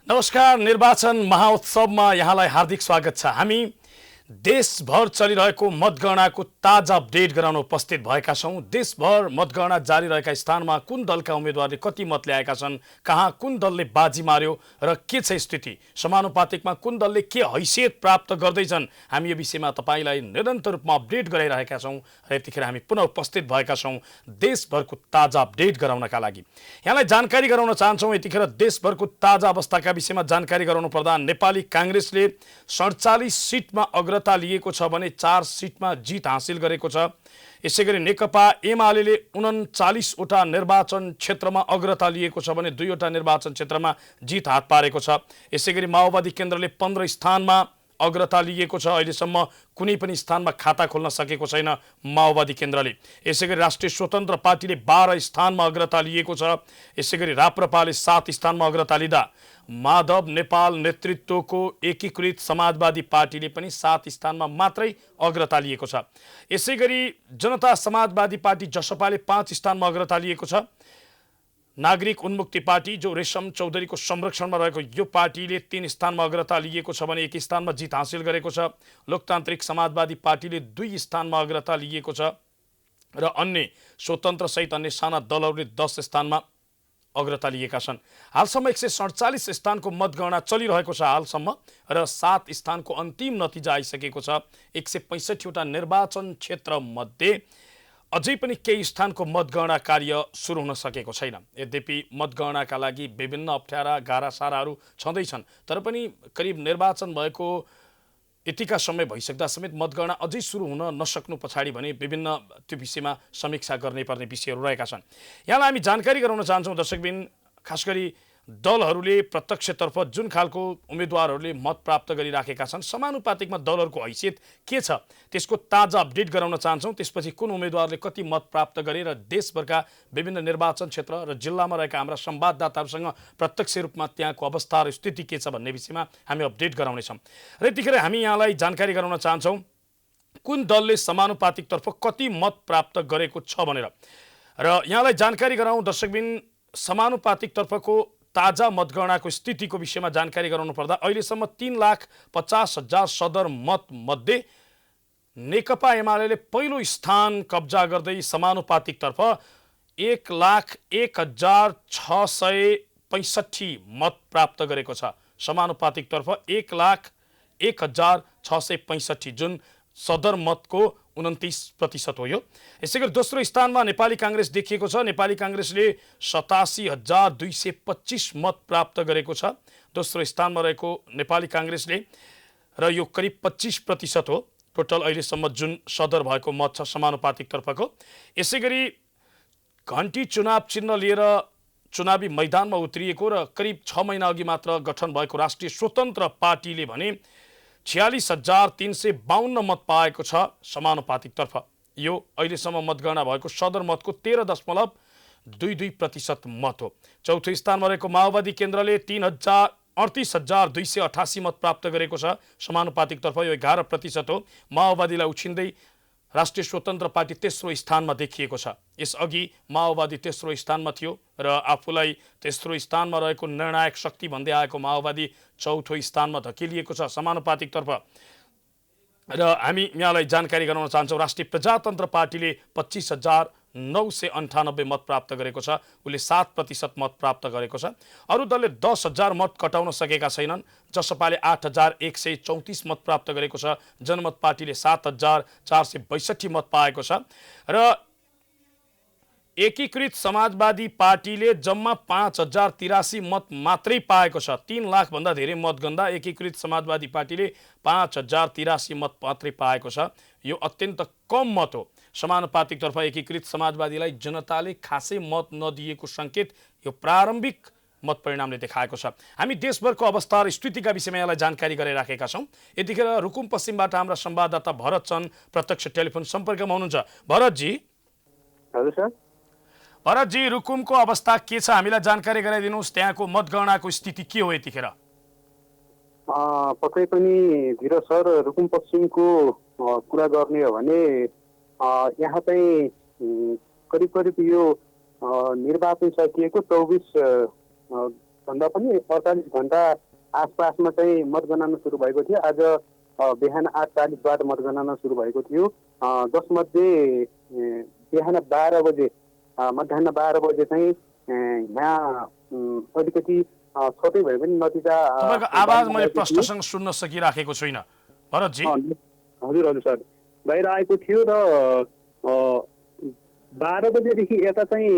नमस्कार। निर्वाचन महाउत्सवमा यहाँलाई हार्दिक स्वागत छ। हामी देशभर चलिरहेको मतगणनाको ताजा अपडेट गराउन उपस्थित भएका छौँ। देशभर मतगणना जारी रहेका स्थानमा कुन दलका उम्मेदवारले कति मत ल्याएका छन्, कहाँ कुन दलले बाजी मार्यो र के छ स्थिति, समानुपातिकमा कुन दलले के हैसियत प्राप्त गर्दैछन्, हामी यो विषयमा तपाईलाई निरन्तर रूपमा अपडेट गराइरहेका छौँ र यतिखेर हामी पुनः उपस्थित भएका छौँ देशभरको ताजा अपडेट गराउनका लागि। यहाँलाई जानकारी गराउन चाहन्छौँ यतिखेर देशभरको ताजा अवस्थाका विषयमा जानकारी गराउनु पर्दा नेपाली काङ्ग्रेसले 47 सिटमा अग्रता लिएको छ भने 4 सिटमा जित हासिल गरेको छ। यसैगरी नेकपा एमाले 39 वटा निर्वाचन क्षेत्रमा अग्रता लिएको छ भने 2 वटा निर्वाचन क्षेत्रमा जित हात पारेको छ। यसैगरी माओवादी केन्द्रले 15 स्थानमा अग्रता लिएको छ। अहिलेसम्म कुनै पनि स्थानमा खाता खोल्न सकेको छैन माओवादी केन्द्रले। यसैगरी राष्ट्रिय स्वतन्त्र पार्टीले 12 स्थानमा अग्रता लिएको छ। यसैगरी राप्रपाले 7 स्थानमा अग्रता लिँदा माधव नेपाल नेतृत्वको एकीकृत समाजवादी पार्टीले पनि 7 स्थानमा मात्रै अग्रता लिएको छ। यसैगरी जनता समाजवादी पार्टी जसपाले 5 स्थानमा अग्रता लिएको छ। नागरिक उन्मुक्ति पार्टी जो रेशम चौधरीको संरक्षणमा रहेको यो पार्टीले 3 स्थानमा अग्रता लिएको छ भने 1 स्थानमा जित हासिल गरेको छ। लोकतान्त्रिक समाजवादी पार्टीले 2 स्थानमा अग्रता लिएको छ र अन्य स्वतन्त्र सहित अन्य साना दलहरूले 10 स्थानमा अग्रता लिएका छन्। हालसम्म 147 स्थानको मतगणना चलिरहेको छ हालसम्म र 7 स्थानको अन्तिम नतिजा आइसकेको छ। 165 वटा निर्वाचन क्षेत्र मध्ये अझै पनि केही स्थानको मतगणना कार्य सुरु हुन सकेको छैन। यद्यपि मतगणनाका लागि विभिन्न अप्ठ्यारा गारासाराहरू छँदैछन्, तर पनि करिब निर्वाचन भएको यतिका समय भइसक्दा समेत मतगणना अझै सुरु हुन नसक्नु पछाडि भने विभिन्न त्यो विषयमा समीक्षा गर्ने पर्ने विषयहरू रहेका छन्। यहाँलाई हामी जानकारी गराउन चाहन्छौँ दर्शकबिन, खास गरी दलहरूले प्रत्यक्षतर्फ जुन खालको उम्मेदवारहरूले मत प्राप्त गरिराखेका छन्, समानुपातिकमा दलहरूको हैसियत के छ त्यसको ताजा अपडेट गराउन चाहन्छौँ। त्यसपछि कुन उम्मेदवारले कति मत प्राप्त गरे र देशभरका विभिन्न निर्वाचन क्षेत्र र जिल्लामा रहेका हाम्रा संवाददाताहरूसँग प्रत्यक्ष रूपमा त्यहाँको अवस्था र स्थिति के छ भन्ने विषयमा हामी अपडेट गराउनेछौँ। र यतिखेर हामी यहाँलाई जानकारी गराउन चाहन्छौँ कुन दलले समानुपातिकतर्फ कति मत प्राप्त गरेको छ भनेर। र यहाँलाई जानकारी गराउँ दर्शकबिन, समानुपातिकतर्फको ताजा मतगणनाको स्थितिको विषयमा जानकारी गराउनु पर्दा अहिलेसम्म 3,50,000 सदर मत मध्ये नेकपा एमाले पहिलो स्थान कब्जा गर्दै समानुपातिकतर्फ 1,01,665 मत प्राप्त गरेको छ। समानुपातिकतर्फ 1,01,665 जुन सदर मतको 29% हो यो। यसैगरी दोस्रो स्थानमा नेपाली काङ्ग्रेस देखिएको छ। नेपाली काङ्ग्रेसले 87,225 मत प्राप्त गरेको छ दोस्रो स्थानमा रहेको नेपाली काङ्ग्रेसले, र यो करिब 25% हो टोटल अहिलेसम्म जुन सदर भएको मत छ समानुपातिकतर्फको। यसैगरी घन्टी चुनाव चिन्ह लिएर चुनावी मैदानमा उत्रिएको र करिब 6 महिना अघि मात्र गठन भएको राष्ट्रिय स्वतन्त्र पार्टीले भने 46,352 मत पाएको छ समानुपातिकतर्फ। यो अहिलेसम्म मतगणना भएको सदर मतको 13.22% मत हो। चौथो स्थानमा रहेको माओवादी केन्द्रले 38,288 मत प्राप्त गरेको छ समानुपातिकतर्फ, यो 11% हो। माओवादीलाई उछिन्दै राष्ट्रिय स्वतन्त्र पार्टी तेस्रो स्थानमा देखिएको छ। यसअघि माओवादी तेस्रो स्थानमा थियो र आफूलाई तेस्रो स्थानमा रहेको निर्णायक शक्ति भन्दै आएको माओवादी चौथो स्थानमा धकेलिएको छ समानुपातिकतर्फ। र हामी यहाँलाई जानकारी गराउन चाहन्छौँ राष्ट्रिय प्रजातन्त्र पार्टीले 25,998 मत प्राप्त गरेको छ, उसले 7% मत प्राप्त गरेको छ। अरू दलले 10,000 मत कटाउन सकेका छैनन्। जसपाले 8,134 मत प्राप्त गरेको छ। जनमत पार्टीले 7,462 मत पाएको छ र एकीकृत समाजवादी पार्टीले जम्मा 5,083 मत मात्रै पाएको छ। 3 लाख भन्दा धेरै मत गन्दा एकीकृत समाजवादी पार्टीले 5,083 मत मात्रै पाएको छ। यो अत्यन्त कम मत हो। समानुपातिकतर्फ एकीकृत समाजवादीलाई जनताले खासै मत नदिएको सङ्केत यो प्रारम्भिक मत परिणामले देखाएको छ। हामी देशभरको अवस्था र स्थितिका विषयमा यहाँलाई जानकारी गराइराखेका छौँ। यतिखेर रुकुम पश्चिमबाट हाम्रा संवाददाता भरत चन्द प्रत्यक्ष टेलिफोन सम्पर्कमा हुनुहुन्छ। भरतजी। हजुर सर। भरतजी, रुकुमको अवस्था के छ हामीलाई जानकारी गराइदिनुहोस्। त्यहाँको मतगणनाको स्थिति के हो यतिखेर? पक्कै पनि धिरो सर, रुकुम पश्चिमको कुरा गर्ने हो भने यहाँ चाहिँ करिब करिब यो निर्वाचन सकिएको 24 भन्दा पनि 48 घण्टा आसपासमा चाहिँ मतगणना सुरु भएको थियो। आज बिहान 8:40बाट मतगणना सुरु भएको थियो, जसमध्ये बिहान 12 बजे मध्याह 12 बजे चाहिँ यहाँ अलिकति छोटै भए पनि नतिजा तपाईँको आवाज मैले प्रष्टसँग सुन्न सकिराखेको छुइनँ भरतजी। हजुर हजुर सर, बाहिर आएको थियो र 12 बजेदेखि यता चाहिँ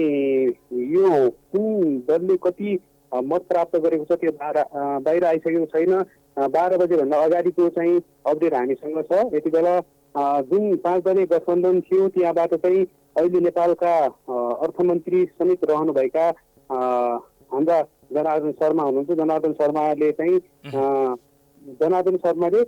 यो कुन दलले कति मत प्राप्त गरेको छ त्यो बाहिर आइसकेको छैन। 12 बजेभन्दा अगाडिको चाहिँ अपडेट हामीसँग छ। यति बेला जुन 5 दलीय गठबन्धन थियो त्यहाँबाट चाहिँ अहिले नेपालका अर्थमन्त्री समेत रहनुभएका हाम्रा जनार्दन शर्मा हुनुहुन्छ। जनार्दन शर्माले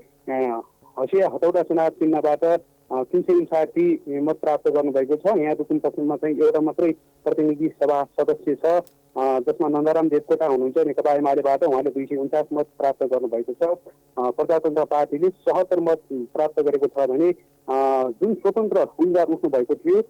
हँसिया हतौडा चुनाव चिन्हबाट 359 मत प्राप्त गर्नुभएको छ। यहाँ रुकुम पश्चिममा चाहिँ एउटा मात्रै प्रतिनिधि सभा सदस्य छ, जसमा नन्दराम देवकोटा हुनुहुन्छ नेकपा एमालेबाट। उहाँले 249 मत प्राप्त गर्नुभएको छ। प्रजातन्त्र पार्टीले 77 मत प्राप्त गरेको छ भने जुन स्वतन्त्र उम्मेदवार उठ्नु भएको थियो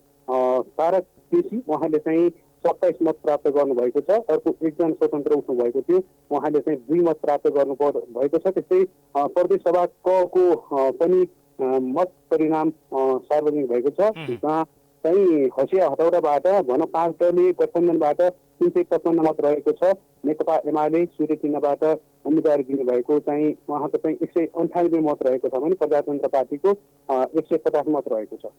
तारक केसी, उहाँले चाहिँ 27 मत प्राप्त गर्नुभएको छ। अर्को एकजना स्वतन्त्र उठ्नु भएको थियो, उहाँले चाहिँ 2 मत प्राप्त गर्नु भएको छ। त्यस्तै प्रदेश सभा को पनि मत परिणाम सार्वजनिक भएको छ, जहाँ चाहिँ हँसिया हतौडाबाट भनौँ 5 दलीय गठबन्धनबाट 355 मत रहेको छ। नेकपा एमाले सूर्य चिन्हबाट उम्मेदवार दिनुभएको चाहिँ उहाँको चाहिँ 198 मत रहेको छ भने प्रजातन्त्र पार्टीको 150 मत रहेको छ।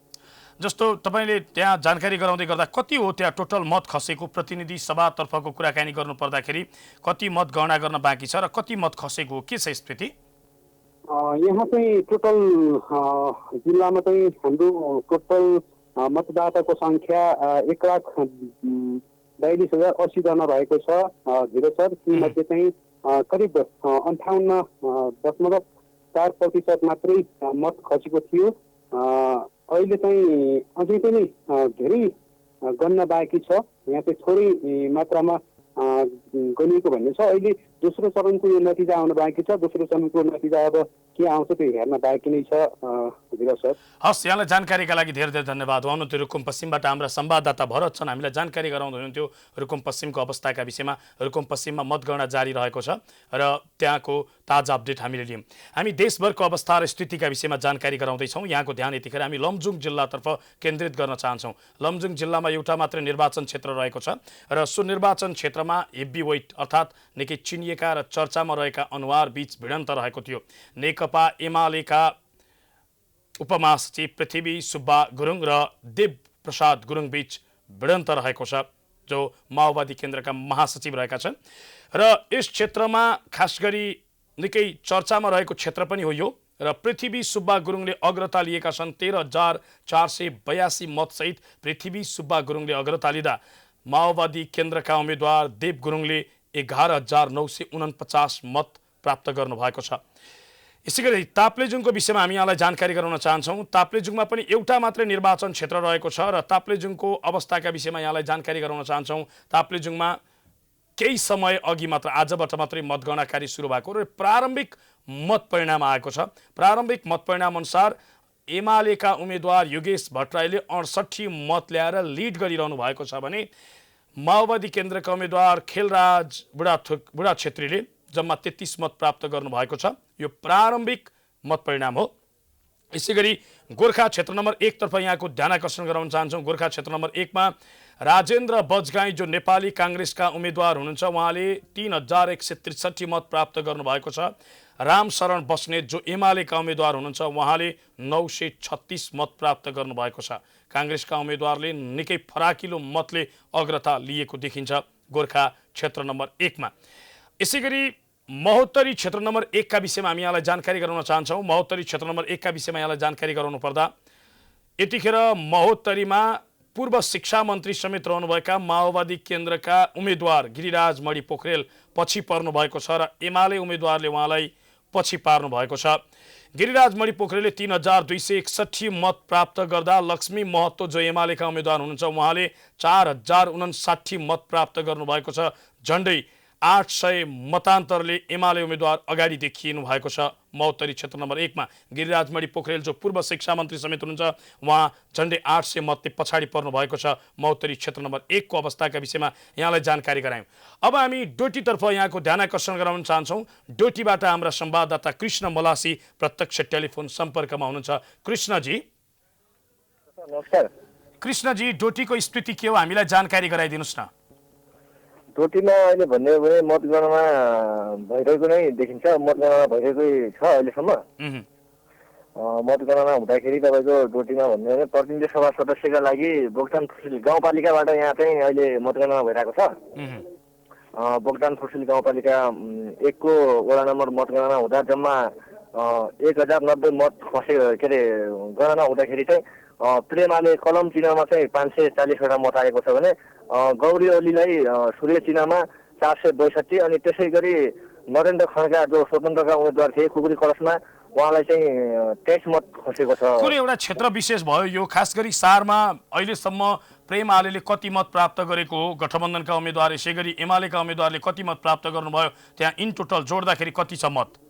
जस्तो तपाईँले त्यहाँ जानकारी गराउँदै गर्दा कति हो त्यहाँ टोटल मत खसेको? प्रतिनिधि सभातर्फको कुराकानी गर्नु पर्दाखेरि कति मत गणना गर्न बाँकी छ र कति मत खसेको हो, के छ स्थिति? यहाँ चाहिँ टोटल जिल्लामा चाहिँ हाम्रो टोटल मतदाताको सङ्ख्या 1,42,080 जना रहेको छ धीरज सर। तीमध्ये चाहिँ करिब 58.4% मात्रै मत खसेको थियो। अहिले चाहिँ अझै पनि धेरै गन्न बाँकी छ। यहाँ चाहिँ थोरै मात्रामा गनिएको भन्ने छ। अहिले दोस्रो चरणको यो नतिजा आउन बाँकी छ। दोस्रो चरणको नतिजा अब के आउँछ त्यो हेर्न बाँकी नै छ धीरज सर। हस्, यहाँलाई जानकारीका लागि धेरै धेरै धन्यवाद। हुनुहुन्थ्यो रुकुम पश्चिमबाट हाम्रा संवाददाता भरत छन्, हामीलाई जानकारी गराउँदै हुनुहुन्थ्यो रुकुम पश्चिमको अवस्थाका विषयमा। रुकुम पश्चिममा मतगणना जारी रहेको छ र त्यहाँको ताजा अपडेट हामीले लियौँ। हामी देशभरको अवस्था र स्थितिका विषयमा जानकारी गराउँदैछौँ। यहाँको ध्यान यतिखेर हामी लमजुङ जिल्लातर्फ केन्द्रित गर्न चाहन्छौँ। लमजुङ जिल्लामा एउटा मात्र निर्वाचन क्षेत्र रहेको छ र सो निर्वाचन क्षेत्रमा हेभी वेट अर्थात् निकै चिनिएका र चर्चामा रहेका अनुहार बीच भिडन्त रहेको थियो। नेकपा एमालेका उपमहासचिव पृथ्वी सुब्बा गुरुङ र देव प्रसाद गुरुङ बीच भिडन्त रहेको छ, जो माओवादी केन्द्रका महासचिव रहेका छन्। र यस क्षेत्रमा खास गरी निकै चर्चामा रहेको क्षेत्र पनि हो यो। र पृथ्वी सुब्बा गुरुङले अग्रता लिएका छन्। 13,482 मतसहित पृथ्वी सुब्बा गुरुङले अग्रता लिँदा माओवादी केन्द्रका उम्मेद्वार देव गुरुङले 11,949 मत प्राप्त गर्नुभएको छ। यसै गरी ताप्लेजुङको विषयमा हामी यहाँलाई जानकारी गराउन चाहन्छौँ। ताप्लेजुङमा पनि एउटा मात्रै निर्वाचन क्षेत्र रहेको छ र ताप्लेजुङको अवस्थाका विषयमा यहाँलाई जानकारी गराउन चाहन्छौँ। ताप्लेजुङमा केही समय अघि मात्र, आजबाट मात्रै मतगणना कार्य सुरु भएको र प्रारम्भिक मत परिणाम आएको छ। प्रारम्भिक मत परिणाम अनुसार एमालेका उम्मेद्वार योगेश भट्टराईले 68 मत ल्याएर लिड गरिरहनु भएको छ भने माओवादी केन्द्रका उम्मेद्वार खेलराज बुढा छेत्रीले जम्मा 33 मत प्राप्त गर्नुभएको छ। यो प्रारम्भिक मत परिणाम हो। यसै गरी गोर्खा क्षेत्र नम्बर 1 तर्फ यहाँको ध्यान आकर्षण गराउन चाहन्छौँ। गोर्खा क्षेत्र नम्बर 1 मा राजेन्द्र बजगाई जो नेपाली काङ्ग्रेसका उम्मेद्वार हुनुहुन्छ, उहाँले 3,163 मत प्राप्त गर्नुभएको छ। रामशरण बस्नेत जो एमालेका उम्मेद्वार हुनुहुन्छ, उहाँले 936 मत प्राप्त गर्नुभएको छ। काङ्ग्रेसका उम्मेद्वारले निकै फराकिलो मतले अग्रता लिएको देखिन्छ गोर्खा क्षेत्र नम्बर 1 मा। यसै गरी महोत्तरी क्षेत्र नम्बर 1 का विषयमा हामी यहाँलाई जानकारी गराउन चाहन्छौँ। महोत्तरी क्षेत्र नम्बर 1 का विषयमा यहाँलाई जानकारी गराउनु पर्दा यतिखेर महोत्तरीमा पूर्व शिक्षा मन्त्री समेत रहनुभएका माओवादी केन्द्रका उम्मेद्वार गिरिराज मणि पोखरेल पछि पर्नु भएको छ र एमाले उम्मेद्वारले उहाँलाई पछि पार्नु भएको छ। गिरिराज मणि पोखरेलले 3,261 मत प्राप्त गर्दा लक्ष्मी महतो जो एमालेका उम्मेद्वार हुनुहुन्छ, उहाँले 4,059 मत प्राप्त गर्नुभएको छ। झन्डै 800 मतान्तरले एमाले उम्मेद्वार अगाडि देखिनु भएको छ। महोत्तरी क्षेत्र नम्बर 1 मा गिरिराज मणि पोखरेल जो पूर्व शिक्षा मन्त्री समेत हुनुहुन्छ, उहाँ झन्डै 800 मतले पछाडि पर्नु भएको छ। महोत्तरी क्षेत्र नम्बर 1 को अवस्थाका विषयमा यहाँलाई जानकारी गरायौँ। अब हामी डोटीतर्फ यहाँको ध्यान आकर्षण गराउन चाहन्छौँ। डोटीबाट हाम्रा संवाददाता कृष्ण मलासी प्रत्यक्ष टेलिफोन सम्पर्कमा हुनुहुन्छ। कृष्णजी, नमस्कार। कृष्णजी, डोटीको स्थिति के हो, हामीलाई जानकारी गराइदिनुहोस् न। डोटीमा अहिले भन्ने हो भने मतगणना भइरहेको नै देखिन्छ। मतगणना भइरहेकै छ अहिलेसम्म। मतगणना हुँदाखेरि तपाईँको डोटीमा भन्ने हो भने प्रतिनिधि सभा सदस्यका लागि बोक्टान फुर्सिल गाउँपालिकाबाट यहाँ चाहिँ अहिले मतगणना भइरहेको छ। बोक्टान फुर्सिल गाउँपालिका 1 को वडा नम्बर मतगणना हुँदा जम्मा 1090 मत खसे के अरे गणना हुँदाखेरि चाहिँ प्रेमाले कलम चिन्हमा चाहिँ 540वटा मत आएको छ भने गौरी ओलीलाई सूर्य चिन्हमा 462 अनि त्यसै गरी नरेन्द्र खड्का जो स्वतन्त्रका उम्मेद्वार थिए खुकुरी कलशमा उहाँलाई चाहिँ 23 मत खसेको छ। कुनै एउटा क्षेत्र विशेष भयो यो, खास गरी सारमा अहिलेसम्म प्रेम आलेले कति मत प्राप्त गरेको हो, गठबन्धनका उम्मेद्वार यसै गरी एमालेका उम्मेद्वारले कति मत प्राप्त गर्नुभयो, त्यहाँ इन टोटल जोड्दाखेरि कति छ मत?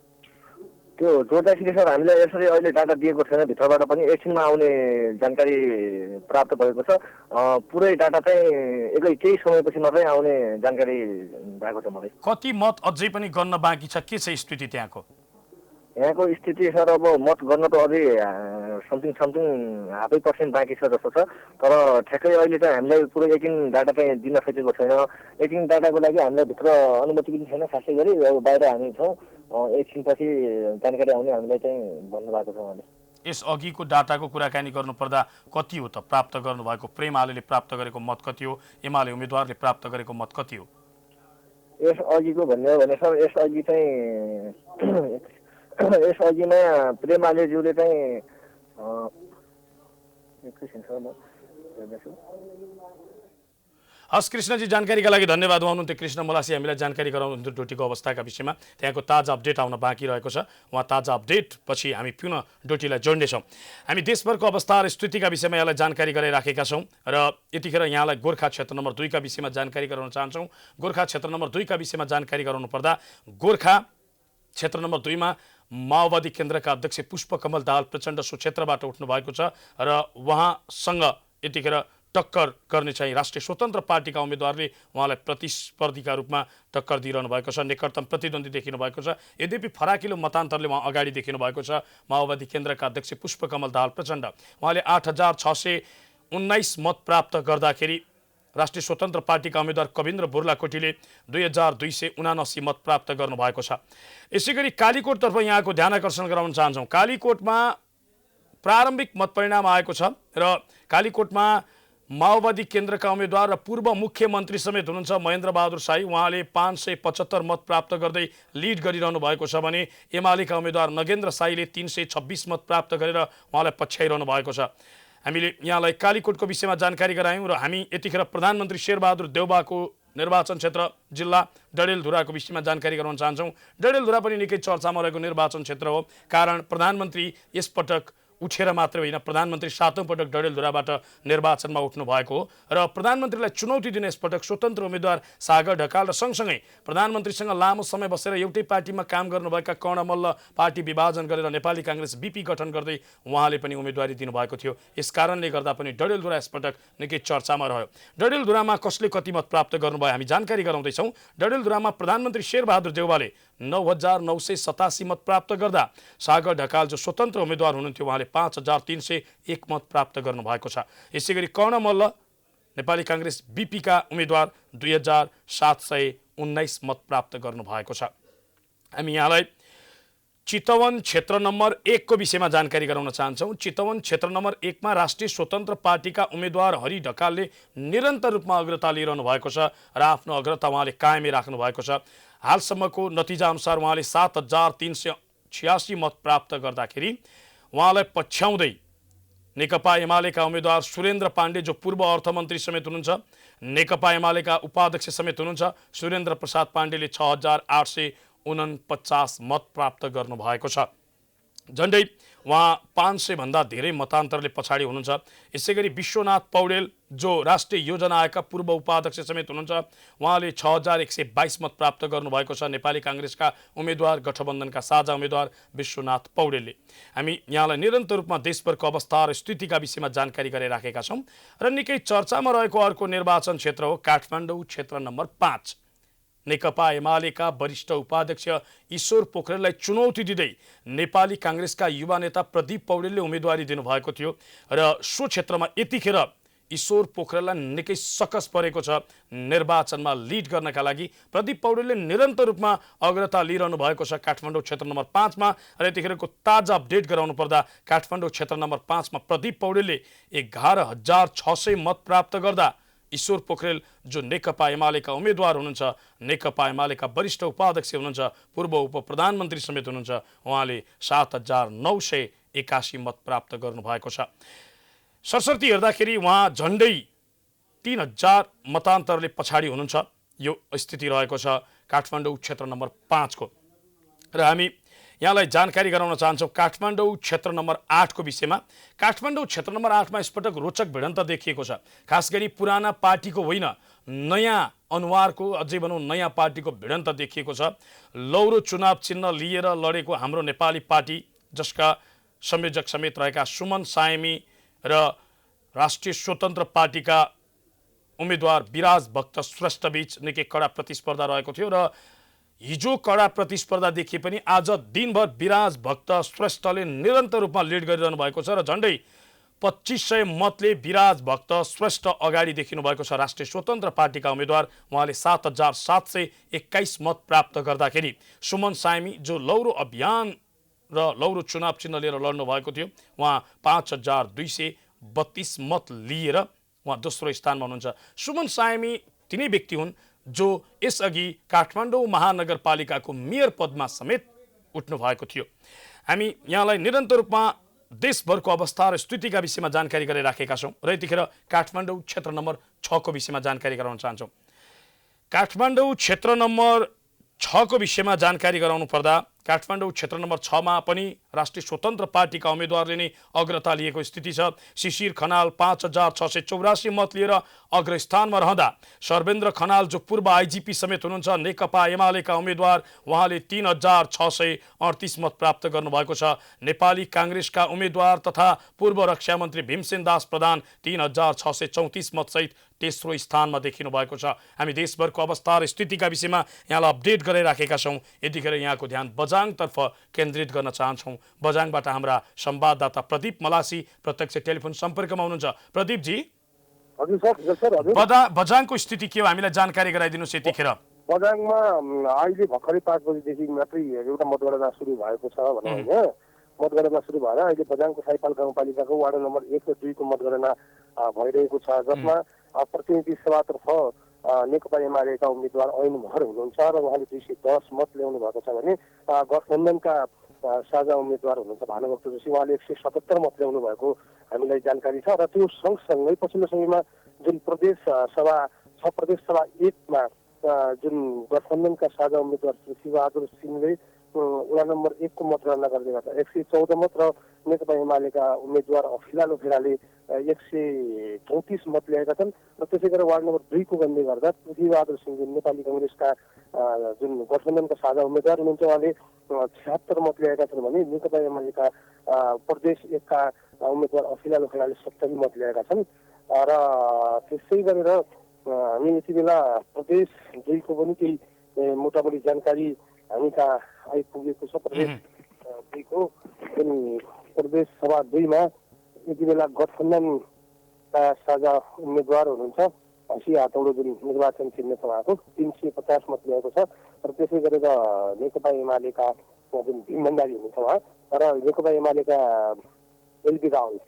त्यो जोड्दाखेरि सर हामीलाई यसरी अहिले डाटा दिएको छैन, भित्रबाट पनि एकछिनमा आउने जानकारी प्राप्त भएको छ। पुरै डाटा चाहिँ केही समयपछि मात्रै आउने जानकारी भएको छ मलाई। कति मत अझै पनि गर्न बाँकी छ, के छ स्थिति त्यहाँको? यहाँको स्थिति सर अब मत गर्न त अझै समथिङ 0.5% बाँकी छ जस्तो छ। तर ठ्याक्कै अहिले चाहिँ हामीलाई पुरै एकिन डाटा चाहिँ दिन सकेको छैन। एकिन डाटाको लागि हामीलाई भित्र अनुमति पनि छैन खासै गरी। अब बाहिर हामी छौँ, एकछिनपछि जानकारी आउने हामीलाई चाहिँ भन्नुभएको छ उहाँले। यस अघिको डाटाको कुराकानी गर्नुपर्दा कति हो त प्राप्त गर्नुभएको? प्रेम आलेले प्राप्त गरेको मत कति हो, एमाले उम्मेद्वारले प्राप्त गरेको मत कति हो? यस अघिको भन्ने हो भने सर यस अघि चाहिँ यस अघिमा प्रेमालेज्यूले चाहिँ एकैछिन सर म हेर्दैछु। हस् कृष्णजी, जानकारीका लागि धन्यवाद। हुनुहुन्थ्यो कृष्ण मलासी, हामीलाई जानकारी गराउनुहुन्थ्यो डोटीको अवस्थाका विषयमा। त्यहाँको ताजा अपडेट आउन बाँकी रहेको छ। उहाँ ताजा अपडेट पछि हामी पुनः डोटीलाई जोड्नेछौँ। हामी देशभरको अवस्था र स्थितिका विषयमा यहाँलाई जानकारी गराइराखेका छौँ र यतिखेर यहाँलाई गोर्खा क्षेत्र नम्बर 2 का विषयमा जानकारी गराउन चाहन्छौँ। गोर्खा क्षेत्र नम्बर 2 का विषयमा जानकारी गराउनु पर्दा गोर्खा क्षेत्र नम्बर 2 मा माओवादी केन्द्रका अध्यक्ष पुष्पकमल दाहाल प्रचण्ड सो क्षेत्रबाट उठ्नु भएको छ र उहाँसँग यतिखेर टक्कर गर्ने चाहिँ राष्ट्रिय स्वतन्त्र पार्टीका उम्मेद्वारले उहाँलाई प्रतिस्पर्धीका रूपमा टक्कर दिइरहनु भएको छ, निकटतम प्रतिद्वन्दी देखिनु भएको छ। यद्यपि फराकिलो मतान्तरले उहाँ अगाडि देखिनु भएको छ। माओवादी केन्द्रका अध्यक्ष पुष्पकमल दाहाल प्रचण्ड उहाँले 8619 मत प्राप्त गर्दाखेरि राष्ट्रिय स्वतन्त्र पार्टीका उम्मेद्वार कविन्द्र बुर्लाकोटीले 2279 मत प्राप्त गर्नुभएको छ। यसै गरी कालीकोटतर्फ यहाँको ध्यान आकर्षण गराउन चाहन्छौँ। कालीकोटमा प्रारम्भिक मत परिणाम आएको छ र कालीकोटमा माओवादी केन्द्रका उम्मेद्वार र पूर्व मुख्यमन्त्री समेत हुनुहुन्छ महेन्द्र बहादुर शाही, उहाँले 575 मत प्राप्त गर्दै लिड गरिरहनु भएको छ भने एमालेका उम्मेद्वार नगेन्द्र शाहीले 326 मत प्राप्त गरेर उहाँलाई पछ्याइरहनु भएको छ। हामीले यहाँलाई कालीकोटको विषयमा जानकारी गरायौँ र हामी यतिखेर प्रधानमन्त्री शेरबहादुर देउबाको निर्वाचन क्षेत्र जिल्ला डडेलधुराको विषयमा जानकारी गराउन चाहन्छौँ। डडेलधुरा पनि निकै चर्चामा रहेको निर्वाचन क्षेत्र हो, कारण प्रधानमन्त्री यसपटक उठेर मात्र होइन, प्रधानमन्त्री 7औं पटक डडेलधुराबाट निर्वाचनमा उठ्नु भएको हो र प्रधानमन्त्रीलाई चुनौती दिने यसपटक स्वतन्त्र उम्मेद्वार सागर ढकाल र सँगसँगै प्रधानमन्त्रीसँग लामो समय बसेर एउटै पार्टीमा काम गर्नुभएका कर्ण मल्ल पार्टी विभाजन गरेर नेपाली काङ्ग्रेस बीपी गठन गर्दै उहाँले पनि उम्मेदवारी दिनुभएको थियो। यस कारणले गर्दा पनि डडेलधुरा यसपटक निकै चर्चामा रह्यो। डडेलधुरामा कसले कति मत प्राप्त गर्नुभयो हामी जानकारी गराउँदैछौँ। डडेलधुरामा प्रधानमन्त्री शेरबहादुर देउवाले 9987 मत प्राप्त गर्दा सागर ढकाल जो स्वतन्त्र उम्मेद्वार हुनुहुन्थ्यो उहाँले 5301 मत प्राप्त गर्नुभएको छ। यसै गरी कर्ण मल्ल नेपाली काङ्ग्रेस बीपीका उम्मेद्वार 2719 मत प्राप्त गर्नुभएको छ। हामी यहाँलाई चितवन क्षेत्र नम्बर 1 को विषयमा जानकारी गराउन चाहन्छौँ। चितवन क्षेत्र नम्बर 1 मा राष्ट्रिय स्वतन्त्र पार्टीका उम्मेद्वार हरि ढकालले निरन्तर रूपमा अग्रता लिइरहनु भएको छ र आफ्नो अग्रता उहाँले कायमै राख्नु भएको छ। हालसम्मको नतिजा अनुसार उहाँले 7386 मत प्राप्त गर्दाखेरि उहाँलाई पछ्याउँदै नेकपा एमालेका उम्मेद्वार सुरेन्द्र पाण्डे जो पूर्व अर्थमन्त्री समेत हुनुहुन्छ, नेकपा एमालेका उपाध्यक्ष समेत हुनुहुन्छ सुरेन्द्र प्रसाद पाण्डेले 6849 मत प्राप्त गर्नुभएको छ। झन्डै उहाँ 500 भन्दा धेरै मतान्तरले पछाडि हुनुहुन्छ। यसै गरी विश्वनाथ पौडेल जो राष्ट्रिय योजना आयोगका पूर्व उपाध्यक्ष समेत हुनुहुन्छ, उहाँले 6122 मत प्राप्त गर्नुभएको छ। नेपाली काङ्ग्रेसका उम्मेद्वार, गठबन्धनका साझा उम्मेद्वार विश्वनाथ पौडेलले। हामी यहाँलाई निरन्तर रूपमा देशभरको अवस्था र स्थितिका विषयमा जानकारी गराइराखेका छौँ र निकै चर्चामा रहेको अर्को निर्वाचन क्षेत्र हो काठमाडौँ क्षेत्र नम्बर 5। नेकपा एमालेका वरिष्ठ उपाध्यक्ष ईश्वर पोखरेललाई चुनौती दिँदै नेपाली काङ्ग्रेसका युवा नेता प्रदीप पौडेलले उम्मेदवारी दिनुभएको थियो र सो क्षेत्रमा यतिखेर ईश्वर पोखरेललाई निकै सकस परेको छ। निर्वाचनमा लिड गर्नका लागि प्रदीप पौडेलले निरन्तर रूपमा अग्रता लिइरहनु भएको छ काठमाडौँ क्षेत्र नम्बर 5 मा। र यतिखेरको ताजा अपडेट गराउनु पर्दा काठमाडौँ क्षेत्र नम्बर 5 मा प्रदीप पौडेलले 11600 मत प्राप्त गर्दा ईश्वर पोखरेल जो नेकपा एमालेका उम्मेद्वार हुनुहुन्छ, नेकपा एमालेका वरिष्ठ उपाध्यक्ष हुनुहुन्छ, पूर्व उप प्रधानमन्त्री समेत हुनुहुन्छ, उहाँले 7981 मत प्राप्त गर्नुभएको छ। सरसर्ती हेर्दाखेरि उहाँ झन्डै 3000 मतान्तरले पछाडि हुनुहुन्छ। यो स्थिति रहेको छ काठमाडौँ क्षेत्र नम्बर 5 को। र हामी यहाँलाई जानकारी गराउन चाहन्छौँ काठमाडौँ क्षेत्र नम्बर 8 को विषयमा। काठमाडौँ क्षेत्र नम्बर 8 मा यसपटक रोचक भिडन्त देखिएको छ। खास गरी पुराना पार्टीको होइन, नयाँ अनुहारको, अझै भनौँ नयाँ पार्टीको भिडन्त देखिएको छ। लौरो चुनाव चिन्ह लिएर लडेको हाम्रो नेपाली पार्टी, जसका संयोजक समेत रहेका सुमन सायमी र राष्ट्रिय स्वतन्त्र पार्टीका उम्मेद्वार विराज भक्त श्रेष्ठ बीच निकै कडा प्रतिस्पर्धा रहेको थियो र हिजो कडा प्रतिस्पर्धा देखिए पनि आज दिनभर विराज भक्त श्रेष्ठले निरन्तर रूपमा लिड गरिरहनु भएको छ र झन्डै 2500 मतले विराज भक्त श्रेष्ठ अगाडि देखिनु भएको छ। राष्ट्रिय स्वतन्त्र पार्टीका उम्मेद्वार उहाँले 7721 मत प्राप्त गर्दाखेरि सुमन सायमी जो लौरो अभियान र लौरो चुनाव चिन्ह लिएर लड्नु भएको थियो, उहाँ 5232 मत लिएर उहाँ दोस्रो स्थानमा हुनुहुन्छ। सुमन सायमी तिनै व्यक्ति हुन् जो यसअघि काठमाडौँ महानगरपालिकाको मेयर पदमा समेत उठ्नु भएको थियो। हामी यहाँलाई निरन्तर रूपमा देशभरको अवस्था र स्थितिका विषयमा जानकारी गराइराखेका छौँ र यतिखेर काठमाडौँ क्षेत्र नम्बर 6 को विषयमा जानकारी गराउन चाहन्छौँ। काठमाडौँ क्षेत्र नम्बर 6 को विषयमा जानकारी गराउनु पर्दा काठमाडौँ क्षेत्र नम्बर 6 मा पनि राष्ट्रिय स्वतन्त्र पार्टीका उम्मेद्वारले नै अग्रता लिएको स्थिति छ। शिशिर खनाल 5684 मत लिएर अग्रस्थानमा रहँदा सर्वेन्द्र खनाल जो पूर्व आइजिपी समेत हुनुहुन्छ, नेकपा एमालेका उम्मेद्वार, उहाँले 3638 मत प्राप्त गर्नुभएको छ। नेपाली काङ्ग्रेसका उम्मेद्वार तथा पूर्व रक्षा मन्त्री भीमसेन दास प्रधान 3634 मतसहित तेस्रो स्थानमा देखिनु भएको छ। हामी देशभरको अवस्था र स्थितिका विषयमा यहाँलाई अपडेट गराइराखेका छौँ। यतिखेर यहाँको ध्यान बझाङतर्फ केन्द्रित गर्न चाहन्छौँ। बझाङबाट हाम्रा संवाददाता प्रदीप मलासी प्रत्यक्ष टेलिफोन सम्पर्कमा हुनुहुन्छ। प्रदीपजी, हजुर सर, हजुर। बझाङको स्थिति के हो, हामीलाई जानकारी गराइदिनुहोस्। यतिखेर बझाङमा अहिले भर्खरै 5 बजेदेखि मात्रै एउटा मतगणना सुरु भएको छ भनौँ होइन। मतगणना सुरु भएर अहिले बझाङको साइपाल गाउँपालिकाको वार्ड नम्बर 1 र 2 को मतगणना भइरहेको छ, जसमा प्रतिनिधि सभातर्फ नेकपा एमालेका उम्मेद्वार ऐन महर हुनुहुन्छ र उहाँले 210 मत ल्याउनु भएको छ भने गठबन्धनका साझा उम्मेद्वार हुनुहुन्छ भानुभक्त जोशी, उहाँले 177 मत ल्याउनु भएको हामीलाई जानकारी छ। र त्यो सँगसँगै पछिल्लो समयमा जुन प्रदेश सभा 1 मा जुन गठबन्धनका साझा उम्मेद्वार श्री शिवबहादुर सिंहले वडा नम्बर 1 को मतगणना गर्दै गर्दा 114 मत र नेकपा एमालेका उम्मेद्वार अखिलाल ओखेलाले 134 मत ल्याएका छन्। र त्यसै गरेर वार्ड नम्बर 2 को गर्दै गर्दा पृथ्वीबहादुर सिंह जुन नेपाली काङ्ग्रेसका जुन गठबन्धनका साझा उम्मेद्वार हुनुहुन्छ, उहाँले 76 मत ल्याएका छन् भने नेकपा एमालेका प्रदेश 1 का उम्मेद्वार अखिलाल ओखेलाले 70 मत ल्याएका छन्। र त्यसै गरेर हामी यति बेला प्रदेश 2 को पनि केही मोटामोटी जानकारी हामी कहाँ आइपुगेको छ। प्रदेश 2 को जुन प्रदेश सभा 2 मा यति बेला गठबन्धनका साझा उम्मेद्वार हुनुहुन्छ हसी हातौडो जुन निर्वाचन चिन्ह समाएको 350 मत ल्याएको छ। र त्यसै गरेर नेकपा एमालेका जुन भीम भण्डारी हुनुहुन्छ उहाँ र नेकपा एमालेका एलबी रावल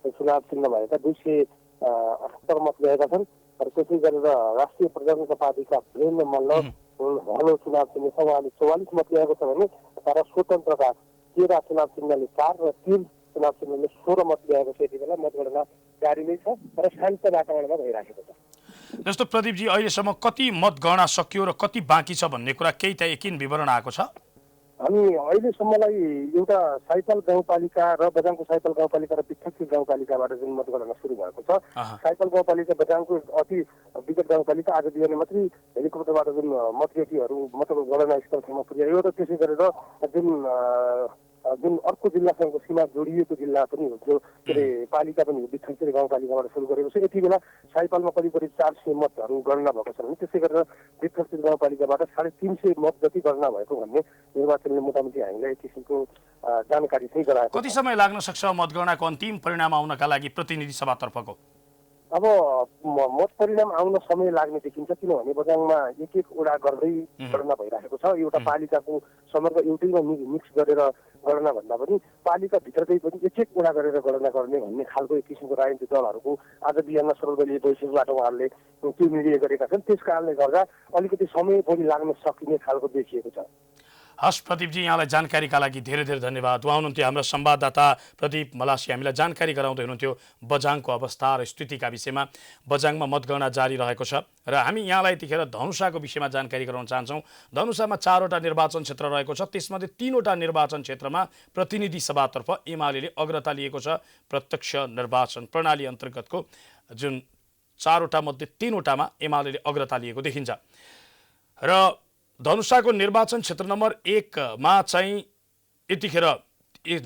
चुनाव चिन्ह भएका 278 मत ल्याएका छन्। र त्यसै गरेर राष्ट्रिय प्रजातन्त्र पार्टीका वीरेन्द्र मल्ल हलो चुनाव चिन्ह छ, उहाँले 44 मत ल्याएको छ भने तर स्वतन्त्रका तेह्र चुनाव चिन्हले 4 र 3 चुनाव चिन्हले 16 मत ल्याएको छ। यति बेला मतगणना जारी नै छ र शान्त वातावरणमा भइराखेको छ। जस्तो प्रदीपजी, अहिलेसम्म कति मतगणना सकियो र कति बाँकी छ भन्ने कुरा केही त यकिन विवरण आएको छ? हामी अहिलेसम्मलाई एउटा साइपल गाउँपालिका र बझाङको साइपल गाउँपालिका र पिठ्ठकी गाउँपालिकाबाट जुन मतगणना सुरु भएको छ, साइपल गाउँपालिका बझाङको अति विगत गाउँपालिका आज बिहान मात्रै हेलिकप्टरबाट जुन मतगणनाहरू मतगणना स्थलसम्म पुर्यायो र त्यसै गरेर जुन अर्को जिल्लासँगको सीमा जोडिएको जिल्ला पनि हो, जो के अरे पालिका पनि हो, बिथानचेरी गाउँपालिकाबाट सुरु गरेको छ। यति बेला साइपलमा करिब 400 मतहरू गणना भएको छन् भने त्यसै गरेर बिथानचेरी गाउँपालिकाबाट 350 मत जति गणना भएको भन्ने निर्वाचनले मोटामोटी हामीलाई एक किसिमको जानकारी चाहिँ गराएको। कति समय लाग्न सक्छ मतगणनाको अन्तिम परिणाम आउनका लागि प्रतिनिधि सभातर्फको? अब मत परिणाम आउन समय लाग्ने देखिन्छ, किनभने बझाङमा एक वडा गर्दै गणना भइरहेको छ। एउटा पालिकाको समग्र एउटैमा मिक्स गरेर गणना भन्दा पनि पालिकाभित्रकै पनि एक वडा गरेर गणना गर्ने भन्ने खालको एक किसिमको राजनीतिक दलहरूको आज बिहानमा सर्वदलीय बैठकबाट उहाँहरूले त्यो निर्णय गरेका छन्। त्यस कारणले गर्दा अलिकति समय पनि लाग्न सकिने खालको देखिएको छ। हस् प्रदीपजी, यहाँलाई जानकारीका लागि धेरै धेरै धन्यवाद। उहाँ हुनुहुन्थ्यो हाम्रो संवाददाता प्रदीप मलासी, हामीलाई जानकारी गराउँदै हुनुहुन्थ्यो बझाङको अवस्था र स्थितिका विषयमा। बझाङमा मतगणना जारी रहेको छ र हामी यहाँलाई यतिखेर धनुषाको विषयमा जानकारी गराउन चाहन्छौँ। धनुषामा 4वटा निर्वाचन क्षेत्र रहेको छ, त्यसमध्ये 3वटा निर्वाचन क्षेत्रमा प्रतिनिधि सभातर्फ एमाले अग्रता लिएको छ। प्रत्यक्ष निर्वाचन प्रणाली अन्तर्गतको जुन 4वटा मध्ये 3वटामा एमाले अग्रता लिएको देखिन्छ र धनुषाको निर्वाचन क्षेत्र नम्बर 1 मा चाहिँ यतिखेर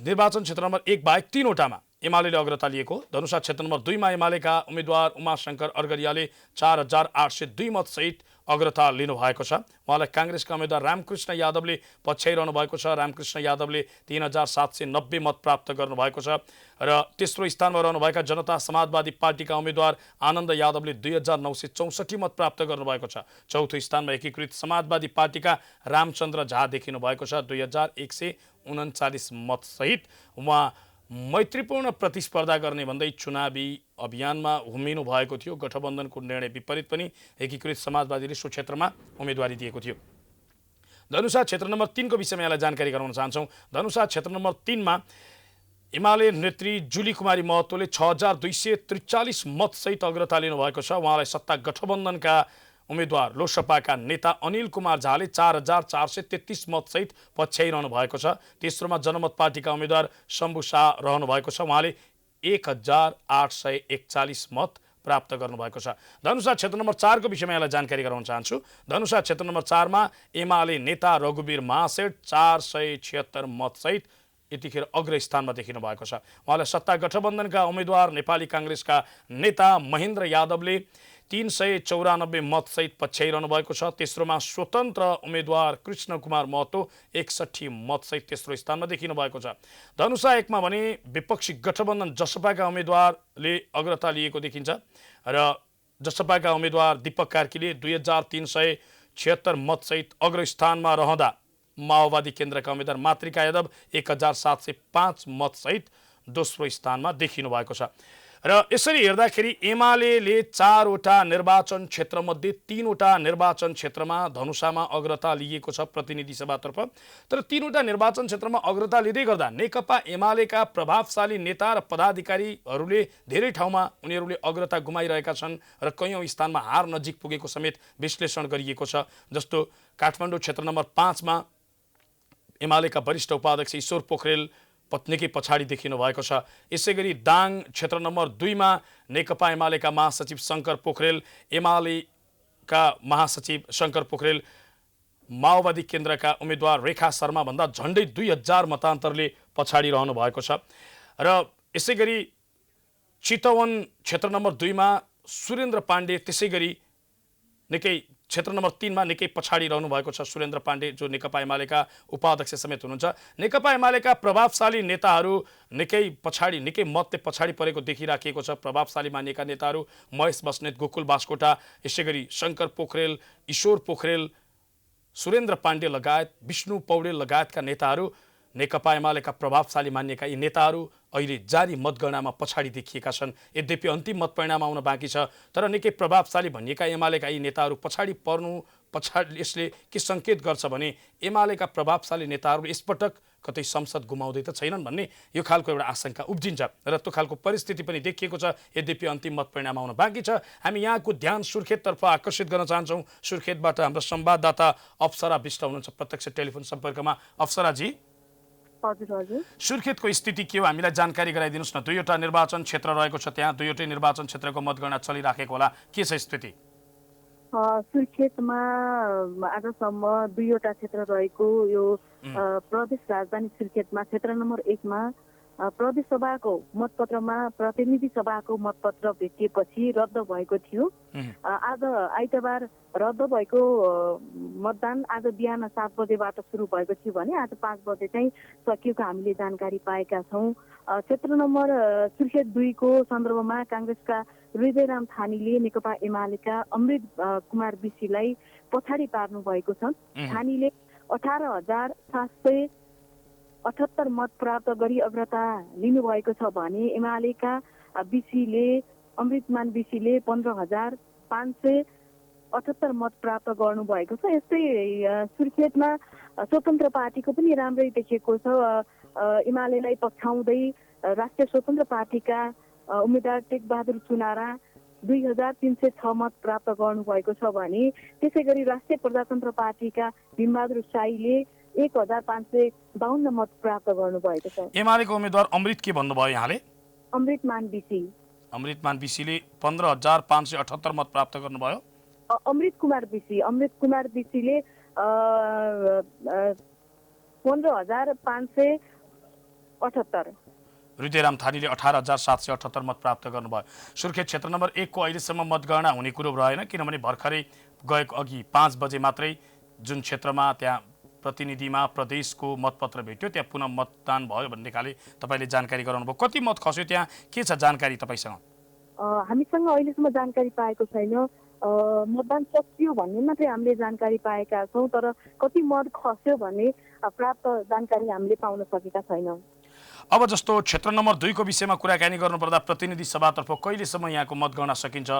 निर्वाचन क्षेत्र नम्बर 1 बाहेक 3वटामा एमाले अग्रता लिएको। धनुषा क्षेत्र नम्बर 2 मा एमालेका उम्मेद्वार उमाशंकर अर्गरियाले 4802 मतसहित अग्रता लिनुभएको छ। उहाँलाई काङ्ग्रेसका उम्मेद्वार रामकृष्ण यादवले पछ्याइरहनु भएको छ। रामकृष्ण यादवले 3790 मत प्राप्त गर्नुभएको छ र तेस्रो स्थानमा रहनुभएका जनता समाजवादी पार्टीका उम्मेद्वार आनन्द यादवले 2964 मत प्राप्त गर्नुभएको छ। चौथो स्थानमा एकीकृत समाजवादी पार्टीका रामचन्द्र झा देखिनु भएको छ 2139 मतसहित। उहाँ मैत्रीपूर्ण प्रतिस्पर्धा गर्ने भन्दै चुनावी अभियानमा हुमिनु भएको थियो। गठबन्धनको निर्णय विपरीत पनि एकीकृत समाजवादीले सो क्षेत्रमा उम्मेदवारी दिएको थियो। धनुषा क्षेत्र नम्बर 3 को विषयमा यहाँलाई जानकारी गराउन चाहन्छौँ। धनुषा क्षेत्र नम्बर 3 मा एमाले नेत्री जुली कुमारी महतोले 6243 मतसहित अग्रता लिनुभएको छ। उहाँलाई सत्ता गठबन्धनका उम्मेद्वार लोकसभाका नेता अनिल कुमार झाले 4433 मतसहित पछ्याइरहनु भएको छ। तेस्रोमा जनमत पार्टीका उम्मेद्वार शम्भु शाह रहनु भएको छ। उहाँले 1841 मत प्राप्त गर्नुभएको छ। धनुषा क्षेत्र नम्बर 4 को विषयमा यहाँलाई जानकारी गराउन चाहन्छु। धनुषा क्षेत्र नम्बर 4 मा एमाले नेता रघुवीर महासेठ 476 मतसहित यतिखेर अग्र स्थानमा देखिनु भएको छ। उहाँलाई सत्ता गठबन्धनका उम्मेद्वार नेपाली काङ्ग्रेसका नेता महेन्द्र यादवले 394 मतसहित पछ्याइरहनु भएको छ। तेस्रोमा स्वतन्त्र उम्मेद्वार कृष्ण कुमार महतो 61 मतसहित तेस्रो स्थानमा देखिनु भएको छ। धनुषा 1 मा भने विपक्षी गठबन्धन जसपाका उम्मेद्वारले अग्रता लिएको देखिन्छ र जसपाका उम्मेद्वार दीपक कार्कीले 2376 मतसहित अग्र स्थानमा रहँदा माओवादी केन्द्रका उम्मेद्वार मातृका यादव 1705 मतसहित दोस्रो स्थानमा देखिनु भएको छ। र यसरी हेर्दाखेरि एमाले 4वटा निर्वाचन क्षेत्रमध्ये 3वटा निर्वाचन क्षेत्रमा धनुषामा अग्रता लिएको छ प्रतिनिधि सभातर्फ। तर 3वटा निर्वाचन क्षेत्रमा अग्रता लिँदै गर्दा नेकपा एमालेका प्रभावशाली नेता र पदाधिकारीहरूले धेरै ठाउँमा उनीहरूले अग्रता गुमाइरहेका छन् र कैयौँ स्थानमा हार नजिक पुगेको समेत विश्लेषण गरिएको छ। जस्तो काठमाडौँ क्षेत्र नम्बर 5 मा एमालेका वरिष्ठ उपाध्यक्ष ईश्वर पोखरेल पत्नीकै पछाडि देखिनु भएको छ। यसैगरी दाङ क्षेत्र नम्बर 2 मा नेकपा एमालेका महासचिव शङ्कर पोखरेल, एमालेका महासचिव शङ्कर पोखरेल माओवादी केन्द्रका उम्मेद्वार रेखा शर्मा भन्दा झन्डै 2000 मतान्तरले पछाडि रहनु भएको छ। र यसैगरी चितवन क्षेत्र नम्बर 2 मा सुरेन्द्र पाण्डे त्यसैगरी निकै क्षेत्र नम्बर 3 मा निकै पछाडि रहनु भएको छ। सुरेन्द्र पाण्डे जो नेकपा एमालेका उपाध्यक्ष समेत हुनुहुन्छ। नेकपा एमालेका प्रभावशाली नेताहरू निकै मतले पछाडि परेको देखिराखेको छ। प्रभावशाली मानिएका नेताहरू महेश बस्नेत, गोकुल बास्कोटा, यसैगरी शङ्कर पोखरेल, ईश्वर पोखरेल, सुरेन्द्र पाण्डे लगायत विष्णु पौडेल लगायतका नेताहरू नेकपा एमालेका प्रभावशाली मानिएका यी नेताहरू अहिले जारी मतगणनामा पछाडि देखिएका छन्। यद्यपि अन्तिम मत परिणाम आउन बाँकी छ, तर निकै प्रभावशाली भनिएका एमालेका यी नेताहरू पछाडि पर्नु पछाडि यसले के सङ्केत गर्छ भने एमालेका प्रभावशाली नेताहरू यसपटक कतै संसद गुमाउँदै त छैनन् भन्ने यो खालको एउटा आशंका उब्जिन्छ र त्यो खालको परिस्थिति पनि देखिएको छ। यद्यपि अन्तिम मत परिणाम आउन बाँकी छ। हामी यहाँको ध्यान सुर्खेततर्फ आकर्षित गर्न चाहन्छौँ। सुर्खेतबाट हाम्रो संवाददाता अप्सरा विष्ट हुनुहुन्छ प्रत्यक्ष टेलिफोन सम्पर्कमा। अप्सराजी, हजुर सुर्खेतको स्थिति के हो हामीलाई जानकारी गराइदिनुहोस् न। दुईवटा निर्वाचन क्षेत्र रहेको छ, त्यहाँ दुईवटै निर्वाचन क्षेत्रको मतगणना चलिराखेको होला, के छ स्थिति? सुर्खेतमा आजसम्म दुईवटा क्षेत्र रहेको यो प्रदेश राजधानी सुर्खेतमा क्षेत्र नम्बर 1 मा प्रदेश सभाको मतपत्रमा प्रतिनिधि सभाको मतपत्र भेटिएपछि रद्द भएको थियो। आज आइतबार रद्द भएको मतदान आज बिहान 7 बजेबाट सुरु भएको थियो भने आज 5 बजे चाहिँ सकिएको हामीले जानकारी पाएका छौँ। क्षेत्र नम्बर सुर्खेत 2 को सन्दर्भमा काङ्ग्रेसका हृदयराम थानीले नेकपा एमालेका अमृत कुमार विसीलाई पछाडि पार्नु भएको छ। थानीले 18,778 मत प्राप्त गरी अग्रता लिनुभएको छ भने एमालेका अमृतमान विसीले 15,578 मत प्राप्त गर्नुभएको छ। यस्तै सुर्खेतमा स्वतन्त्र पार्टीको पनि राम्रै देखिएको छ। एमालेलाई पछाउँदै राष्ट्रिय स्वतन्त्र पार्टीका उम्मेद्वार टेकबहादुर चुनारा 2,306 मत प्राप्त गर्नुभएको छ भने त्यसै गरी राष्ट्रिय प्रजातन्त्र पार्टीका भीमबहादुर शाहीले 1,552 मत प्राप्त गर्नुभएको छ। एमालेको उम्मेद्वार अमृत के भन्नुभयो यहाँले? अमृतमान विसीले 15,578 मत प्राप्त गर्नुभयो। अमृत कुमार विसीले 15,578। हृदयराम थानीले 18,778 मत प्राप्त गर्नुभयो। सुर्खेत क्षेत्र नम्बर 1 को अहिलेसम्म मतगणना हुने कुरो रहेन, किनभने भर्खरै गएको अघि 5 बजे मात्रै जुन क्षेत्रमा त्यहाँ प्रतिनिधिमा प्रदेशको मतपत्र भेट्यो त्यहाँ पुनः मतदान भयो भन्ने खाले तपाईँले जानकारी गराउनुभयो। कति मत खस्यो त्यहाँ, के छ जानकारी तपाईँसँग? हामीसँग अहिलेसम्म जानकारी पाएको छैन। मतदान सकियो भन्ने मात्रै हामीले जानकारी पाएका छौँ, तर कति मत खस्यो भन्ने प्राप्त जानकारी हामीले पाउन सकेका छैनौँ। अब जस्तो क्षेत्र नम्बर 2 को विषयमा कुराकानी गर्नुपर्दा प्रतिनिधि सभातर्फ कहिलेसम्म यहाँको मतगणना सकिन्छ?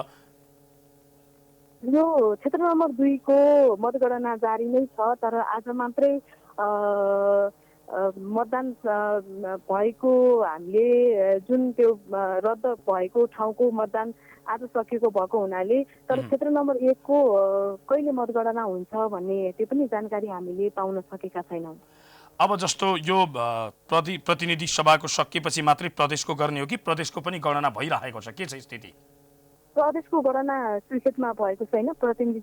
यो क्षेत्र नम्बर 2 को मतगणना जारी नै छ, तर आज मात्रै मतदान भएको हामीले जुन त्यो रद्द भएको ठाउँको मतदान आज सकिएको भएको हुनाले तर क्षेत्र नम्बर 1 को कहिले मतगणना हुन्छ भन्ने त्यो पनि जानकारी हामीले पाउन सकेका छैनौँ। अब जस्तो यो प्रतिनिधि सभाको सकिएपछि मात्रै प्रदेशको गर्ने हो कि प्रदेशको पनि गणना भइरहेको छ, के छ स्थिति? प्रदेशको गणना सुर्खेतमा भएको छैन, प्रतिनिधि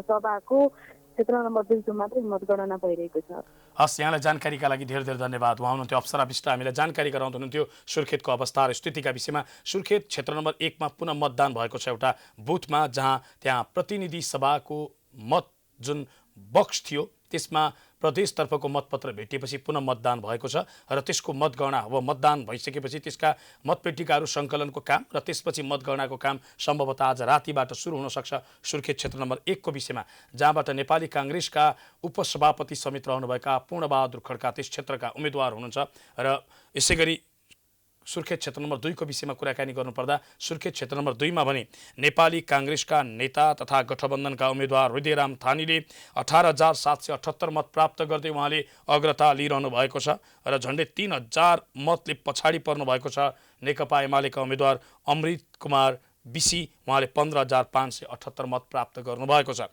सभाको क्षेत्र नम्बर 2 को मात्रै मतगणना भइरहेको छ। हस्, यहाँलाई जानकारीका लागि धेरै धेरै धन्यवाद। उहाँ हुनुहुन्थ्यो अप्सरा विष्ट, हामीलाई जानकारी गराउँदै हुनुहुन्थ्यो सुर्खेतको अवस्था र स्थितिका विषयमा। सुर्खेत क्षेत्र नम्बर 1 मा पुनः मतदान भएको छ एउटा बुथमा, जहाँ त्यहाँ प्रतिनिधि सभाको मत जुन बक्स थियो त्यसमा प्रदेशतर्फको मतपत्र भेटिएपछि पुनः मतदान भएको छ र त्यसको मतगणना अब मतदान भइसकेपछि त्यसका मतपेटिकाहरू सङ्कलनको काम र त्यसपछि मतगणनाको काम सम्भवतः आज रातिबाट सुरु हुन सक्छ। सुर्खेत क्षेत्र नम्बर 1 को विषयमा, जहाँबाट नेपाली काङ्ग्रेसका उपसभापति समेत रहनुभएका पूर्णबहादुर खड्का त्यस क्षेत्रका उम्मेद्वार हुनुहुन्छ र यसै गरी सुर्खेत क्षेत्र नम्बर 2 को विषयमा कुराकानी गर्नुपर्दा सुर्खेत क्षेत्र नम्बर 2 मा भने नेपाली काङ्ग्रेसका नेता तथा गठबन्धनका उम्मेद्वार हृदयराम थानीले 18,778 मत प्राप्त गर्दै उहाँले अग्रता लिइरहनु भएको छ र झन्डै 3,000 मतले पछाडि पर्नु भएको छ नेकपा एमालेका उम्मेद्वार अमृत कुमार विसी, उहाँले 15,578 मत प्राप्त गर्नुभएको छ।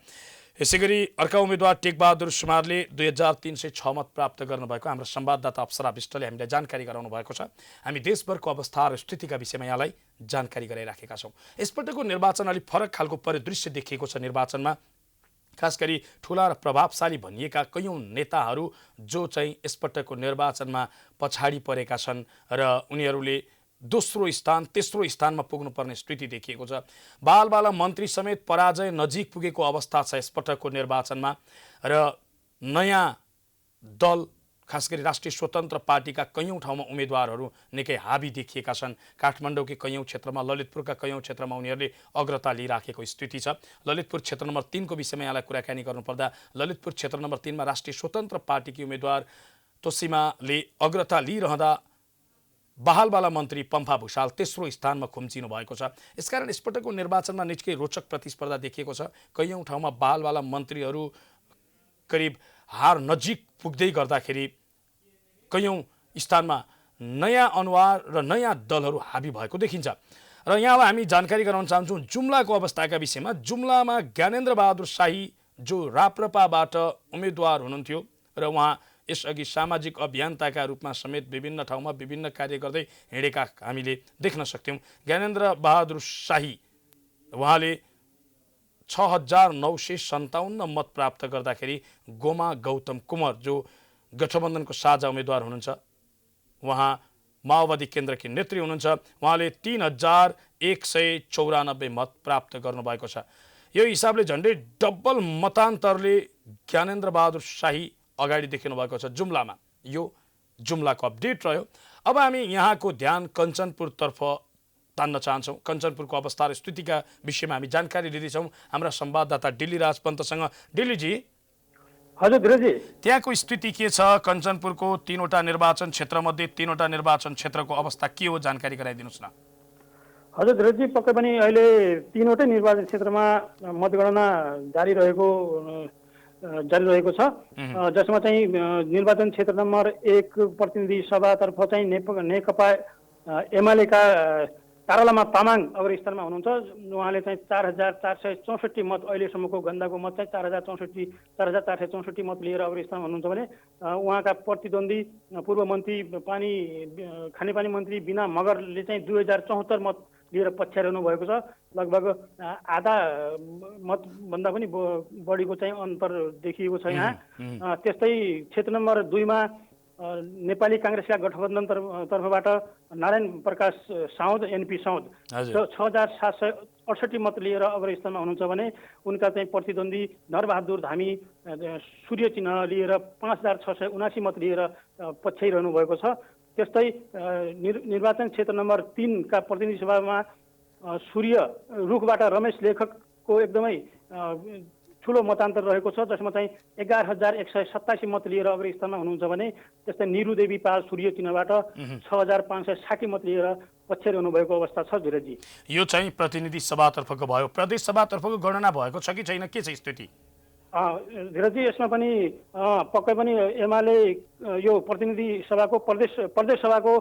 यसैगरी अर्का उम्मेद्वार टेकबहादुर सुमारले 2,306 मत प्राप्त गर्नुभएको हाम्रो संवाददाता अप्सरा विष्टले हामीलाई जानकारी गराउनु भएको छ। हामी देशभरको अवस्था र स्थितिका विषयमा यहाँलाई जानकारी गराइराखेका छौँ। यसपटकको निर्वाचन अलिक फरक खालको परिदृश्य देखिएको छ। निर्वाचनमा खास गरी ठुला र प्रभावशाली भनिएका कयौँ नेताहरू जो चाहिँ यसपटकको निर्वाचनमा पछाडि परेका छन् र उनीहरूले दोस्रो स्थान तेस्रो स्थानमा पुग्नुपर्ने स्थिति देखिएको छ। बालबाला मन्त्री समेत पराजय नजिक पुगेको अवस्था छ यसपटकको निर्वाचनमा र नयाँ दल खास गरी राष्ट्रिय स्वतन्त्र पार्टीका कयौँ ठाउँमा उम्मेद्वारहरू निकै हाबी देखिएका छन्। काठमाडौँकै कयौँ क्षेत्रमा, ललितपुरका कयौँ क्षेत्रमा उनीहरूले अग्रता लिइराखेको स्थिति छ। ललितपुर क्षेत्र नम्बर 3 को विषयमा यहाँलाई कुराकानी गर्नुपर्दा ललितपुर क्षेत्र नम्बर 3 मा राष्ट्रिय स्वतन्त्र पार्टीकी उम्मेद्वार तोसिमाले अग्रता लिइरहँदा बहालवाला मन्त्री पम्फा भूषाल तेस्रो स्थानमा खुम्चिनु भएको छ। यसकारण यसपटकको निर्वाचनमा निकै रोचक प्रतिस्पर्धा देखिएको छ। कैयौँ ठाउँमा बहालवाला मन्त्रीहरू करिब हार नजिक पुग्दै गर्दाखेरि कैयौँ स्थानमा नयाँ अनुहार र नयाँ दलहरू हाबी भएको देखिन्छ। र यहाँलाई हामी जानकारी गराउन चाहन्छौँ जुम्लाको अवस्थाका विषयमा। जुम्लामा ज्ञानेन्द्र बहादुर शाही जो राप्रपाबाट उम्मेदवार हुनुहुन्थ्यो र उहाँ यसअघि सामाजिक अभियन्ताका रूपमा समेत विभिन्न ठाउँमा विभिन्न कार्य गर्दै हिँडेका हामीले देख्न सक्थ्यौँ। ज्ञानेन्द्र बहादुर शाही उहाँले 6,957 मत प्राप्त गर्दाखेरि गोमा गौतम कुँवर जो गठबन्धनको साझा उम्मेदवार हुनुहुन्छ, उहाँ माओवादी केन्द्रकी नेत्री हुनुहुन्छ, उहाँले 3,194 मत प्राप्त गर्नुभएको छ। यो हिसाबले झन्डै डबल मतान्तरले ज्ञानेन्द्र बहादुर शाही अगाडि देखिनु भएको छ जुम्लामा। यो जुम्लाको अपडेट रह्यो। अब हामी यहाँको ध्यान कञ्चनपुरतर्फ तान्न चाहन्छौँ। कञ्चनपुरको अवस्था र स्थितिका विषयमा हामी जानकारी लिँदैछौँ हाम्रा संवाददाता डिल्लीराज पन्तसँग। डिल्लीजी, हजुर धीरजी, त्यहाँको स्थिति के छ? कञ्चनपुरको 3वटा निर्वाचन क्षेत्रमध्ये 3वटा निर्वाचन क्षेत्रको अवस्था के हो, जानकारी गराइदिनुहोस् न। हजुर धीरजी, पक्कै पनि अहिले 3वटै निर्वाचन क्षेत्रमा मतगणना जारी रहेको छ, जसमा चाहिँ निर्वाचन क्षेत्र नम्बर 1 प्रतिनिधि सभातर्फ चाहिँ नेकपा एमालेका तारालामा तामाङ अग्रस्थानमा हुनुहुन्छ। उहाँले चाहिँ 4,464 मत, अहिलेसम्मको गन्दाको मत चाहिँ 4,464 मत लिएर अग्रस्थानमा हुनुहुन्छ भने उहाँका प्रतिद्वन्दी पूर्व मन्त्री खानेपानी मन्त्री बिना मगरले चाहिँ 2,074 मत लिएर पछ्याइरहनु भएको छ। लगभग आधा मतभन्दा पनि बढीको चाहिँ अन्तर देखिएको छ यहाँ। त्यस्तै क्षेत्र नम्बर 2 मा नेपाली काङ्ग्रेसका गठबन्धन तर्फबाट नारायण प्रकाश साउद एनपी साउद 6,768 मत लिएर अग्रस्थानमा हुनुहुन्छ भने उनका चाहिँ प्रतिद्वन्दी नरबहादुर धामी सूर्य चिन्ह लिएर 5,679 मत लिएर पछ्याइरहनु भएको छ। त्यस्तै निर्वाचन क्षेत्र नम्बर 3 का प्रतिनिधि सभामा सूर्य रुखबाट रमेश लेखकको एकदमै ठुलो मतान्तर रहेको छ, जसमा चाहिँ 11,187 मत लिएर अग्रस्थानमा हुनुहुन्छ भने त्यस्तै निरु देवी पाल सूर्य चिन्हबाट 6,560 मत लिएर पछ्याइरहनु भएको अवस्था छ। धीरजी, यो चाहिँ प्रतिनिधि सभातर्फको भयो। प्रदेश सभातर्फको गणना भएको छ कि छैन, के छ स्थिति? धीरजी, यसमा पनि पक्कै पनि एमाले यो प्रतिनिधि सभाको प्रदेश सभाको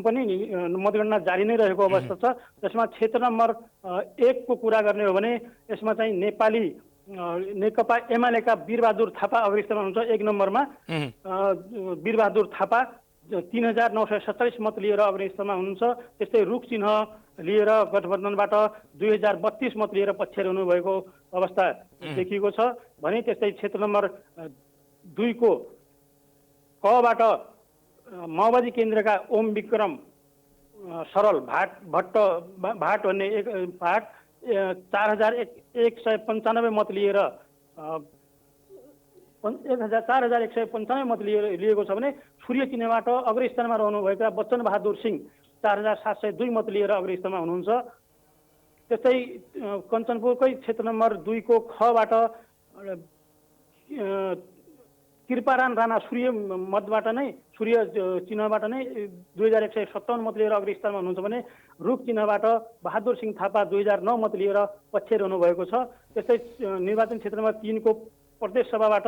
पनि मतगणना जारी नै रहेको अवस्था छ, जसमा क्षेत्र नम्बर 1 को कुरा गर्ने हो भने यसमा चाहिँ नेकपा एमालेका वीरबहादुर थापा अग्रस्थानमा हुनुहुन्छ 1 नम्बरमा। वीरबहादुर थापा 3,947 मत लिएर अग्रस्थानमा हुनुहुन्छ। त्यस्तै रुख चिन्ह लिएर गठबन्धनबाट 2,032 मत लिएर पछ्याइरहनु भएको अवस्था देखिएको छ भने त्यस्तै क्षेत्र नम्बर 2 को कबाट माओवादी केन्द्रका ओम विक्रम सरल भाट भन्ने एक भाट 4,195 मत लिएर 4,195 मत लिएको छ भने सूर्य चिन्हबाट अग्रस्थानमा रहनुभएका बच्चन बहादुर सिंह 4,702 मत लिएर अग्रस्थानमा हुनुहुन्छ। त्यस्तै कञ्चनपुरकै क्षेत्र नम्बर 2 को खबाट कृपाराम राणा सूर्य चिन्हबाट नै 2,157 मत लिएर अग्रस्थानमा हुनुहुन्छ भने रुख चिन्हबाट बहादुर सिंह थापा 2,009 मत लिएर पछ्याइरहनु भएको छ। त्यस्तै निर्वाचन क्षेत्र नम्बर 3 को प्रदेश सभाबाट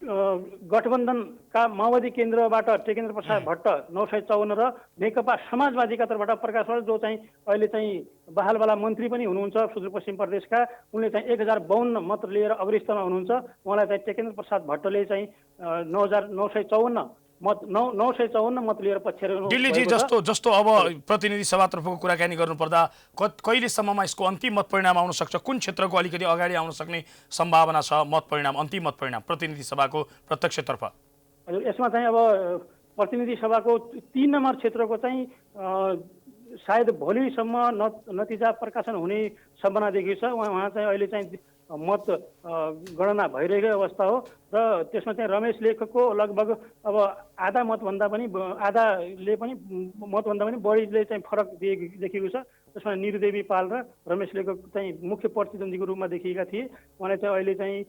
गठबन्धनका माओवादी केन्द्रबाट टेकेन्द्र प्रसाद भट्ट 954 र नेकपा समाजवादीका तर्फबाट प्रकाश राज जो चाहिँ अहिले चाहिँ बहालवाला मन्त्री पनि हुनुहुन्छ सुदूरपश्चिम प्रदेशका, उनले चाहिँ 1,052 मत लिएर अग्रस्थानमा हुनुहुन्छ। उहाँलाई चाहिँ टेकेन्द्र प्रसाद भट्टले चाहिँ 954 मत लिएर पछ्याइरहनु। दिल्लीजी, जस्तो अब प्रतिनिधि सभातर्फको कुराकानी गर्नुपर्दा कहिलेसम्ममा यसको अन्तिम मत परिणाम आउन सक्छ? कुन क्षेत्रको अलिकति अगाडि आउन सक्ने सम्भावना छ मत परिणाम, अन्तिम मत परिणाम प्रतिनिधि सभाको प्रत्यक्षतर्फ? हजुर, यसमा चाहिँ अब प्रतिनिधि सभाको 3 नम्बर क्षेत्रको चाहिँ सायद भोलिसम्म नतिजा प्रकाशन हुने सम्भावना देखिएको छ। उहाँ चाहिँ अहिले चाहिँ मत गणना भइरहेको अवस्था हो र त्यसमा चाहिँ रमेश लेखकको लगभग अब आधाले पनि बढीले चाहिँ फरक देखिएको छ। त्यसमा निरुदेवी पाल र रमेश लेखक चाहिँ मुख्य प्रतिद्वन्दीको रूपमा देखिएका थिए। उहाँले चाहिँ अहिले चाहिँ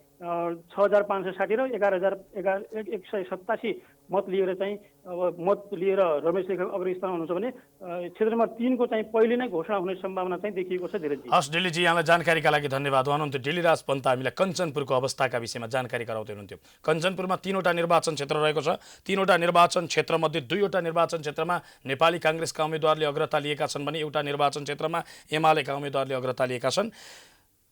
6560 र 11187 मत लिएर चाहिँ अब मत लिएर रमेश लेखक अग्र स्थानमा हुनुहुन्छ भने क्षेत्र नम्बर 3 को चाहिँ पहिले नै घोषणा हुने सम्भावना चाहिँ देखिएको छ। धीरजी हस् दिल्लीजी, यहाँलाई जानकारीका लागि धन्यवाद। हुनुहुन्थ्यो दिल्लीराज पन्त, हामीलाई कञ्चनपुरको अवस्थाका विषयमा जानकारी गराउँदै हुनुहुन्थ्यो। कञ्चनपुरमा 3वटा निर्वाचन क्षेत्र रहेको छ। 3वटा निर्वाचन क्षेत्रमध्ये 2वटा निर्वाचन क्षेत्रमा नेपाली काङ्ग्रेसका उम्मेदवारले अग्रता लिएका छन् भने एउटा निर्वाचन क्षेत्रमा एमालेका उम्मेदवारले अग्रता लिएका छन्।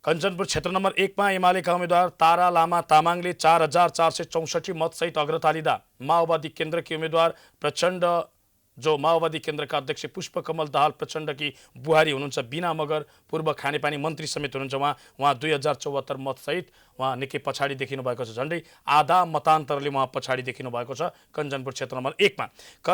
कञ्चनपुर क्षेत्र नम्बर 1 मा एमालेका उम्मेदवार तारा लामा तामाङले 4464 मतसहित अग्रता लिँदा माओवादी केन्द्रकी उम्मेदवार प्रचण्ड, जो माओवादी केन्द्रका अध्यक्ष पुष्पकमल दाहाल प्रचण्डकी बुहारी हुनुहुन्छ, बिना मगर पूर्व खानेपानी मन्त्री समेत हुनुहुन्छ, उहाँ 2074 मतसहित उहाँ निकै पछाडि देखिनु भएको छ। झन्डै आधा मतान्तरले उहाँ पछाडि देखिनु भएको छ कञ्चनपुर क्षेत्र नम्बर 1 मा।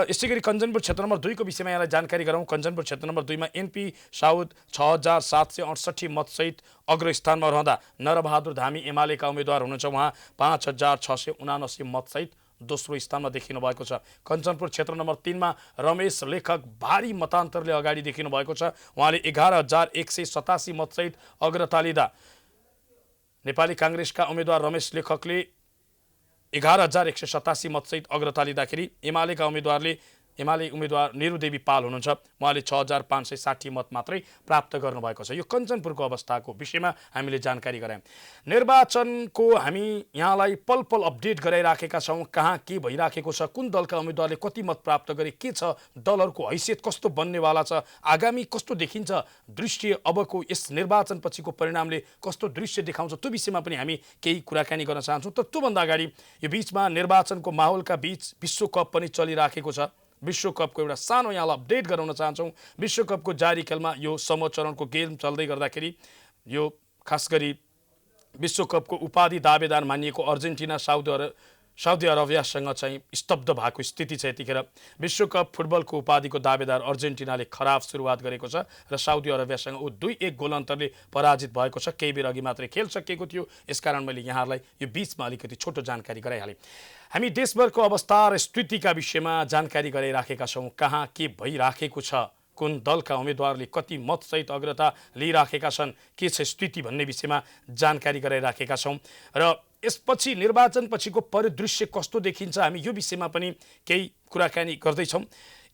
यसै गरी कञ्चनपुर क्षेत्र नम्बर 2 को विषयमा यहाँलाई जानकारी गराउँ। कञ्चनपुर क्षेत्र नम्बर 2 मा एनपी साउद 6768 मतसहित अग्रस्थानमा रहँदा नरबहादुर धामी एमालेका उम्मेदवार हुनुहुन्छ, उहाँ 5679 मतसहित दोस्रो स्थानमा देखिनु भएको छ। कञ्चनपुर क्षेत्र नम्बर 3 मा रमेश लेखक भारी मतान्तरले अगाडि देखिनु भएको छ। उहाँले 11187 मतसहित अग्रता लिँदा नेपाली काङ्ग्रेसका उम्मेदवार रमेश लेखकले 11187 मतसहित अग्रता लिँदाखेरि एमाले उम्मेदवार निरुदेवी पाल हुनुहुन्छ, उहाँले 6560 मत मात्रै प्राप्त गर्नुभएको छ। यो कञ्चनपुरको अवस्थाको विषयमा हामीले जानकारी गरायौँ। निर्वाचनको हामी यहाँलाई पल पल अपडेट गराइराखेका छौँ। कहाँ के भइराखेको छ, कुन दलका उम्मेदवारले कति मत प्राप्त गरे, के छ, दलहरूको हैसियत कस्तो बन्नेवाला छ, आगामी कस्तो देखिन्छ दृश्य, अबको यस निर्वाचन पछिको परिणामले कस्तो दृश्य देखाउँछ, त्यो विषयमा पनि हामी केही कुराकानी गर्न चाहन्छौँ। तर त्योभन्दा अगाडि यो बिचमा निर्वाचनको माहौलका बिच विश्वकप पनि चलिराखेको छ। विश्वकपको एउटा सानो यहाँलाई अपडेट गराउन चाहन्छौँ। विश्वकपको जारी खेलमा यो समूह चरणको गेम चल्दै गर्दाखेरि यो खास गरी विश्वकपको उपाधि दावेदार मानिएको अर्जेन्टिना साउदी अरबियासँग चाहिँ स्तब्ध भएको स्थिति छ। यतिखेर विश्वकप फुटबलको उपाधिको दावेदार अर्जेन्टिनाले खराब सुरुवात गरेको छ र साउदी अरबियासँग ऊ 2-1 गोल अन्तरले पराजित भएको छ। केही बेर अघि मात्रै खेल सकिएको थियो, यसकारण मैले यहाँहरूलाई यो बिचमा अलिकति छोटो जानकारी गराइहालेँ। हामी देशभरको अवस्था र स्थितिका विषयमा जानकारी गराइराखेका छौँ। कहाँ के भइराखेको छ, कुन दलका उम्मेदवारले कति मतसहित अग्रता लिइराखेका छन्, के छ स्थिति भन्ने विषयमा जानकारी गराइराखेका छौँ। र यसपछि निर्वाचनपछिको परिदृश्य कस्तो देखिन्छ, हामी यो विषयमा पनि केही कुराकानी गर्दैछौँ।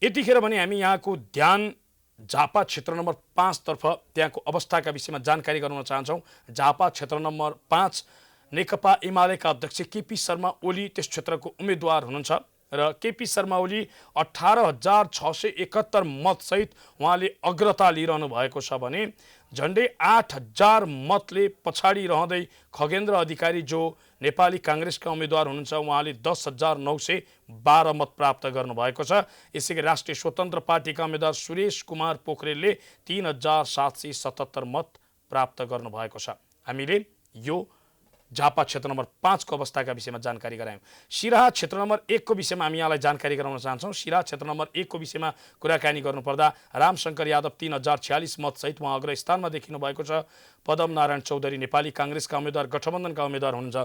यतिखेर भने हामी यहाँको ध्यान झापा क्षेत्र नम्बर 5 तर्फ त्यहाँको अवस्थाका विषयमा जानकारी गराउन चाहन्छौँ। झापा क्षेत्र नम्बर 5 नेकपा एमालेका अध्यक्ष केपी शर्मा ओली त्यस क्षेत्रको उम्मेदवार हुनुहुन्छ र केपी शर्मा ओली 18671 मतसहित उहाँले अग्रता लिइरहनु भएको छ भने झन्डै 8000 मतले पछाडि रहँदै खगेन्द्र अधिकारी जो नेपाली काङ्ग्रेसका उम्मेदवार हुनुहुन्छ, उहाँले 10912 मत प्राप्त गर्नुभएको छ। यसैगरी राष्ट्रिय स्वतन्त्र पार्टीका उम्मेदवार सुरेश कुमार पोखरेलले 3777 मत प्राप्त गर्नुभएको छ। हामीले यो झापा क्षेत्र नम्बर 5 को अवस्थाका विषयमा जानकारी गरायौँ। सिराहा क्षेत्र नम्बर 1 को विषयमा हामी यहाँलाई जानकारी गराउन चाहन्छौँ। सिराहा क्षेत्र नम्बर 1 को विषयमा कुराकानी गर्नुपर्दा रामशङ्कर यादव 3046 मतसहित उहाँ अग्रस्थानमा देखिनु भएको छ। पदम नारायण चौधरी नेपाली काङ्ग्रेसका उम्मेदवार गठबन्धनका उम्मेदवार हुनुहुन्छ,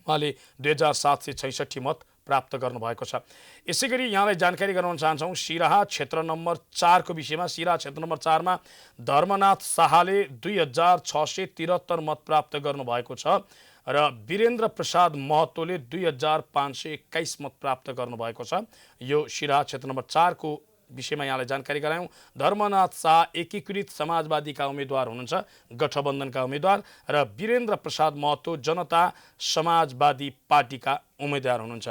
उहाँले 2766 मत प्राप्त गर्नुभएको छ। यसै गरी यहाँलाई जानकारी गराउन चाहन्छौँ सिराहा क्षेत्र नम्बर 4 को विषयमा। सिराहा क्षेत्र नम्बर 4 मा धर्मनाथ शाहले 2673 मत प्राप्त गर्नुभएको छ र वीरेन्द्र प्रसाद महतोले 2521 मत प्राप्त गर्नुभएको छ। यो सिराहा क्षेत्र नम्बर 4 को विषयमा यहाँलाई जानकारी गरायौँ। धर्मनाथ शाह एकीकृत समाजवादीका उम्मेदवार हुनुहुन्छ, गठबन्धनका उम्मेदवार, र वीरेन्द्र प्रसाद महतो जनता समाजवादी पार्टीका उम्मेदवार हुनुहुन्छ।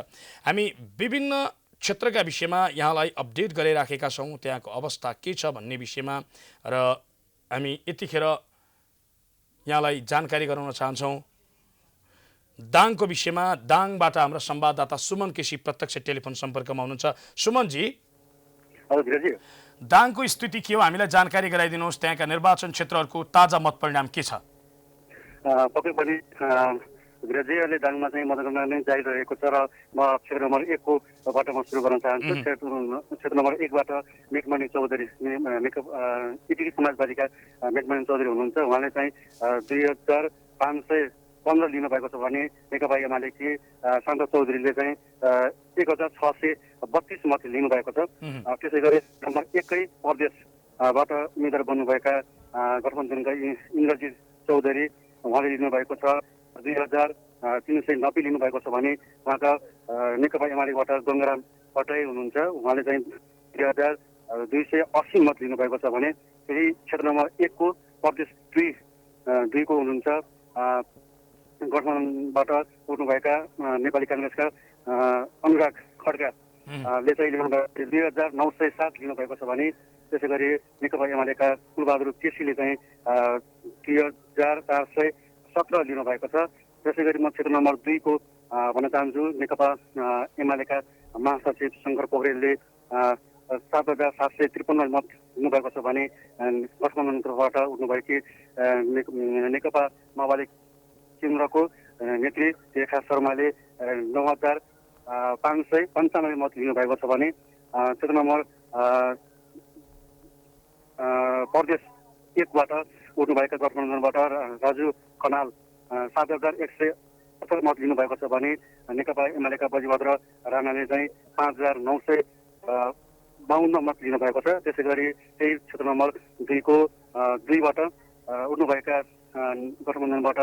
हामी विभिन्न क्षेत्रका विषयमा यहाँलाई अपडेट गराइराखेका छौँ, त्यहाँको अवस्था के छ भन्ने विषयमा, र हामी यतिखेर यहाँलाई जानकारी गराउन चाहन्छौँ दाङको विषयमा। दाङबाट हाम्रा संवाददाता सुमन केसी प्रत्यक्ष टेलिफोन सम्पर्कमा हुनुहुन्छ। सुमनजी, दाङको स्थिति के हो, हामीलाई जानकारी गराइदिनुहोस्। त्यहाँका निर्वाचन क्षेत्रहरूको ताजा मत परिणाम के छ? पक्कै पनि अहिले दाङमा चाहिँ मतगणना नै जारी रहेको छ र म क्षेत्र नम्बर 1 को बाट म सुरु गर्न चाहन्छु। क्षेत्र नम्बर 1 बाट मेघमणि चौधरी एकीकृत समाजवादीका मेघमणि चौधरी हुनुहुन्छ, उहाँले चाहिँ 2515 लिनुभएको छ भने नेकपा एमालेकी शान्त चौधरीले चाहिँ 1632 मत लिनुभएको छ। त्यसै गरी नम्बर 1 कै प्रदेश बाट उम्मेद्वार बन्नुभएका गठबन्धनका इन्द्रजित चौधरी उहाँले लिनुभएको छ 2390 लिनुभएको छ भने उहाँका नेकपा एमालेबाट गङ्गाराम भट्टराई हुनुहुन्छ, उहाँले चाहिँ 3280 मत लिनुभएको छ भने फेरि क्षेत्र नम्बर 1 को प्रदेश 2 को हुनुहुन्छ गठबन्धनबाट उठ्नुभएका नेपाली काङ्ग्रेसका अनुराग खड्काले चाहिँ 2907 लिनुभएको छ भने त्यसै गरी नेकपा एमालेका कुलबहादुर केसीले चाहिँ 3417 लिनुभएको छ। त्यसै गरी म क्षेत्र नम्बर 2 को भन्न चाहन्छु नेकपा एमालेका महासचिव शङ्कर पोखरेलले 7753 मत लिनुभएको छ भने गठबन्धनबाट उठ्नुभएकी नेकपा माओवादी केन्द्रको नेत्री रेखा शर्माले 9595 मत लिनुभएको छ भने क्षेत्र नम्बर प्रदेश 1 बाट उठ्नुभएका गठबन्धनबाट राजु खनाल 7178 मत लिनुभएको छ भने नेकपा एमालेका बजीभद्र राणाले चाहिँ 5952 मत लिनुभएको छ। त्यसै गरी त्यही क्षेत्र नम्बर 2 को 2 बाट उठ्नुभएका गठबन्धनबाट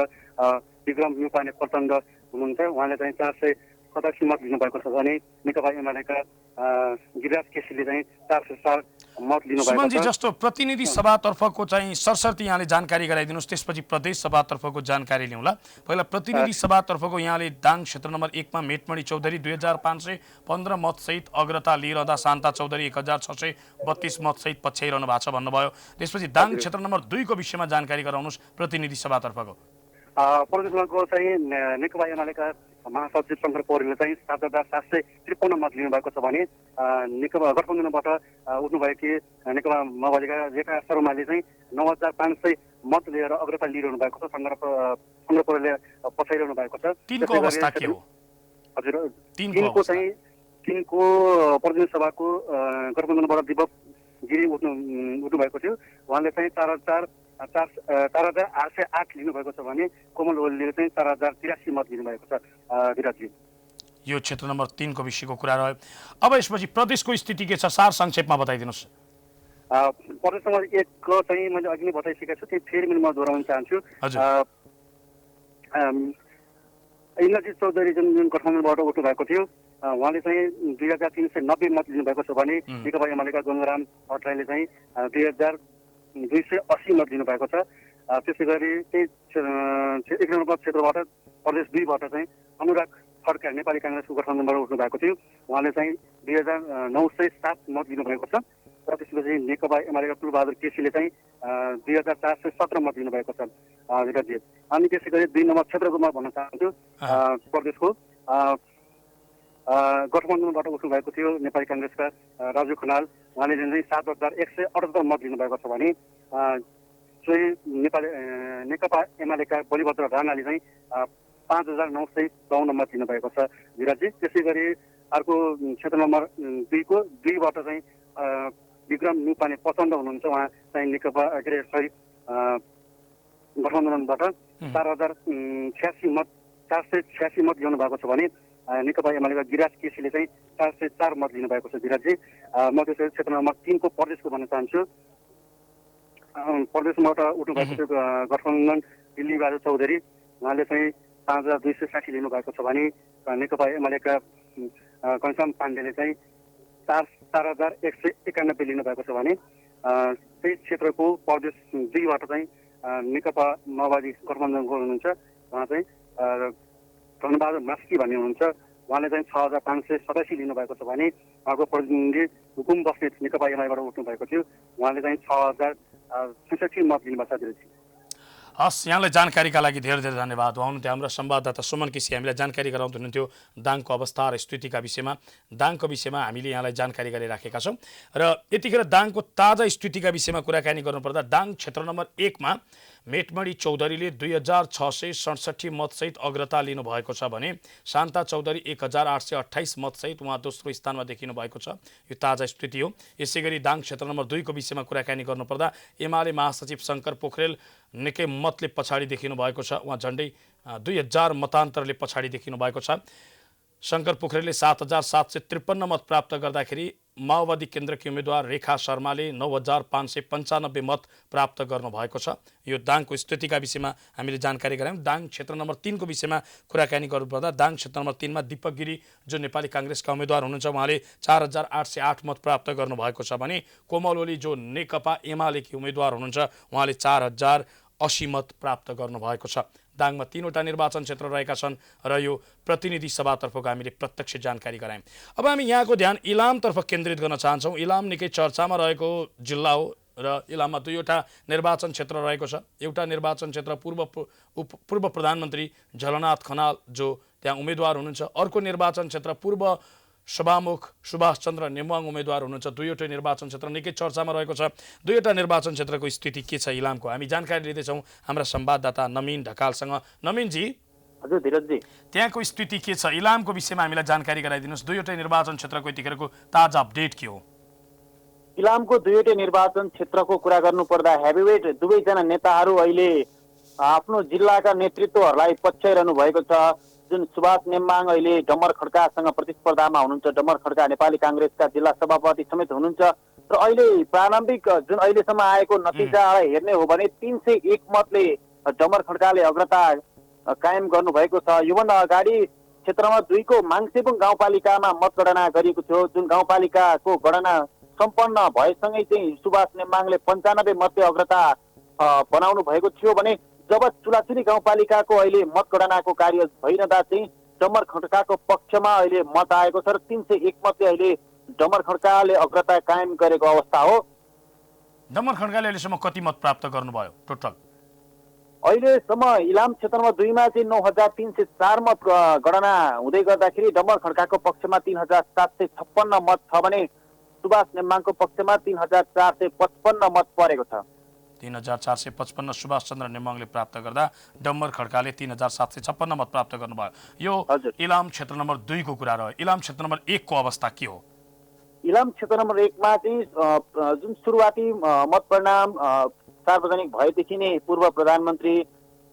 विक्रम न्युपाने प्रचण्ड हुनुहुन्छ, उहाँले चाहिँ 487 मत लिनुभएको छ भने नेकपा एमालेका गिरिराज केसीले चाहिँ 404 मत लिनुभएको सुमनजी, छ। जस्तो प्रतिनिधि सभातर्फको चाहिँ सरसर्ती यहाँले जानकारी गराइदिनुहोस्, त्यसपछि प्रदेश सभातर्फको जानकारी लिउँला। पहिला प्रतिनिधि सभातर्फको यहाँले दाङ क्षेत्र नम्बर 1 मा मेटमणि चौधरी 2515 मतसहित अग्रता लिइरहँदा शान्ता चौधरी 1632 मतसहित पछ्याइरहनु भएको छ भन्नुभयो। त्यसपछि दाङ क्षेत्र नम्बर 2 को विषयमा जानकारी गराउनुहोस् प्रतिनिधि सभातर्फको। प्रदेशको चाहिँ नेकपा एमालेका महासचिव शङ्कर पौडेलले चाहिँ 7753 मत लिनुभएको छ भने नेकपा गठबन्धनबाट उठ्नुभएकी नेकपा माओवादीका रेखा शर्माले चाहिँ 9500 मत लिएर अग्रता लिइरहनु भएको छ। शङ्कर पौडेलले पछ्याइरहनु भएको छ। तिनको अवस्था के हो? हजुर, तिनको चाहिँ तिनको प्रतिनिधि सभाको गठबन्धनबाट दिपक गिरी उठ्नु भएको थियो, उहाँले चाहिँ 4808 लिनुभएको छ भने कोमल ओलीले चाहिँ 4083 मत लिनुभएको छ। विराटजी, यो क्षेत्र नम्बर 3 को विषयको कुरा रह्यो। अब यसपछि प्रदेशको स्थिति के छ सार संक्षेपमा बताइदिनुहोस्। प्रदेश नम्बर 1 को चाहिँ मैले अघि नै बताइसकेको छु, त्यही फेरि म दोहोऱ्याउन चाहन्छु। इन्द्रजित चौधरी जुन गठबन्धनबाट उठ्नु भएको थियो, उहाँले चाहिँ 2390 मत लिनुभएको छ भने नेकपा एमालेका गङ्गाराम भट्टराईले चाहिँ 2280 मत लिनुभएको छ। त्यसै गरी त्यही 1 नम्बर क्षेत्रबाट प्रदेश 2 बाट चाहिँ अनुराग खड्का नेपाली काङ्ग्रेसको गठबन्धनबाट उठ्नु भएको थियो, उहाँले चाहिँ 2907 मत लिनुभएको छ। र त्यसपछि नेकपा एमालेका कुलबहादुर केसीले चाहिँ 2417 मत लिनुभएको छ। विराटजी, अनि त्यसै गरी 2 नम्बर क्षेत्रको म भन्न चाहन्छु प्रदेशको गठबन्धनबाट उठ्नु भएको थियो नेपाली काङ्ग्रेसका राजु खनाल, उहाँले चाहिँ 7178 मत लिनुभएको छ भने चाहिँ नेकपा एमालेका बलिभद्र राणाले चाहिँ 5952 मत लिनुभएको छ। विराटजी, त्यसै गरी अर्को क्षेत्र नम्बर 2 को 2 बाट चाहिँ विक्रम न्युपाने प्रचण्ड हुनुहुन्छ, उहाँ चाहिँ नेकपा गठबन्धनबाट 486 मत ल्याउनु भएको छ भने नेकपा एमालेका गिरिराज केसीले चाहिँ 404 मत लिनुभएको छ। विराटजी, म त्यसै क्षेत्र नम्बर 3 को प्रदेशको भन्न चाहन्छु। प्रदेशबाट उठ्नुभएको थियो गठबन्धन दिल्ली बहादुर चौधरी, उहाँले चाहिँ 5260 लिनुभएको छ भने नेकपा एमालेका घनश्याम पाण्डेले चाहिँ 4191 लिनुभएको छ भने त्यही क्षेत्रको प्रदेश 2 बाट चाहिँ नेकपा माओवादी गठबन्धनको हुनुहुन्छ, उहाँ चाहिँ धनबहादुर मास्की भन्ने हुनुहुन्छ, उहाँले चाहिँ 6587 लिनुभएको छ भने उहाँको प्रतिनिधि हुकुम बस्नेत नेकपा एमालेबाट उठ्नु भएको थियो, उहाँले चाहिँ 6066 मत लिनुभएको छ। हस्, यहाँलाई जानकारीका लागि धेरै धेरै धन्यवाद। हुनुहुन्थ्यो हाम्रो संवाददाता सुमन केसी, हामीलाई जानकारी गराउँदै दाङको अवस्था र स्थितिका विषयमा। दाङको विषयमा हामीले यहाँलाई जानकारी गरिराखेका छौँ र यतिखेर दाङको ताजा स्थितिका विषयमा कुराकानी गर्नुपर्दा दाङ क्षेत्र नम्बर 1 मा मेटमणि चौधरीले 2667 मतसहित अग्रता लिनुभएको छ भने शान्ता चौधरी 1828 मतसहित उहाँ दोस्रो स्थानमा देखिनु भएको छ। यो ताजा स्थिति हो। यसै गरी दाङ क्षेत्र नम्बर 2 को विषयमा कुराकानी गर्नुपर्दा एमाले महासचिव शङ्कर पोखरेल निकै मतले पछाडि देखिनु भएको छ, उहाँ झन्डै 2000 मतान्तरले पछाडि देखिनु भएको छ। शङ्कर पोखरेलले 7,753 मत प्राप्त गर्दाखेरि माओवादी केन्द्रकी उम्मेद्वार रेखा शर्माले 9,595 मत प्राप्त गर्नुभएको छ। यो दाङको स्थितिका विषयमा हामीले जानकारी गरायौँ। दाङ क्षेत्र नम्बर 3 को विषयमा कुराकानी गर्नुपर्दा दाङ क्षेत्र नम्बर 3 मा दीपक गिरी जो नेपाली काङ्ग्रेसका उम्मेद्वार हुनुहुन्छ उहाँले 4,808 मत प्राप्त गर्नुभएको छ भने कोमल ओली जो नेकपा एमालेकी उम्मेद्वार हुनुहुन्छ उहाँले 4,080 मत प्राप्त गर्नुभएको छ। दाङमा 3वटा निर्वाचन क्षेत्र रहेका छन् र यो प्रतिनिधि सभातर्फको हामीले प्रत्यक्ष जानकारी गरायौँ। अब हामी यहाँको ध्यान इलामतर्फ केन्द्रित गर्न चाहन्छौँ। इलाम निकै चर्चामा रहेको जिल्ला हो र इलाममा 2वटा निर्वाचन क्षेत्र रहेको छ। एउटा निर्वाचन क्षेत्र पूर्व प्रधानमन्त्री झलनाथ खनाल जो त्यहाँ उम्मेद्वार हुनुहुन्छ, अर्को निर्वाचन क्षेत्र पूर्व सभामुख सुभाष चन्द्र नेमवाङ उम्मेद्वार हुनुहुन्छ। 2वटै निर्वाचन क्षेत्र निकै चर्चामा रहेको छ। 2वटा निर्वाचन क्षेत्रको स्थिति के छ इलामको हामी जानकारी लिँदैछौँ हाम्रा संवाददाता नवीन ढकालसँग। नवीनजी, हजुर धीरजजी, त्यहाँको स्थिति के छ इलामको विषयमा हामीलाई जानकारी गराइदिनुहोस्। 2वटै निर्वाचन क्षेत्रको यतिखेरको ताजा अपडेट के हो? इलामको 2वटै निर्वाचन क्षेत्रको कुरा गर्नुपर्दा हेभीवेट दुवैजना नेताहरू अहिले आफ्नो जिल्लाका नेतृत्वहरूलाई पछ्याइरहनु भएको छ। जुन सुभाष नेमवाङ अहिले डम्बर खड्कासँग प्रतिस्पर्धामा हुनुहुन्छ। डम्बर खड्का नेपाली काङ्ग्रेसका जिल्ला सभापति समेत हुनुहुन्छ र अहिले प्रारम्भिक जुन अहिलेसम्म आएको नतिजालाई हेर्ने हो भने 301 मतले डम्बर खड्काले अग्रता कायम गर्नुभएको छ। योभन्दा अगाडि क्षेत्र नम्बर 2 को माङसेबुङ गाउँपालिकामा मतगणना गरिएको थियो। जुन गाउँपालिकाको गणना सम्पन्न भएसँगै चाहिँ सुभाष नेमवाङले 95 मतले अग्रता बनाउनु भएको थियो भने जब चुलाचुली गाउँपालिकाको अहिले मतगणनाको कार्य भइरहँदा चाहिँ डम्बर खड्काको पक्षमा अहिले मत आएको छ र 301 मतले अहिले डम्बर खड्काले अग्रता कायम गरेको अवस्था हो। डम्बर खड्काले अहिलेसम्म कति मत प्राप्त गर्नुभयो टोटल? अहिलेसम्म इलाम क्षेत्र नम्बर 2 मा चाहिँ 9,304 मत गणना हुँदै गर्दाखेरि डम्बर खड्काको पक्षमा 3,756 मत छ भने सुभाष नेमवाङको पक्षमा 3,455 मत परेको छ। 3,455 सुभाष चन्द्र नेमवाङले प्राप्त गर्दा डम्बर खड्काले 3,756 मत प्राप्त गर्नुभयो। यो इलाम क्षेत्र नम्बर 2 को कुरा रह्यो। इलाम क्षेत्र नम्बर 1 को अवस्था के हो? इलाम क्षेत्र नम्बर 1 मा चाहिँ जुन सुरुवाती मत परिणाम सार्वजनिक भएदेखि नै पूर्व प्रधानमन्त्री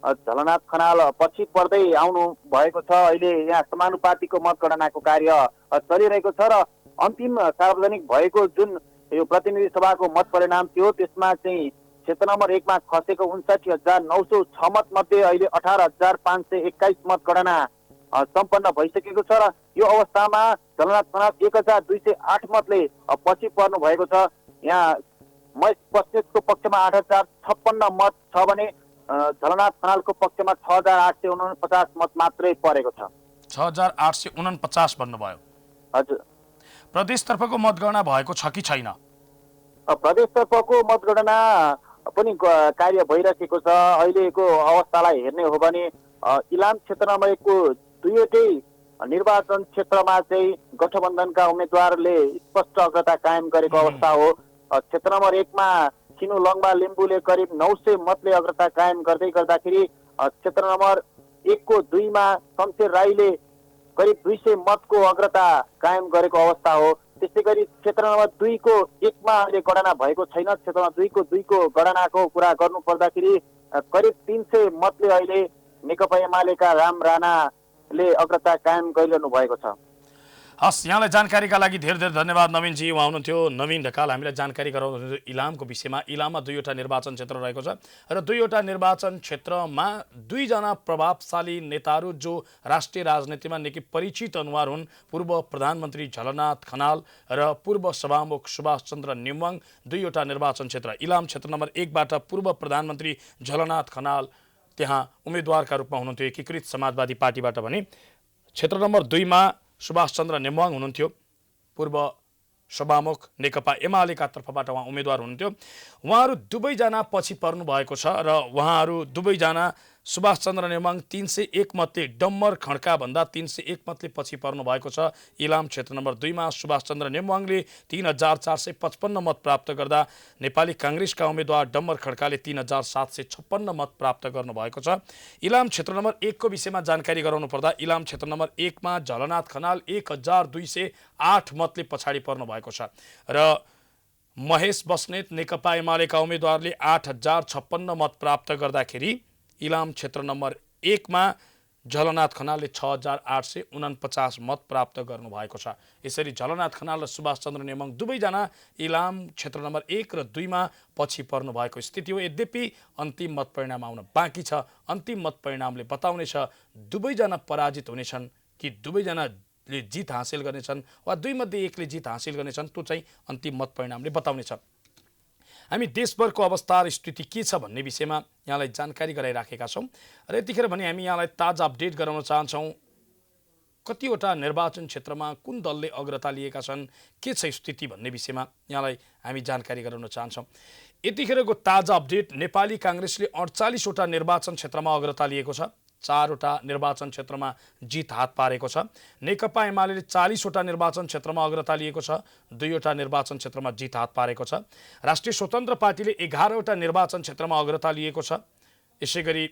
झलनाथ खनाल पछि पर्दै आउनु भएको छ। अहिले यहाँ समानुपातिको मतगणनाको कार्य चलिरहेको छ र अन्तिम सार्वजनिक भएको जुन यो प्रतिनिधि सभाको मत परिणाम थियो त्यसमा चाहिँ क्षेत्र नम्बर 1 मा खसेको 59,906 मत मध्ये अहिले 18,521 मतगणना सम्पन्न भइसकेको छ र यो अवस्थामा झलनाथ खनाल 1,208 मतले पछि पर्नु भएको छ। यहाँ महेश बस्नेतको पक्षमा 8,056 मत छ भने झलनाथ खनालको पक्षमा 6,849 मत मात्रै परेको छ। 6,849 भन्नुभयो। हजुर, प्रदेशतर्फको मतगणना भएको छ कि छैन? प्रदेशतर्फको मतगणना पनि कार्य भइरहेको छ। अहिलेको अवस्थालाई हेर्ने हो भने इलाम क्षेत्र नम्बर 1 को 2वटै निर्वाचन क्षेत्रमा चाहिँ गठबन्धनका उम्मेद्वारले स्पष्ट अग्रता कायम गरेको अवस्था हो। क्षेत्र नम्बर 1 मा छिनु लङबा लिम्बूले करिब 900 मतले अग्रता कायम गर्दै गर्दाखेरि क्षेत्र नम्बर 1 को 2 मा शमशेर राईले करिब 200 मतको अग्रता कायम गरेको अवस्था हो। त्यसै गरी क्षेत्र नम्बर 2 को 1 मा अहिले गणना भएको छैन। क्षेत्र नम्बर 2 को गणनाको कुरा गर्नु पर्दाखेरि करिब 300 मतले अहिले नेकपा एमालेका राम राणाले अग्रता कायम गरिरहनु भएको छ। हस्, यहाँलाई जानकारीका लागि धेरै धेरै धन्यवाद नवीनजी। उहाँ हुनुहुन्थ्यो नवीन ढकाल हामीलाई जानकारी गराउनुहुन्थ्यो इलामको विषयमा। इलाममा 2वटा निर्वाचन क्षेत्र रहेको छ र 2वटा निर्वाचन क्षेत्रमा 2 जना प्रभावशाली नेताहरू जो राष्ट्रिय राजनीतिमा निकै परिचित अनुहार हुन्। पूर्व प्रधानमन्त्री झलनाथ खनाल र पूर्व सभामुख सुभाष चन्द्र नेमवाङ 2वटा निर्वाचन क्षेत्र। इलाम क्षेत्र नम्बर 1 बाट पूर्व प्रधानमन्त्री झलनाथ खनाल त्यहाँ उम्मेद्वारका रूपमा हुनुहुन्थ्यो एकीकृत समाजवादी पार्टीबाट भने क्षेत्र नम्बर 2 मा सुभाष चन्द्र नेमवाङ हुनुहुन्थ्यो पूर्व सभामुख नेकपा एमालेका तर्फबाट उहाँ उम्मेद्वार हुनुहुन्थ्यो। उहाँहरू दुवैजना पछि पर्नु भएको छ र उहाँहरू दुवैजना सुभाष चन्द्र नेमवाङ 301 मतले डम्बर खड्का भन्दा 301 मतले पछि पर्नु भएको छ। इलाम क्षेत्र नम्बर 2 मा सुभाष चन्द्र नेमवाङले 3,455 मत प्राप्त गर्दा नेपाली काङ्ग्रेसका उम्मेद्वार डम्बर खड्काले 3,756 मत प्राप्त गर्नुभएको छ। इलाम क्षेत्र नम्बर 1 को विषयमा जानकारी गराउनु पर्दा इलाम क्षेत्र नम्बर 1 मा झलनाथ खनाल 1,208 मतले पछाडि पर्नु भएको छ र महेश बस्नेत नेकपा एमालेका उम्मेद्वारले 8,056 मत प्राप्त गर्दाखेरि इलाम क्षेत्र नम्बर 1 मा झलनाथ खनालले 6,849 मत प्राप्त गर्नुभएको छ। यसरी झलनाथ खनाल र सुभाष चन्द्र नेमाङ दुवैजना इलाम क्षेत्र नम्बर 1 र 2 मा पछि पर्नु भएको स्थिति हो। यद्यपि अन्तिम मत परिणाम आउन बाँकी छ। अन्तिम मत परिणामले बताउनेछ दुवैजना पराजित हुनेछन् कि दुवैजनाले जित हासिल गर्नेछन् वा दुई मध्ये एकले जित हासिल गर्नेछन्। त्यो चाहिँ अन्तिम मत परिणामले बताउनेछ। हामी देशभरको अवस्था र स्थिति के छ भन्ने विषयमा यहाँलाई जानकारी गराइराखेका छौँ र यतिखेर भने हामी यहाँलाई ताजा अपडेट गराउन चाहन्छौँ। कतिवटा निर्वाचन क्षेत्रमा कुन दलले अग्रता लिएका छन्, के छ स्थिति भन्ने विषयमा यहाँलाई हामी जानकारी गराउन चाहन्छौँ। यतिखेरको ताजा अपडेट नेपाली काङ्ग्रेसले 48वटा निर्वाचन क्षेत्रमा अग्रता लिएको छ। 4वटा निर्वाचन क्षेत्रमा जित हात पारेको छ। नेकपा एमाले 40वटा निर्वाचन क्षेत्रमा अग्रता लिएको छ। 2वटा निर्वाचन क्षेत्रमा जित हात पारेको छ। राष्ट्रिय स्वतन्त्र पार्टीले 11वटा निर्वाचन क्षेत्रमा अग्रता लिएको छ। यसैगरी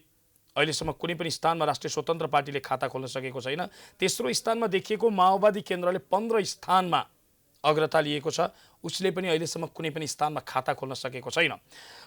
अहिलेसम्म कुनै पनि स्थानमा राष्ट्रिय स्वतन्त्र पार्टीले खाता खोल्न सकेको छैन। तेस्रो स्थानमा देखिएको माओवादी केन्द्रले 15 स्थानमा अग्रता लिएको छ। उसले पनि अहिलेसम्म कुनै पनि स्थानमा खाता खोल्न सकेको छैन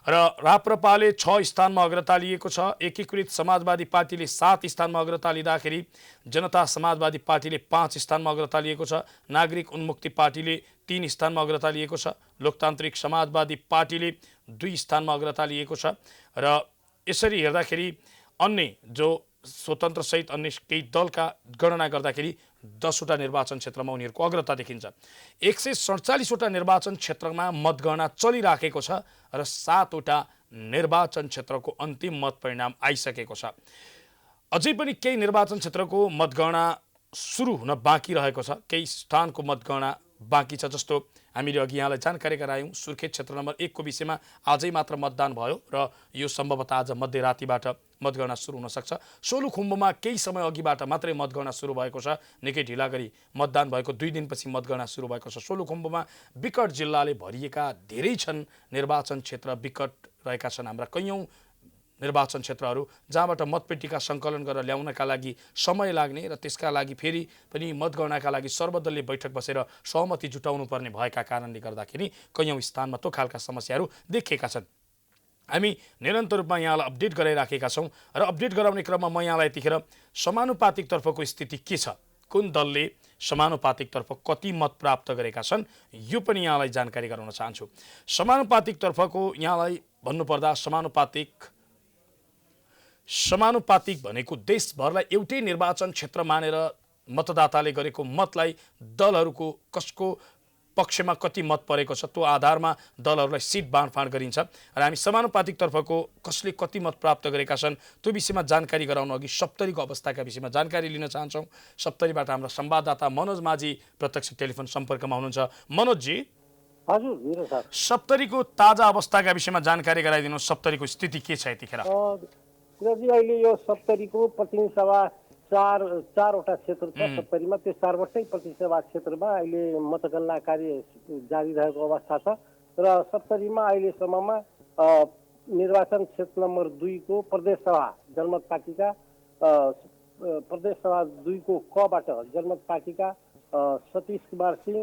र राप्रपाले 6 स्थानमा अग्रता लिएको छ। एकीकृत समाजवादी पार्टीले 7 स्थानमा अग्रता लिँदाखेरि जनता समाजवादी पार्टीले 5 स्थानमा अग्रता लिएको छ। नागरिक उन्मुक्ति पार्टीले 3 स्थानमा अग्रता लिएको छ। लोकतान्त्रिक समाजवादी पार्टीले 2 स्थानमा अग्रता लिएको छ र यसरी हेर्दाखेरि अन्य जो स्वतन्त्र सहित अन्य केही दलका गणना गर्दाखेरि 10वटा निर्वाचन क्षेत्रमा उनीहरूको अग्रता देखिन्छ। 147वटा निर्वाचन क्षेत्रमा मतगणना चलिराखेको छ र 7वटा निर्वाचन क्षेत्रको अन्तिम मत परिणाम आइसकेको छ। अझै पनि केही निर्वाचन क्षेत्रको मतगणना सुरु हुन बाँकी रहेको छ। केही स्थानको मतगणना बाँकी छ। जस्तो हामीले अघि यहाँलाई जानकारी गरायौँ सुर्खेत क्षेत्र नम्बर 1 को विषयमा आजै मात्र मतदान भयो र यो सम्भवतः आज मध्यरातिबाट मतगणना सुरु हुन सक्छ। सोलुखुम्बुमा केही समय अघिबाट मात्रै मतगणना सुरु भएको छ। निकै ढिला गरी मतदान भएको 2 दिनपछि मतगणना सुरु भएको छ। सोलुखुम्बुमा विकट जिल्लाले भरिएका धेरै छन्। निर्वाचन क्षेत्र विकट रहेका छन् हाम्रा कैयौँ निर्वाचन क्षेत्रहरू जहाँबाट मतपेटिका सङ्कलन गरेर ल्याउनका लागि समय लाग्ने र त्यसका लागि फेरि पनि मतगणनाका लागि सर्वदलीय बैठक बसेर सहमति जुटाउनु पर्ने भएका कारणले गर्दाखेरि कैयौँ स्थानमा त्यो खालका समस्याहरू देखिएका छन्। हामी निरन्तर रूपमा यहाँलाई अपडेट गराइराखेका छौँ र अपडेट गराउने क्रममा म यहाँलाई यतिखेर समानुपातिकतर्फको स्थिति के छ, कुन दलले समानुपातिकतर्फ कति मत प्राप्त गरेका छन्, यो पनि यहाँलाई जानकारी गराउन चाहन्छु। समानुपातिकतर्फको यहाँलाई भन्नुपर्दा समानुपातिक भनेको देशभरलाई एउटै निर्वाचन क्षेत्र मानेर मतदाताले गरेको मतलाई दलहरूको कसको पक्षमा कति मत परेको छ त्यो आधारमा दलहरूलाई सिट बाँडफाँड गरिन्छ र हामी समानुपातिकतर्फको कसले कति मत प्राप्त गरेका छन् त्यो विषयमा जानकारी गराउन अघि सप्तरीको अवस्थाका विषयमा जानकारी लिन चाहन्छौँ। सप्तरीबाट हाम्रा संवाददाता मनोज माझी प्रत्यक्ष टेलिफोन सम्पर्कमा हुनुहुन्छ। मनोजजी, हजुर मेरो सर, सप्तरीको ताजा अवस्थाका विषयमा जानकारी गराइदिनु। सप्तरीको स्थिति के छ यतिखेर? अहिले यो सप्तरीको प्रतिनिधि सभा चारवटा क्षेत्र छ सप्तरीमा। त्यो 4वटै प्रतिनिधि सभा क्षेत्रमा अहिले मतगणना कार्य जारी रहेको अवस्था छ र सप्तरीमा अहिलेसम्ममा निर्वाचन क्षेत्र नम्बर 2 को प्रदेश सभा जनमत पार्टीका प्रदेश सभा 2 को कबाट जनमत पार्टीका सतीश कुमार सिंह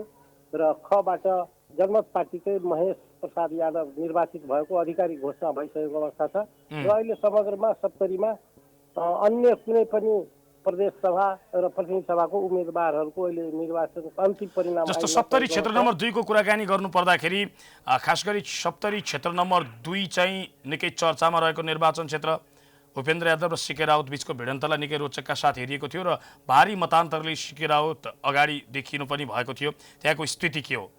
र खबाट जनमत पार्टीकै महेश प्रसाद यादव निर्वाचित भएको आधिकारिक घोषणा भइसकेको अवस्था छ र अहिले समग्रमा सप्तरीमा अन्य कुनै पनि प्रदेश सभा र प्रतिनिधि सभाको उम्मेदवारहरूको अहिले निर्वाचन अन्तिम परिणाम जस्तो सप्तरी क्षेत्र नम्बर 2 को कुराकानी गर्नु पर्दाखेरि खास गरी सप्तरी क्षेत्र नम्बर 2 चाहिँ निकै चर्चामा रहेको निर्वाचन क्षेत्र। उपेन्द्र यादव र सिके राउत बीचको भिडन्तलाई निकै रोचकका साथ हेरिएको थियो र भारी मतान्तरले सिके राउत अगाडि देखिनु पनि भएको थियो। त्यहाँको स्थिति के हो?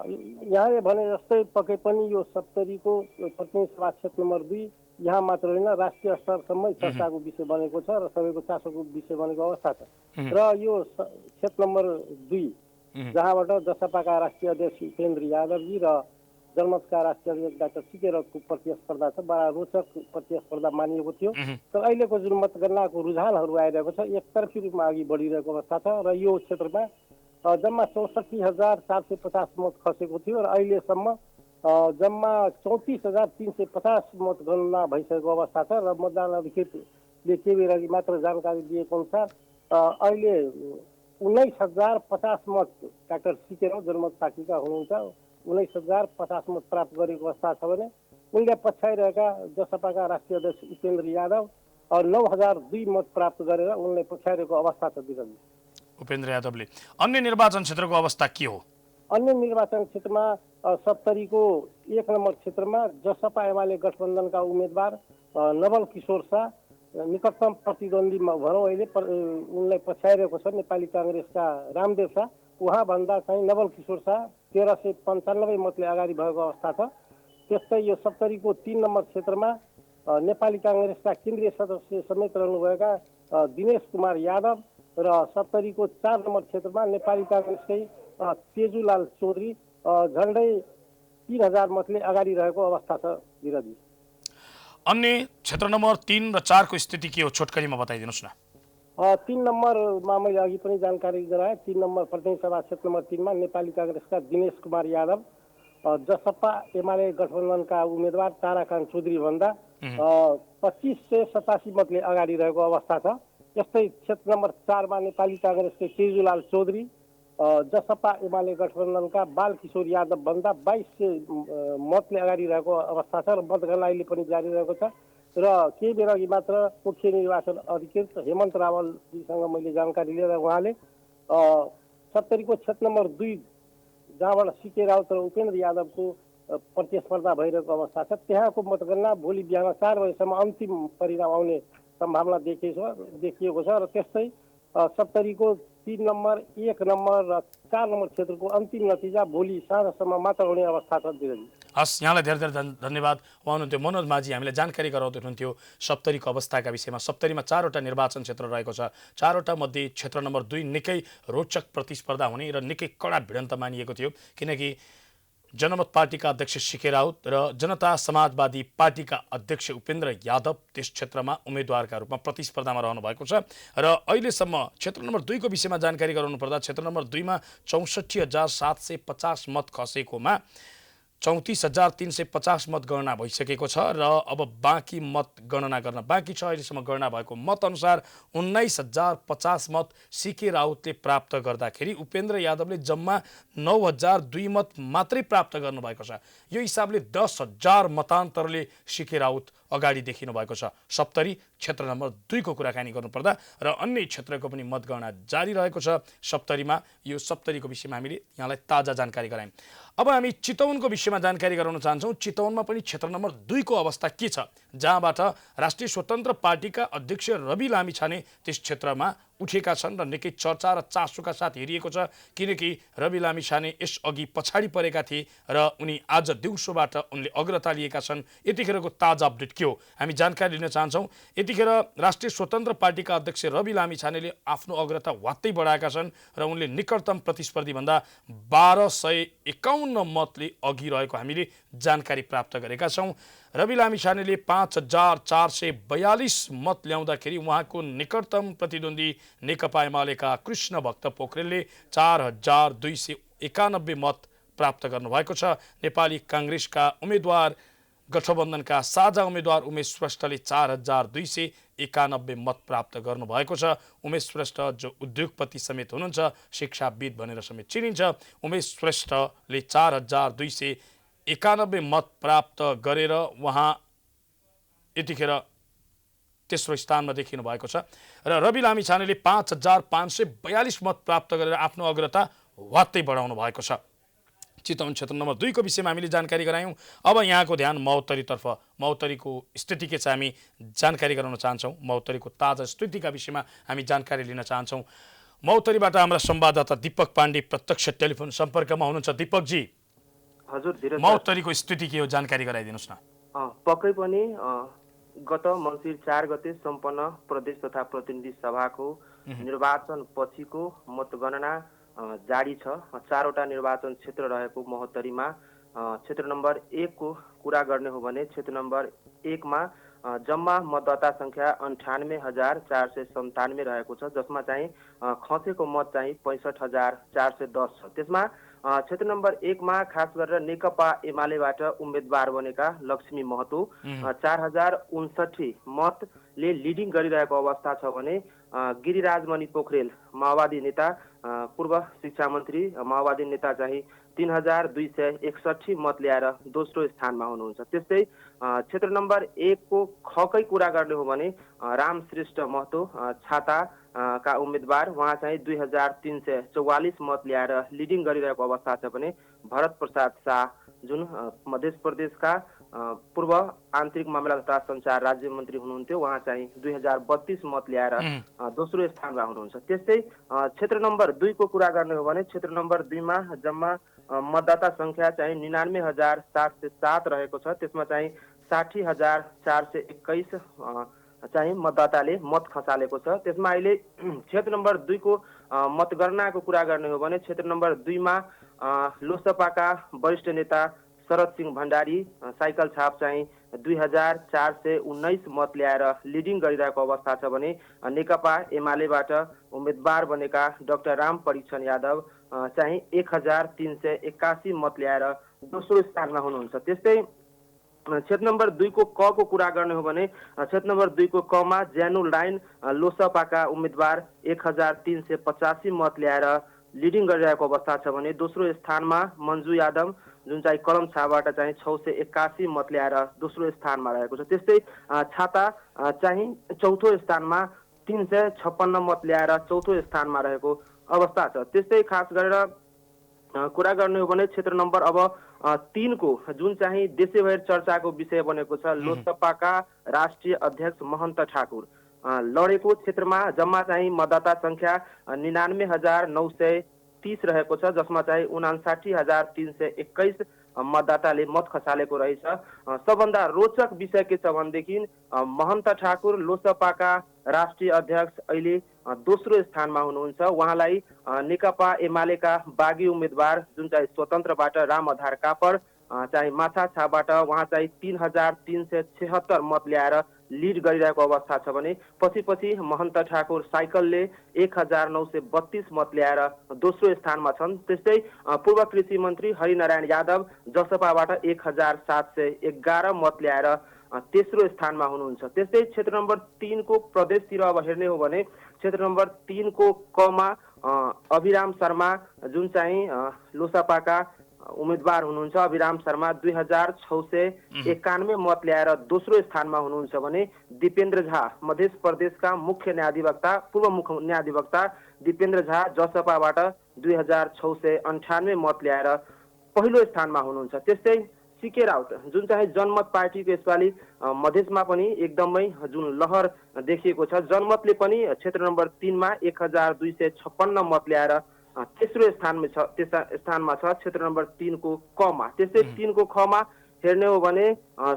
यहाँले भने जस्तै पक्कै पनि यो सप्तरीको प्रतिनिधि सभा क्षेत्र नम्बर 2 यहाँ मात्र होइन राष्ट्रिय स्तरसम्मै चर्चाको विषय बनेको छ र सबैको चासोको विषय बनेको अवस्था छ र यो क्षेत्र नम्बर 2 जहाँबाट जसपाका राष्ट्रिय अध्यक्ष उपेन्द्र यादवजी र जनमतका राष्ट्रिय अध्यक्ष डाक्टर सिके राउतको प्रतिस्पर्धा छ। बडा रोचक प्रतिस्पर्धा मानिएको थियो तर अहिलेको जुन मतगणनाको रुझानहरू आइरहेको छ एकतर्फी रूपमा अघि बढिरहेको अवस्था छ र यो क्षेत्रमा जम्मा 64,450 मत खसेको थियो र अहिलेसम्म जम्मा 34,350 मतगणना भइसकेको अवस्था छ र मतदान अधिकृतले केही बेर अघि मात्र जानकारी दिएको अनुसार अहिले 19,050 मत डाक्टर सिके राउत जनमत पार्टीका हुनुहुन्छ 19,050 मत प्राप्त गरेको अवस्था छ भने उनले पछ्याइरहेका जसपाका राष्ट्रिय अध्यक्ष उपेन्द्र यादव 9,002 मत प्राप्त गरेर उनलाई पछ्याइरहेको अवस्था छ विरजी। उपेन्द्र यादवले। अन्य निर्वाचन क्षेत्रको अवस्था के हो? अन्य निर्वाचन क्षेत्रमा सप्तरीको 1 नम्बर क्षेत्रमा जसपा एमाले गठबन्धनका उम्मेद्वार नवल किशोर शाह निकटतम प्रतिद्वन्दी भनौँ अहिले उनलाई पछ्याइरहेको छ नेपाली काङ्ग्रेसका रामदेव शाह। उहाँभन्दा चाहिँ नवल किशोर शाह 1395 मतले अगाडि भएको अवस्था छ। त्यस्तै यो सप्तरीको 3 नम्बर क्षेत्रमा नेपाली काङ्ग्रेसका केन्द्रीय सदस्य समेत रहनुभएका दिनेश कुमार यादव र सप्तरीको 4 नम्बर क्षेत्रमा नेपाली काङ्ग्रेसकै तेजुलाल चौधरी झन्डै 3000 मतले अगाडि रहेको अवस्था छ विरजी। अन्य क्षेत्र नम्बर 3 र 4 को स्थिति के हो छोटकरीमा बताइदिनुहोस् न। 3 नम्बरमा मैले अघि पनि जानकारी गराएँ। 3 नम्बर प्रतिनिधि सभा क्षेत्र नम्बर 3 मा नेपाली काङ्ग्रेसका दिनेश कुमार यादव जसपा एमाले गठबन्धनका उम्मेद्वार ताराकान्त चौधरी भन्दा 2587 मतले अगाडि रहेको अवस्था छ। यस्तै क्षेत्र नम्बर 4 मा नेपाली काङ्ग्रेसकै तेजुलाल चौधरी जसपा एमाले गठबन्धनका बालकिशोर यादव भन्दा 2200 मतले अगाडि रहेको अवस्था छ र मतगणना अहिले पनि जारी रहेको छ। र केही बेर अघि मात्र मुख्य निर्वाचन अधिकृत हेमन्त रावलजीसँग मैले जानकारी लिएर उहाँले सप्तरीको क्षेत्र नम्बर 2 जहाँबाट सिके राउत र उपेन्द्र यादवको प्रतिस्पर्धा भइरहेको अवस्था छ त्यहाँको मतगणना भोलि बिहान 4 बजेसम्म अन्तिम परिणाम आउने सम्भावना देखिएको छ। र त्यस्तै सप्तरीको 3 नम्बर 1 नम्बर र 4 नम्बर क्षेत्रको अन्तिम नतिजा भोलि साँझसम्म मात्र हुने अवस्था छ। हस्, यहाँलाई धेरै धेरै धन्यवाद। उहाँ हुनुहुन्थ्यो मनोज माझी, हामीलाई जानकारी गराउँदै हुनुहुन्थ्यो सप्तरीको अवस्थाका विषयमा। सप्तरीमा 4वटा निर्वाचन क्षेत्र रहेको छ। 4वटा मध्ये क्षेत्र नम्बर 2 निकै रोचक प्रतिस्पर्धा हुने र निकै कडा भिडन्त मानिएको थियो, किनकि जनमत पार्टीका अध्यक्ष सिके राउत र जनता समाजवादी पार्टीका अध्यक्ष उपेन्द्र यादव त्यस क्षेत्रमा उम्मेद्वारका रूपमा प्रतिस्पर्धामा रहनु भएको छ। र अहिलेसम्म क्षेत्र नम्बर 2 को विषयमा जानकारी गराउनु पर्दा क्षेत्र नम्बर 2 मा 64,750 मत खसेकोमा 34,350 मत गणना भइसकेको छ र अब बाँकी मत गणना गर्न बाँकी छ। अहिलेसम्म गणना भएको मत अनुसार 19,050 मत सिके राउतले प्राप्त गर्दाखेरि उपेन्द्र यादवले जम्मा 9,002 मत मात्रै प्राप्त गर्नुभएको छ। यो हिसाबले 10,000 मतान्तरले सिके राउत अगाडि देखिनु भएको छ। सप्तरी क्षेत्र नम्बर 2 को कुराकानी गर्नुपर्दा र अन्य क्षेत्रको पनि मतगणना जारी रहेको छ। सप्तरीमा यो सप्तरीको विषयमा हामीले यहाँलाई ताजा जानकारी गरायौँ। अब हामी चितवनको विषयमा जानकारी गराउन चाहन्छौँ। चितवनमा पनि क्षेत्र नम्बर 2 को अवस्था के छ, जहाँबाट राष्ट्रिय स्वतन्त्र पार्टीका अध्यक्ष रवि लामिछाने त्यस क्षेत्रमा उठेका छन् र निकै चर्चा र चासोका साथ हेरिएको छ, किनकि रवि लामिछाने यसअघि पछाडि परेका थिए र उनी आज दिउँसोबाट उनले अग्रता लिएका छन्। यतिखेरको ताजा अपडेट के हो हामी जानकारी लिन चाहन्छौँ। यतिखेर राष्ट्रिय स्वतन्त्र पार्टीका अध्यक्ष रवि लामिछानेले आफ्नो अग्रता वात्तै बढाएका छन् र उनले निकटतम प्रतिस्पर्धीभन्दा 1251 मतले अघि रहेको हामीले जानकारी प्राप्त गरेका छौँ। रवि लामिछानेले 5,442 मत ल्याउँदाखेरि उहाँको निकटतम प्रतिद्वन्दी नेकपा एमालेका कृष्ण भक्त पोखरेलले 4,291 मत प्राप्त गर्नुभएको छ। नेपाली काङ्ग्रेसका उम्मेद्वार गठबन्धनका साझा उम्मेद्वार उमेश श्रेष्ठले 4,291 मत प्राप्त गर्नुभएको छ। उमेश श्रेष्ठ जो उद्योगपति समेत हुनुहुन्छ, शिक्षाविद भनेर समेत चिनिन्छ, उमेश श्रेष्ठले 4,291 मत प्राप्त गरेर उहाँ यतिखेर तेस्रो स्थानमा देखिनु भएको छ र रवि लामिछानेले 5,542 मत प्राप्त गरेर आफ्नो अग्रता वात्तै बढाउनु भएको छ। चितवन क्षेत्र नम्बर 2 को विषयमा हामीले जानकारी गरायौँ। अब यहाँको ध्यान महोत्तरीतर्फ, महोत्तरीको स्थिति के छ हामी जानकारी गराउन चाहन्छौँ। महोत्तरीको ताजा स्थितिका विषयमा हामी जानकारी लिन चाहन्छौँ। महोत्तरीबाट हाम्रा संवाददाता दीपक पाण्डे प्रत्यक्ष टेलिफोन सम्पर्कमा हुनुहुन्छ। दीपकजी, हजुर, महोत्तरीको स्थिति के हो जानकारी गराइदिनुहोस् न। पक्कै पनि गत मङ्सिर 4 गते सम्पन्न प्रदेश तथा प्रतिनिधि सभाको निर्वाचन पछिको मतगणना जारी छ। 4वटा निर्वाचन क्षेत्र रहेको महोत्तरीमा क्षेत्र नम्बर 1 को कुरा गर्ने हो भने क्षेत्र नम्बर 1 मा जम्मा मतदाता संख्या 98,497 रहेको छ, जसमा चाहिँ खसेको मत चाहिँ 65,410 छ। त्यसमा क्षेत्र नम्बर 1 मा खास गरेर नेकपा एमालेबाट उम्मेद्वार बनेका लक्ष्मी महतो 4,059 मत ले लिडिङ गरिरहेको अवस्था छ भने गिरिराजमणि पोखरेल माओवादी नेता पूर्व शिक्षा मन्त्री माओवादी नेता चाहिँ 3261 मत ल्याएर दोस्रो स्थानमा हुनुहुन्छ। त्यस्तै क्षेत्र नम्बर 1 को खकै कुरा गर्ने हो भने रामश्रेष्ठ महतो छाता का उम्मेदवार उहाँ चाहिँ 2344 मत ल्याएर लिडिङ गरिरहेको अवस्था छ भने भरत प्रसाद शाह जुन मध्य प्रदेशका पूर्व आन्तरिक मामला तथा सञ्चार राज्य मन्त्री हुनुहुन्थ्यो उहाँ चाहिँ 2032 मत ल्याएर दोस्रो स्थानमा हुनुहुन्छ। त्यस्तै क्षेत्र नम्बर 2 को कुरा गर्ने हो भने क्षेत्र नम्बर 2 मा जम्मा मतदाता संख्या चाहिँ 99,707 रहेको छ। त्यसमा चाहिँ 60,421 चाहिँ मतदाताले मत खसालेको छ। त्यसमा अहिले क्षेत्र नम्बर 2 को मतगणनाको कुरा गर्ने हो भने क्षेत्र नम्बर 2 मा लोकसभाका वरिष्ठ नेता शरद सिंह भण्डारी साइकल छाप चाहिँ 2419 मत ल्याएर लिडिङ गरिरहेको अवस्था छ भने नेकपा एमालेबाट उम्मेदवार बनेका डाक्टर राम परीक्षण यादव चाहिँ 1381 मत ल्याएर दोस्रो स्थानमा हुनुहुन्छ। त्यस्तै क्षेत्र नम्बर 2 को क को कुरा गर्ने हो भने क्षेत्र नम्बर 2 को क मा ज्यानुल लाइन लोकसभाका उम्मेदवार 1385 मत ल्याएर लिडिङ गरिरहेको अवस्था छ भने दोस्रो स्थानमा मन्जु यादव जुन चाहिँ कलम छाबाट चाहिँ 681 मत ल्याएर दोस्रो स्थानमा रहेको छ। त्यस्तै छाता चाहिँ चौथो स्थानमा 356 मत ल्याएर चौथो स्थानमा रहेको अवस्था छ। त्यस्तै खास गरेर कुरा गर्ने हो भने क्षेत्र नम्बर अब 3 को जुन चाहिँ देशैभर चर्चाको विषय बनेको छ लोकसभाका राष्ट्रिय अध्यक्ष महन्त ठाकुर लडेको क्षेत्रमा जम्मा चाहिँ मतदाता संख्या 99,930 रहेको छ जसमा चाहिँ 59,321 मतदाताले मत खसालेको रहेछ। सबभन्दा रोचक विषय के छ भनेदेखि महन्त ठाकुर लोकसभाका राष्ट्रिय अध्यक्ष अहिले दोस्रो स्थानमा हुनुहुन्छ। उहाँलाई नेकपा एमालेका बागी उम्मेदवार जुन चाहिँ स्वतन्त्रबाट राम आधार कापर चाहिँ माछा छाबाट उहाँ चाहिँ 3,376 मत ल्याएर लिड गरिरहेको अवस्था छ भने पछि महन्त ठाकुर साइकलले 1932 मत ल्याएर दोस्रो स्थानमा छन्। त्यस्तै पूर्व कृषि मन्त्री हरिनारायण यादव जसपाबाट 1711 मत ल्याएर तेस्रो स्थानमा हुनुहुन्छ। त्यस्तै क्षेत्र नम्बर 3 को प्रदेशतिर अब हेर्ने हो भने क्षेत्र नम्बर 3 को क मा अभिराम शर्मा जुन चाहिँ लोकसभाका उम्मेदवार हुनुहुन्छ। अभिराम शर्मा 2691 मत ल्याएर दोस्रो स्थानमा हुनुहुन्छ भने दिपेन्द्र झा मध्य प्रदेशका मुख्य न्यायाधिवक्ता पूर्व मुख्य न्यायाधिवक्ता दिपेन्द्र झा जसपाबाट 2698 मत ल्याएर पहिलो स्थानमा हुनुहुन्छ। त्यस्तै सीके राउत जुन चाहिँ जनमत पार्टीको यसपालि मधेसमा पनि एकदमै जुन लहर देखिएको छ जनमतले पनि क्षेत्र नम्बर 3 मा 1256 मत ल्याएर तेस्रो स्थानमा छ क्षेत्र नम्बर 3 को क मा। त्यस्तै 3 को ख मा हेर्ने हो भने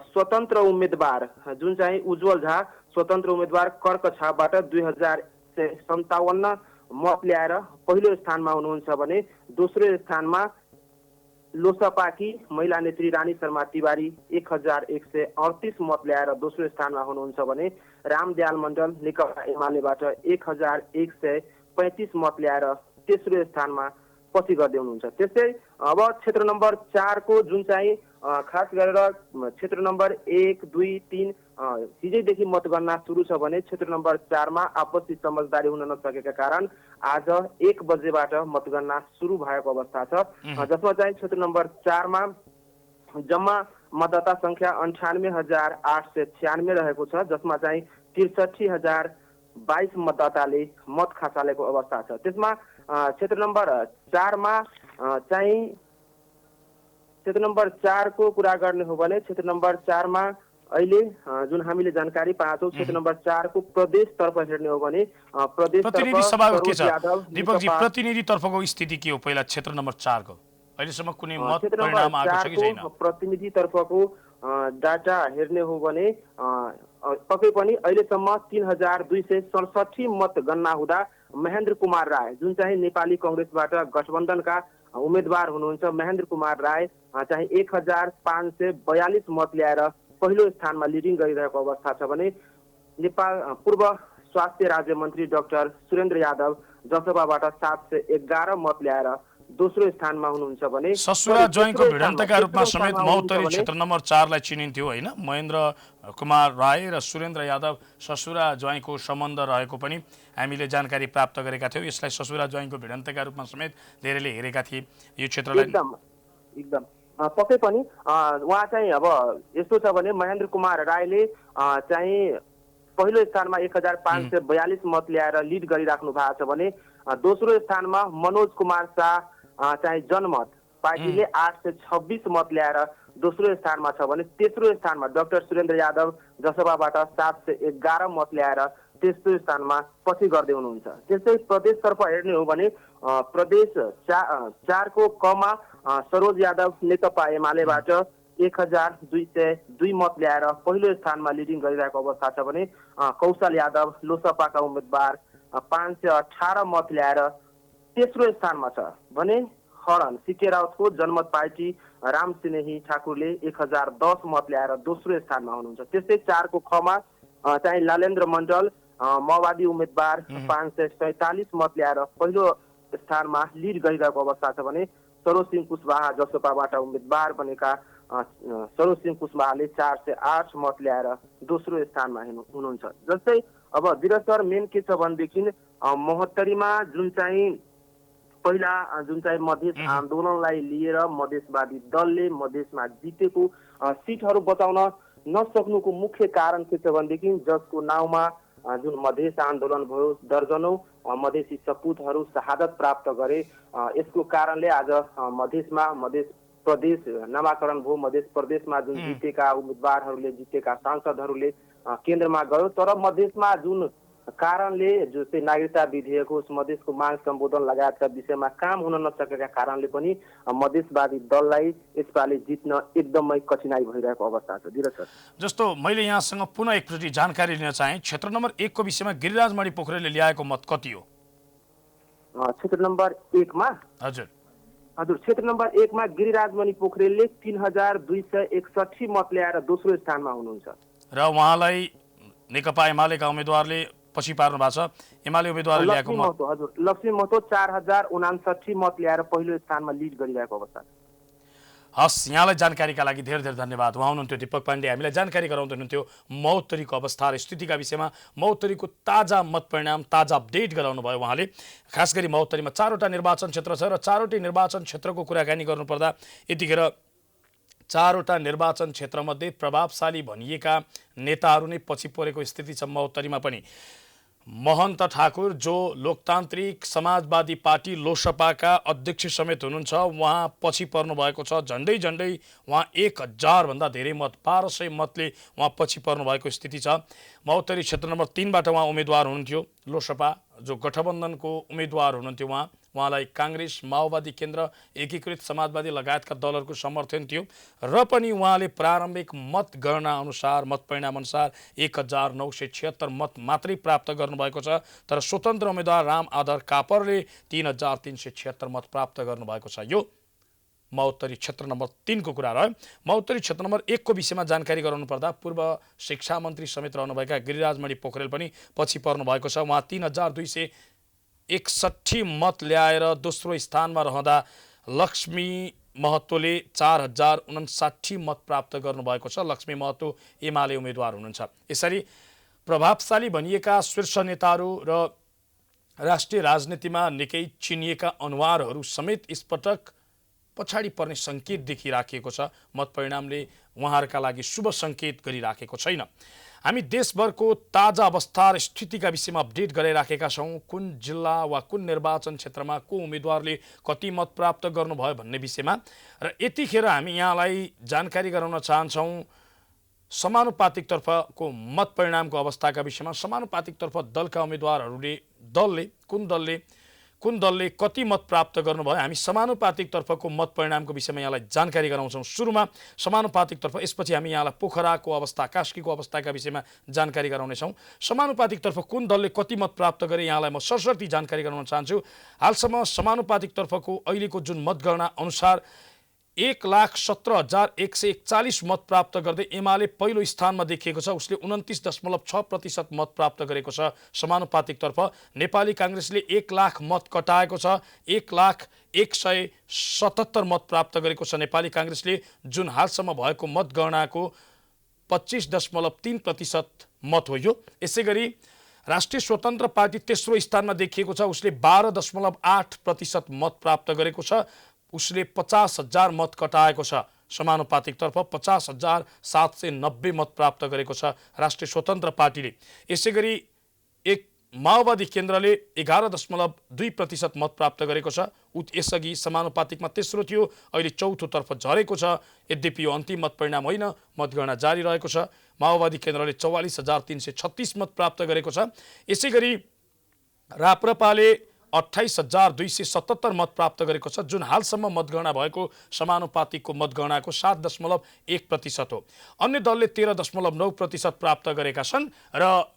स्वतन्त्र उम्मेदवार जुन चाहिँ उज्जवल झा स्वतन्त्र उम्मेदवार कर्क छापबाट 2057 मत ल्याएर पहिलो स्थानमा हुनुहुन्छ भने दोस्रो स्थानमा लोकसभाकी महिला नेत्री रानी शर्मा तिवारी 1138 मत ल्याएर दोस्रो स्थानमा हुनुहुन्छ भने रामदयाल मण्डल नेकपा एमालेबाट 1135 मत ल्याएर तेस्रो स्थानमा पछि गर्दै हुनुहुन्छ। त्यस्तै अब क्षेत्र नम्बर 4 को जुन चाहिँ खास गरेर क्षेत्र नम्बर 1, 2, 3 हिजैदेखि मतगणना सुरु छ भने क्षेत्र नम्बर 4 मा आपसी समझदारी हुन नसकेका कारण आज 1 बजेबाट मतगणना सुरु भएको अवस्था छ जसमा चाहिँ क्षेत्र नम्बर 4 मा जम्मा मतदाता संख्या 98,896 रहेको छ जसमा चाहिँ 63,022 मतदाताले मत खसालेको अवस्था छ। त्यसमा क्षेत्र नम्बर 4 मा चाहिँ क्षेत्र नम्बर 4 को कुरा गर्ने हो भने क्षेत्र नम्बर 4 मा अहिले जुन हामीले जानकारी पाएछौँ क्षेत्र नम्बर 4 को प्रदेश तर्फ हेर्ने हो भने प्रदेश प्रतिनिधि सभाको के छ दीपक जी प्रतिनिधि तर्फको स्थिति के हो पहिला क्षेत्र नम्बर 4 को अहिलेसम्म कुनै मत परिणाम आएको छ कि छैन प्रतिनिधि तर्फको डाटा हेर्ने हो भने पक्कै पनि अहिलेसम्म 3267 मत गणना हुँदा महेन्द्र कुमार राय जुन चाहिँ नेपाली कांग्रेसबाट गठबन्धनका उम्मेदवार हुनुहुन्छ महेन्द्र कुमार राय चाहिँ 1542 मत ल्याएर पहिलो स्थानमा लिडिङ गरिरहेको अवस्था छ भने नेपाल पूर्व स्वास्थ्य राज्य मन्त्री डाक्टर सुरेन्द्र यादव जसपाबाट 711 मत ल्याएर दोस्रो स्थानमा हुनुहुन्छ भने ससुरा ज्वाइँको तेस्रो भिडन्तका रूपमा तेस्रो समेत स्थानमा महोत्तरी हुनुहुन्छ भने क्षेत्र नम्बर 4 लाई चिनिन्थ्यो होइन। महेन्द्र कुमार राय र सुरेन्द्र यादव ससुरा ज्वाइँको सम्बन्ध रहेको पनि हामीले जानकारी प्राप्त गरेका थियौँ। यसलाई ससुरा ज्वाइँको भिडन्तका रूपमा समेत धेरैले हेरेका थिए यो क्षेत्रलाई। एकदम पक्कै पनि उहाँ चाहिँ अब यस्तो छ भने महेन्द्र कुमार राईले चाहिँ पहिलो स्थानमा 1542 मत ल्याएर लिड गरिराख्नु भएको छ भने दोस्रो स्थानमा मनोज कुमार शाह चाहिँ जनमत पार्टीले 826 मत ल्याएर दोस्रो स्थानमा छ भने तेस्रो स्थानमा डाक्टर सुरेन्द्र यादव जसपाबाट 711 मत ल्याएर तेस्रो स्थानमा पछि गर्दै हुनुहुन्छ। त्यस्तै प्रदेशतर्फ हेर्ने हो भने प्रदेश 4 को कमा सरोज यादव नेकपा एमालेबाट 1202 मत ल्याएर पहिलो स्थानमा लिडिङ गरिरहेको अवस्था छ भने कौशल यादव लोसपाका उम्मेदवार 518 मत ल्याएर तेस्रो स्थानमा छ भने खडन सिके राउतको जनमत पार्टी राम सिनेही ठाकुरले 1010 मत ल्याएर दोस्रो स्थानमा हुनुहुन्छ। त्यस्तै 4 को खमा चाहिँ लालेन्द्र मण्डल माओवादी उम्मेदवार 547 मत ल्याएर पहिलो स्थानमा लिड गरिरहेको अवस्था छ भने सरोज सिंह कुशवाहा जसपाबाट उम्मेदवार बनेका सरोज सिंह कुशवाहाले 408 मत ल्याएर दोस्रो स्थानमा हुनुहुन्छ। जस्तै अब विरसर मेन के छ भनेदेखि महोत्तरीमा जुन चाहिँ पहिला जुन चाहिँ मधेस आन्दोलनलाई लिएर मधेसवादी दलले मधेसमा जितेको सिटहरू बचाउन नसक्नुको मुख्य कारण के छ भनेदेखि जसको नाउँमा जुन मधेस आन्दोलन भयो, दर्जनौं मधेसी सपुतहरू शहादत प्राप्त गरे। यसको कारणले आज मधेसमा मधेस प्रदेश नामाकरण भयो। मधेस प्रदेशमा जुन जितेका उम्मेदवारहरूले जितेका सांसदहरूले केन्द्रमा गयो, तर मधेसमा जुन कारणले जस्तै नागरिकता विधेयक होस्, मधेसको माग सम्बोधन लगायतका विषयमा काम हुन नसकेका कारणले पनि मधेसवादी दललाई यसपालि जित्न एकदमै कठिनाई भइरहेको अवस्था छ। धीरज सर, जस्तो मैले यहाँसँग पुनः एकचोटि जानकारी लिन चाहे, क्षेत्र नम्बर 1 को विषयमा गिरिराज मणि पोखरेलले ल्याएको मत कति हो? क्षेत्र नम्बर 1 मा हजुर क्षेत्र नम्बर 1 मा गिरिराज मणि पोखरेलले 3261 मत ल्याएर दोस्रो स्थानमा हुनुहुन्छ र उहाँलाई नेकपा एमालेका उम्मेदवारले पछि पार्नु भएको छ। एमाले उम्मेदवारले ल्याएको मत हजुर लक्ष्मी महतो 4059 मत ल्याएर पहिलो स्थानमा लिड गरिरहेको अवस्था छ। हस्, यहाँलाई जानकारीका लागि धेरै धेरै धन्यवाद। उहाँ हुनुहुन्थ्यो दीपक पाण्डे, हामीलाई जानकारी गराउँदै हुनुहुन्थ्यो महोत्तरीको अवस्था र स्थितिका विषयमा। महोत्तरीको ताजा मत परिणाम, ताजा अपडेट गराउनु भयो उहाँले। खास गरी महोत्तरीमा 4वटा निर्वाचन क्षेत्र छ र 4वटै निर्वाचन क्षेत्रको कुराकानी गर्नुपर्दा यतिखेर 4वटा निर्वाचन क्षेत्रमध्ये प्रभावशाली भनिएका नेताहरू नै पछि परेको स्थिति छ। महोत्तरीमा पनि महन्त ठाकुर जो लोकतान्त्रिक समाजवादी पार्टी लोसपाका अध्यक्ष समेत हुनुहुन्छ, उहाँ पछि पर्नु भएको छ। झन्डै उहाँ 1000 भन्दा धेरै मत 1200 मतले उहाँ पछि पर्नु भएको स्थिति छ। महोत्तरी क्षेत्र नम्बर 3 बाट उहाँ उम्मेदवार हुनुहुन्थ्यो। लोसपा जो गठबन्धनको उम्मेदवार हुनुहुन्थ्यो उहाँलाई काङ्ग्रेस, माओवादी केन्द्र, एकीकृत समाजवादी लगायतका दलहरूको समर्थन थियो र पनि उहाँले प्रारम्भिक मतगणना अनुसार, मत परिणाम अनुसार 1976 मत मात्रै प्राप्त गर्नुभएको छ। तर स्वतन्त्र उम्मेदवार राम आदर कापरले 3376 मत प्राप्त गर्नुभएको छ। यो महोत्तरी क्षेत्र नम्बर 3 को कुरा रह्यो। महोत्तरी क्षेत्र नम्बर 1 को विषयमा जानकारी गराउनु पर्दा पूर्व शिक्षा मन्त्री समेत रहनुभएका गिरिराज मणि पोखरेल पनि पछि पर्नु भएको छ। उहाँ 3261 मत ल्याएर दोस्रो स्थानमा रहँदा लक्ष्मी महतोले 4059 मत प्राप्त गर्नुभएको छ। लक्ष्मी महतो एमाले उम्मेदवार हुनुहुन्छ। यसरी प्रभावशाली भनिएका शीर्ष नेताहरू र राष्ट्रिय राजनीतिमा निकै चिनिएका अनुहारहरू समेत यसपटक पछाडि पर्ने सङ्केत देखिराखेको छ। मत परिणामले उहाँहरूका लागि शुभ सङ्केत गरिराखेको छैन। हामी देशभरको ताजा अवस्था र स्थितिका विषयमा अपडेट गराइराखेका छौँ। कुन जिल्ला वा कुन निर्वाचन क्षेत्रमा को उम्मेदवारले कति मत प्राप्त गर्नुभयो भन्ने विषयमा र यतिखेर हामी यहाँलाई जानकारी गराउन चाहन्छौँ समानुपातिकतर्फको मत परिणामको अवस्थाका विषयमा। समानुपातिकतर्फ दलका उम्मेदवारहरूले कुन दलले कति मत प्राप्त गर्नुभयो, हामी समानुपातिकतर्फको मत परिणामको विषयमा यहाँलाई जानकारी गराउँछौँ सुरुमा समानुपातिकतर्फ। यसपछि हामी यहाँलाई पोखराको अवस्था, कास्कीको अवस्थाका विषयमा जानकारी गराउनेछौँ। समानुपातिकतर्फ कुन दलले कति मत प्राप्त गरे यहाँलाई म सरसर्ती जानकारी गराउन चाहन्छु। हालसम्म समानुपातिकतर्फको अहिलेको जुन मतगणना अनुसार 1,17,141 मत प्राप्त गर्दै एमाले पहिलो स्थानमा देखिएको छ। उसले 29.6% मत प्राप्त गरेको छ। समानुपातिकतर्फ नेपाली काङ्ग्रेसले 1 लाख मत कटाएको छ। 1,01,77 मत प्राप्त गरेको छ नेपाली काङ्ग्रेसले, जुन हालसम्म भएको मतगणनाको 25.3% मत हो यो। यसै गरी राष्ट्रिय स्वतन्त्र पार्टी तेस्रो स्थानमा देखिएको छ। उसले 12.8% मत प्राप्त गरेको छ। उसले 50,000 मत कटाएको छ। समानुपातिकतर्फ 50,790 मत प्राप्त गरेको छ राष्ट्रिय स्वतन्त्र पार्टीले। यसै गरी एक माओवादी केन्द्रले 11.2% मत प्राप्त गरेको छ। यसअघि समानुपातिकमा तेस्रो थियो, अहिले चौथोतर्फ झरेको छ। यद्यपि यो अन्तिम मत परिणाम होइन, मतगणना जारी रहेको छ। माओवादी केन्द्रले 44,336 मत प्राप्त गरेको छ। यसै गरी राप्रपाले 28,277 मत प्राप्त गरेको छ, जुन हालसम्म मतगणना भएको समानुपातिकको मतगणनाको 7.1% हो। अन्य दलले 13.9% प्राप्त गरेका छन् र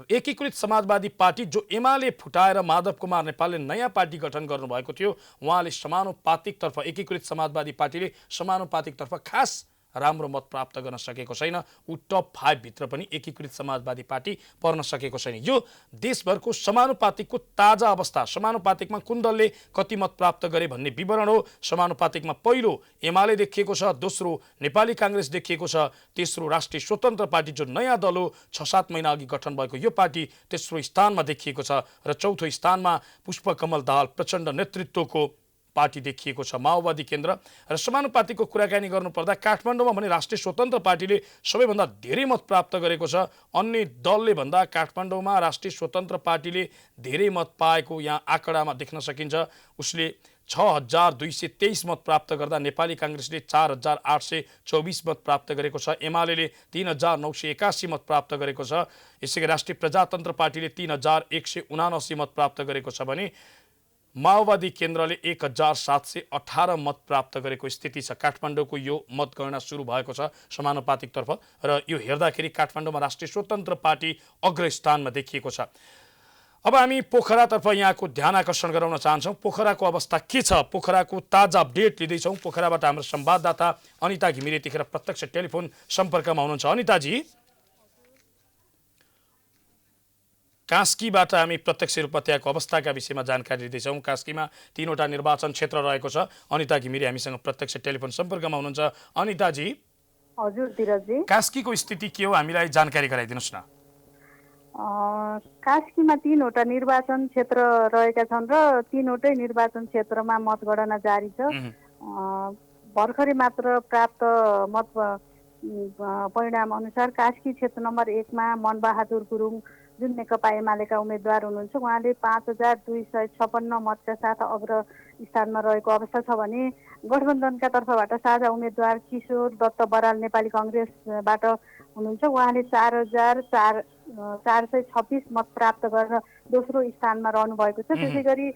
एकीकृत समाजवादी पार्टी, जो एमाले फुटाएर माधव कुमार नेपालले नयाँ पार्टी गठन गर्नुभएको थियो, उहाँले समानुपातिकतर्फ, एकीकृत समाजवादी पार्टीले समानुपातिकतर्फ खास राम्रो मत प्राप्त गर्न सकेको छैन। ऊ टप 5 भित्र पनि एकीकृत समाजवादी पार्टी पर्न सकेको छैन। यो देशभरको समानुपातिकको ताजा अवस्था, समानुपातिकमा कुन दलले कति मत प्राप्त गरे भन्ने विवरण हो। समानुपातिकमा पहिलो एमाले देखिएको छ, दोस्रो नेपाली काङ्ग्रेस देखिएको छ, तेस्रो राष्ट्रिय स्वतन्त्र पार्टी जो नयाँ दल हो, 6-7 महिना अघि गठन भएको यो पार्टी तेस्रो स्थानमा देखिएको छ र चौथो स्थानमा पुष्पकमल दाहाल प्रचण्ड नेतृत्वको पार्टी देखिएको छ, माओवादी केन्द्र। र समानुपातिकको कुराकानी गर्नुपर्दा काठमाडौँमा भने राष्ट्रिय स्वतन्त्र पार्टीले सबैभन्दा धेरै मत प्राप्त गरेको छ। अन्य दलले भन्दा काठमाडौँमा राष्ट्रिय स्वतन्त्र पार्टीले धेरै मत पाएको यहाँ आँकडामा देख्न सकिन्छ। उसले 6,223 मत प्राप्त गर्दा नेपाली काङ्ग्रेसले 4,824 मत प्राप्त गरेको छ। एमाले 3,981 मत प्राप्त गरेको छ। यसैगरी राष्ट्रिय प्रजातन्त्र पार्टीले 3,179 मत प्राप्त गरेको छ भने माओवादी केन्द्रले 1,718 मत प्राप्त गरेको स्थिति छ। काठमाडौँको यो मतगणना सुरु भएको छ समानुपातिकतर्फ र यो हेर्दाखेरि काठमाडौँमा राष्ट्रिय स्वतन्त्र पार्टी अग्रस्थानमा देखिएको छ। अब हामी पोखरातर्फ यहाँको ध्यान आकर्षण गराउन चाहन्छौँ। पोखराको अवस्था के छ, पोखराको ताजा अपडेट लिँदैछौँ। पोखराबाट हाम्रो संवाददाता अनिता घिमिरे यतिखेर प्रत्यक्ष टेलिफोन सम्पर्कमा हुनुहुन्छ। अनिताजी, कास्कीबाट हामी प्रत्यक्ष रूपमा त्यहाँको अवस्थाका विषयमा जानकारी लिँदैछौँ। कास्कीमा 3वटा निर्वाचन क्षेत्र रहेको छ। अनिता घिमिरे हामीसँग प्रत्यक्ष टेलिफोन सम्पर्कमा हुनुहुन्छ। अनिताजी, हजुर धीरजजी, कास्कीको स्थिति के हो, हामीलाई जानकारी गराइदिनुहोस् न। कास्कीमा 3वटा निर्वाचन क्षेत्र रहेका छन् र 3वटै निर्वाचन क्षेत्रमा मतगणना जारी छ। भर्खरै मात्र प्राप्त मत परिणाम अनुसार कास्की क्षेत्र नम्बर 1 मा मनबहादुर गुरुङ जुन नेकपा एमालेका उम्मेद्वार हुनुहुन्छ, उहाँले 5,256 मतका साथ अग्र स्थानमा रहेको अवस्था छ भने गठबन्धनका तर्फबाट साझा उम्मेद्वार किशोर दत्त बराल नेपाली काङ्ग्रेसबाट हुनुहुन्छ, उहाँले 4,426 मत प्राप्त गरेर दोस्रो स्थानमा रहनु भएको छ। त्यसै गरी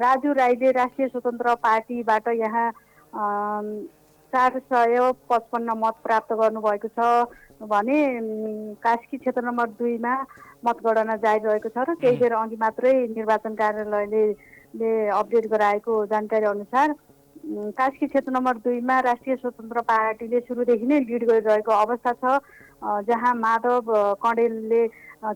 राजु राईले राष्ट्रिय स्वतन्त्र पार्टीबाट यहाँ 455 मत प्राप्त गर्नुभएको छ भने कास्की क्षेत्र नम्बर 2 मा मतगणना जारी रहेको छ र केही बेर अघि मात्रै निर्वाचन कार्यालयले अपडेट गराएको जानकारी अनुसार कास्की क्षेत्र नम्बर 2 मा राष्ट्रिय स्वतन्त्र पार्टीले सुरुदेखि नै लिड गरिरहेको अवस्था छ, जहाँ माधव कँडेलले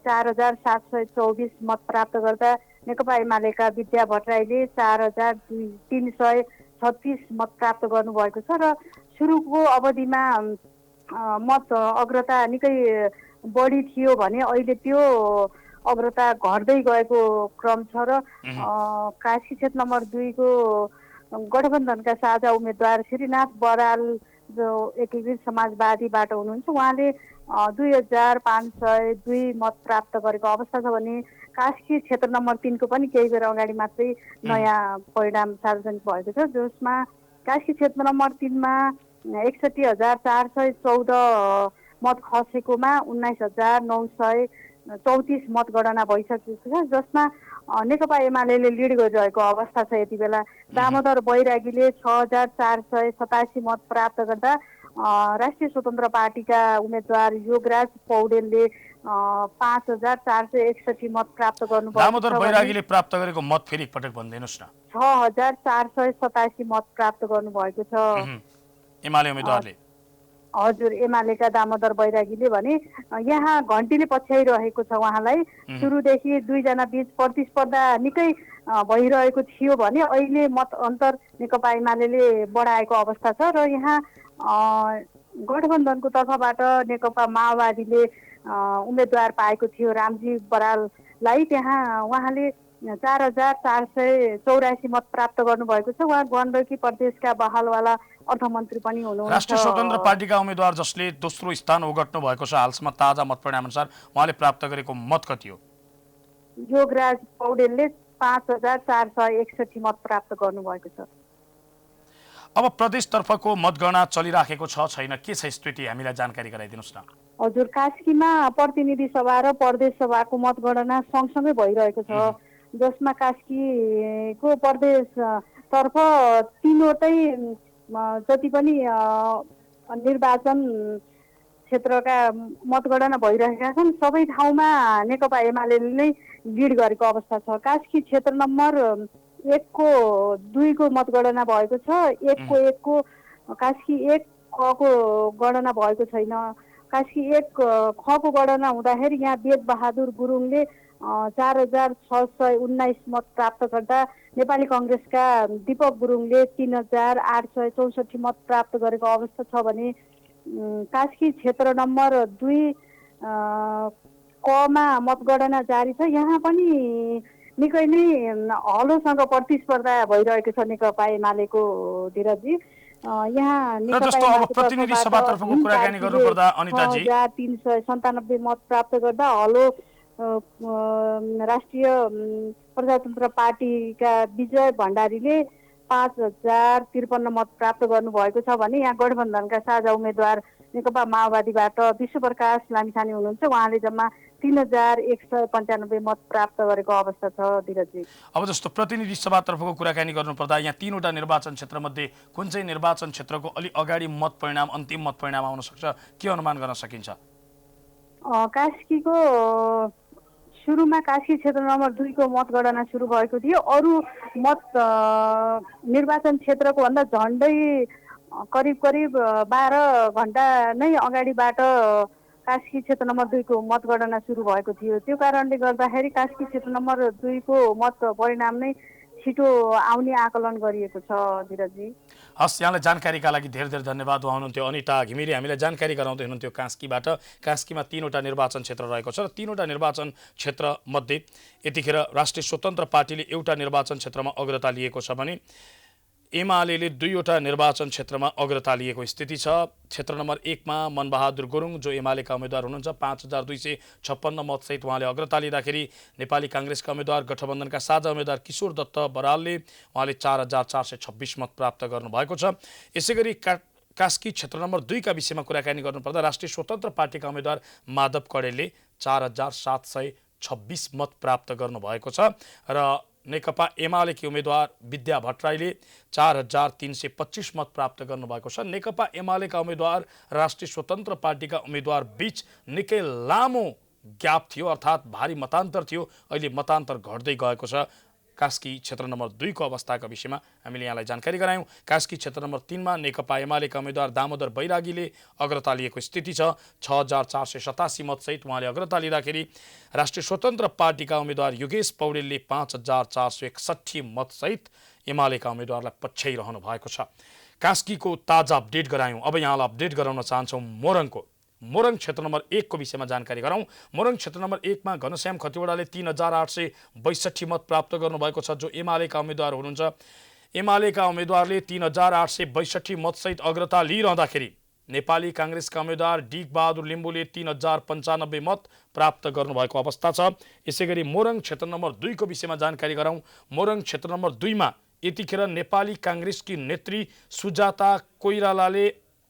4,724 मत प्राप्त गर्दा नेकपा एमालेका विद्या भट्टराईले 4,336 मत प्राप्त गर्नुभएको छ र सुरुको अवधिमा मत अग्रता निकै बढी थियो भने अहिले त्यो अग्रता घट्दै गएको क्रम छ र कास्की क्षेत्र नम्बर 2 को गठबन्धनका साझा उम्मेद्वार श्रीनाथ बराल जो एकीकृत समाजवादीबाट हुनुहुन्छ, उहाँले 2,502 मत प्राप्त गरेको अवस्था छ भने कास्की क्षेत्र नम्बर 3 को पनि केही बेर अगाडि मात्रै नयाँ परिणाम सार्वजनिक भएको छ, जसमा कास्की क्षेत्र नम्बर 3 मा 61,414 मत खसेकोमा 19,934 मतगणना भइसकेको छ, जसमा नेकपा एमाले लिड गरिरहेको अवस्था छ। यति बेला दामोदर बैरागीले 6,487 मत प्राप्त गर्दा राष्ट्रिय स्वतन्त्र पार्टीका उम्मेद्वार योगराज पौडेलले 5,461 मत प्राप्त गर्नुभएको दामोदर बैरागीले प्राप्त गरेको मत फेरि एकपटक भनिदिनुहोस् न। 6,487 मत प्राप्त गर्नुभएको छ। एमाले उम्मेदवारले हजुर, एमालेका दामोदर बैरागीले भने यहाँ घन्टीले पछ्याइरहेको छ उहाँलाई। सुरुदेखि दुईजना बीच प्रतिस्पर्धा निकै भइरहेको थियो भने अहिले मत अन्तर नेकपा एमाले बढाएको अवस्था छ र यहाँ गठबन्धनको तर्फबाट नेकपा माओवादीले उम्मेदवार पाएको थियो रामजी बराललाई। त्यहाँ उहाँले 4,484 मत प्राप्त गर्नुभएको छ। उहाँ गण्डकी प्रदेशका बहालवाला अर्थमन्त्री पनि हुनुहुन्छ। राष्ट्रिय स्वतन्त्र पार्टीका उम्मेदवार जसले दोस्रो स्थान ओगट्नु भएको छ हालसम्म ताजा मत परिणाम अनुसार उहाँले प्राप्त गरेको मत कति हो? योगराज पौडेलले 5,461 मत प्राप्त गर्नुभएको छ। अब प्रदेशतर्फको मतगणना चलिराखेको छ छैन, के छ स्थिति, हामीलाई जानकारी गराइदिनुहोस् न। हजुर, कास्कीमा प्रतिनिधि सभा र प्रदेश सभाको मतगणना सँगसँगै भइरहेको छ, जसमा कास्कीको प्रदेशतर्फ 3वटै जति पनि निर्वाचन क्षेत्रका मतगणना भइरहेका छन् सबै ठाउँमा नेकपा एमाले नै लिड गरेको अवस्था छ। कास्की क्षेत्र नम्बर 1 को 2 को मतगणना भएको छ। 1 को कास्की 1 ख को गणना भएको छैन। कास्की 1 ख को गणना हुँदाखेरि यहाँ वेद बहादुर गुरुङले 4,619 मत प्राप्त गर्दा नेपाली कांग्रेसका दीपक गुरुङले 3,864 मत प्राप्त गरेको अवस्था छ भने कास्की क्षेत्र नम्बर 2 कमा मतगणना जारी छ। यहाँ पनि निकै नै हलोसँग प्रतिस्पर्धा भइरहेको छ नेकपा एमालेको धीरजी। यहाँ प्रतिनिधि सभातर्फको कुराकानी गर्नुपर्दा अनिताजी 397 मत प्राप्त गर्दा हलो राष्ट्रिय प्रजातन्त्र पार्टीका विजय भण्डारीले 5,053 मत प्राप्त गर्नुभएको छ भने यहाँ गठबन्धनका साझा उम्मेदवार नेकपा माओवादीबाट विश्वप्रकाश लामिछाने हुनुहुन्छ। उहाँले जम्मा 3,195 मत प्राप्त गरेको अवस्था छ धीरजी। अब जस्तो प्रतिनिधि सभातर्फको कुराकानी गर्नुपर्दा यहाँ 3वटा निर्वाचन क्षेत्रमध्ये कुन चाहिँ निर्वाचन क्षेत्रको अलि अगाडि मत परिणाम अन्तिम मत परिणाम आउन सक्छ, के अनुमान गर्न सकिन्छ? कास्कीको सुरुमा कास्की क्षेत्र नम्बर 2 को मतगणना सुरु भएको थियो। अरू मत निर्वाचन क्षेत्रको भन्दा झन्डै करिब 12 घण्टा नै अगाडिबाट कास्की क्षेत्र नम्बर 2 को मतगणना सुरु भएको थियो। त्यो कारणले गर्दाखेरि कास्की क्षेत्र नम्बर 2 को मत परिणाम नै छिटो आउने आकलन गरिएको छ धीरजी। हस्, यहाँलाई जानकारीका लागि धेरै धेरै धन्यवाद। उहाँ हुनुहुन्थ्यो अनिता घिमिरे, हामीलाई जानकारी गराउँदै हुनुहुन्थ्यो कास्कीबाट। कास्कीमा 3वटा निर्वाचन क्षेत्र रहेको छ र 3वटा निर्वाचन क्षेत्रमध्ये यतिखेर राष्ट्रिय स्वतन्त्र पार्टीले एउटा निर्वाचन क्षेत्रमा अग्रता लिएको छ भने एमाले 2वटा निर्वाचन क्षेत्रमा अग्रता लिएको स्थिति छ। क्षेत्र नम्बर 1 मा मनबहादुर गुरुङ जो एमालेका उम्मेदवार हुनुहुन्छ 5,256 मतसहित उहाँले अग्रता लिँदाखेरि नेपाली कांग्रेसका उम्मेदवार गठबन्धनका साझा उम्मेदवार किशोर दत्त बरालले उहाँले 4,426 मत प्राप्त गर्नुभएको छ। यसैगरी कास्की क्षेत्र नम्बर 2 का विषयमा कुराकानी गर्नुपर्दा राष्ट्रिय स्वतन्त्र पार्टीका उम्मेदवार माधव कडेलले 4,726 मत प्राप्त गर्नुभएको छ र नेकपा एमालेकी उम्मेदवार विद्या भट्टराईले 4,325 मत प्राप्त गर्नुभएको छ। नेकपा एमालेका उम्मेदवार राष्ट्रिय स्वतन्त्र पार्टीका उम्मेदवार बीच निकै लामो ग्याप थियो, अर्थात् भारी मतान्तर थियो। अहिले मतान्तर घट्दै गएको छ। कास्की क्षेत्र नम्बर 2 को अवस्थाका विषयमा हामीले यहाँलाई जानकारी गरायौं। कास्की क्षेत्र नम्बर 3 मा नेकपा एमालेका उम्मेदवार दामोदर बैरागीले अग्रता लिएको स्थिति छ। 6,487 मतसहित उहाँले अग्रता लिँदाखेरि राष्ट्रिय स्वतन्त्र पार्टीका उम्मेदवार योगेश पौडेलले 5,461 मतसहित एमालेका उम्मेदवारलाई पछ्याइरहनु भएको छ। कास्कीको ताजा अपडेट गरायौं। अब यहाँलाई अपडेट गराउन चाहन्छौं मोरङ क्षेत्र नम्बर 1 को विषयमा जानकारी गराउँ। मोरङ क्षेत्र नम्बर 1 मा घनश्याम खतिवडाले 3,862 मत प्राप्त गर्नुभएको छ जो एमालेका उम्मेदवार हुनुहुन्छ। एमालेका उम्मेदवारले 3,862 मतसहित अग्रता लिइरहँदाखेरि नेपाली कांग्रेसका उम्मेदवार डिक बहादुर लिम्बुले 3,095 मत प्राप्त गर्नुभएको अवस्था छ। यसैगरी मोरङ क्षेत्र नम्बर 2 को विषयमा जानकारी गराउँ। मोरङ क्षेत्र नम्बर 2 मा यतिखेर नेपाली कांग्रेसकी नेत्री सुजाता कोइरालाले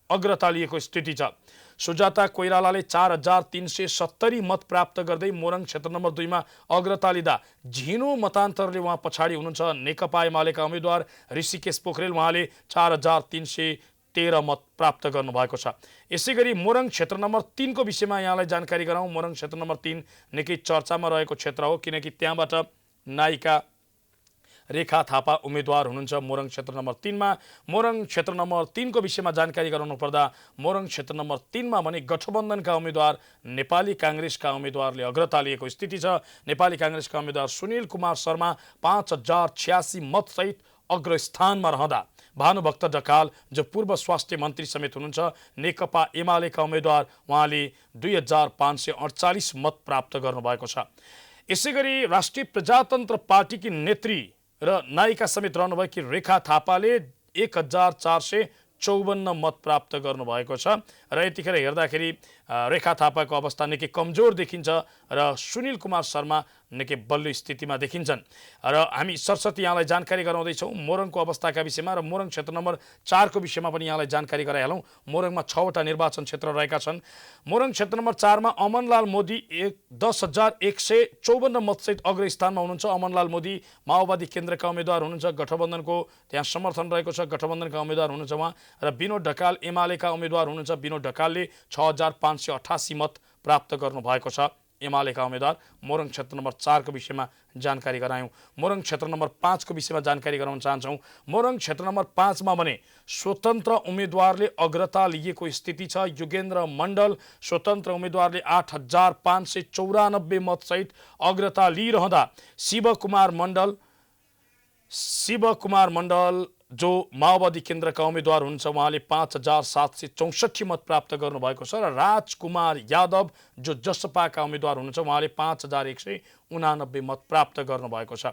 अग्रता लिएको स्थिति छ। सुजाता कोइरालाले 4,370 मत प्राप्त गर्दै मोरङ क्षेत्र नम्बर 2 मा अग्रता लिँदा झिनो मतान्तरले उहाँ पछाडि हुनुहुन्छ। नेकपा एमालेका उम्मेदवार ऋषिकेश पोखरेल उहाँले 4,300 13 मत प्राप्त गर्नुभएको छ। यसै गरी मोरङ क्षेत्र नम्बर 3 को विषयमा यहाँलाई जानकारी गराउँ। मोरङ क्षेत्र नम्बर 3 निकै चर्चामा रहेको क्षेत्र हो, किनकि त्यहाँबाट नायिका रेखा थापा उम्मेदवार हुनुहुन्छ मोरङ क्षेत्र नम्बर 3 मा। मोरङ क्षेत्र नम्बर 3 को विषयमा जानकारी गराउनु पर्दा मोरङ क्षेत्र नम्बर 3 मा भने गठबन्धनका उम्मेदवार नेपाली कांग्रेसका उम्मेदवारले अग्रता लिएको स्थिति छ। नेपाली कांग्रेसका उम्मेदवार सुनिल कुमार शर्मा 5086 मतसहित अग्रस्थानमा रहँदा भानुभक्त ढकाल जो पूर्व स्वास्थ्य मन्त्री समेत हुनुहुन्छ नेकपा एमालेका उम्मेदवार उहाँले 2548 मत प्राप्त गर्नुभएको छ। यसै गरी राष्ट्रिय प्रजातन्त्र पार्टीकी नेत्री र नायिका समेत रहनुभएकी रेखा थापाले 1454 मत प्राप्त गर्नुभएको छ र यतिखेर हेर्दाखेरि रेखा थापाको अवस्था निकै कमजोर देखिन्छ र सुनिल कुमार शर्मा निकै बलियो स्थितिमा देखिन्छन् र हामी सरसर्ती यहाँलाई जानकारी गराउँदैछौँ मोरङको अवस्थाका विषयमा र मोरङ क्षेत्र नम्बर 4 को विषयमा पनि यहाँलाई जानकारी गराइहालौँ। मोरङमा 6 वटा निर्वाचन क्षेत्र रहेका छन्। मोरङ क्षेत्र नम्बर 4 मा अमनलाल मोदी 10,154 मतसहित अग्रस्थानमा हुनुहुन्छ। अमनलाल मोदी माओवादी केन्द्रका उम्मेदवार हुनुहुन्छ, गठबन्धनको त्यहाँ समर्थन रहेको छ, गठबन्धनका उम्मेदवार हुनुहुन्छ उहाँ। र विनोद ढकाल एमालेका उम्मेदवार हुनुहुन्छ। विनोद ढकालले 6588 मत प्राप्त गर्नुभएको छ, एमालेका उम्मेदवार। मोरङ क्षेत्र नम्बर 4 को विषयमा जानकारी गरायौँ। मोरङ क्षेत्र नम्बर 5 को विषयमा जानकारी गराउन चाहन्छौँ। मोरङ क्षेत्र नम्बर 5 मा भने स्वतन्त्र उम्मेदवारले अग्रता लिएको स्थिति छ। युगेन्द्र मण्डल स्वतन्त्र उम्मेदवारले 8594 मतसहित अग्रता लिइरहँदा शिवकुमार मण्डल जो माओवादी केन्द्रका उम्मेदवार हुनुहुन्छ उहाँले 5764 मत प्राप्त गर्नुभएको छ र राजकुमार यादव जो जसपाका उम्मेदवार हुनुहुन्छ उहाँले 5189 मत प्राप्त गर्नुभएको छ।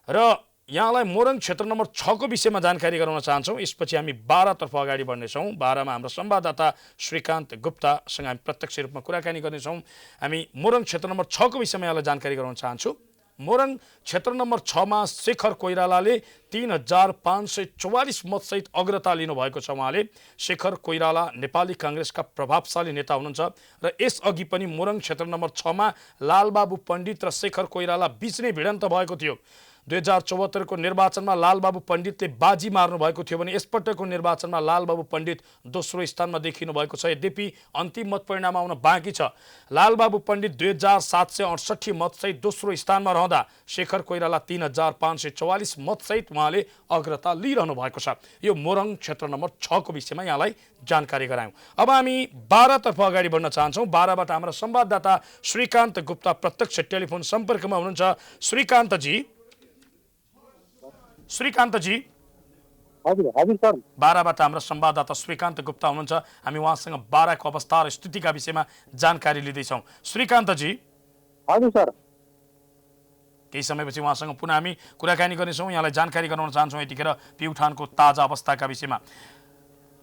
र यहाँलाई मोरङ क्षेत्र नम्बर 6 को विषयमा जानकारी गराउन चाहन्छौँ। यसपछि हामी 12 तर्फ अगाडि बढ्नेछौँ। 12 मा हाम्रो संवाददाता श्रीकान्त गुप्तासँग हामी प्रत्यक्ष रूपमा कुराकानी गर्नेछौँ। हामी मोरङ क्षेत्र नम्बर 6 को विषयमा यहाँलाई जानकारी गराउन चाहन्छु। मोरङ क्षेत्र नम्बर 6 मा शेखर कोइरालाले 3544 मतसहित अग्रता लिनुभएको छ। उहाँले शेखर कोइराला नेपाली कांग्रेसका प्रभावशाली नेता हुनुहुन्छ र यसअघि पनि मोरङ क्षेत्र नम्बर 6 मा लालबाबु पण्डित र शेखर कोइराला बीच नै भिडन्त भएको थियो। 2074 को निर्वाचनमा लालबाबु पण्डितले बाजी मार्नु भएको थियो भने यसपटकको निर्वाचनमा लालबाबु पण्डित दोस्रो स्थानमा देखिनु भएको छ। यद्यपि अन्तिम मत परिणाम आउन बाँकी छ। लालबाबु पण्डित 2768 मतसहित दोस्रो स्थानमा रहँदा शेखर कोइराला 3544 मतसहित उहाँले अग्रता लिइरहनु भएको छ। यो मोरङ क्षेत्र नम्बर 6 को विषयमा यहाँलाई जानकारी गरायौँ। अब हामी 12 तर्फ अगाडि बढ्न चाहन्छौँ। 12 बाट हाम्रो संवाददाता श्रीकान्त गुप्ता प्रत्यक्ष टेलिफोन सम्पर्कमा हुनुहुन्छ। श्रीकान्त जी हजुर हजुर सर 12 बाट हाम्रो संवाददाता श्रीकान्त गुप्ता हुनुहुन्छ। हामी उहाँसँग 12 को अवस्था र स्थितिका विषयमा जानकारी लिँदैछौँ। श्रीकान्त जी हजुर सर केही समयपछि उहाँसँग पुनः हामी कुराकानी गर्नेछौँ। यहाँलाई जानकारी गराउन चाहन्छौँ यतिखेर प्युठानको ताजा अवस्थाका विषयमा।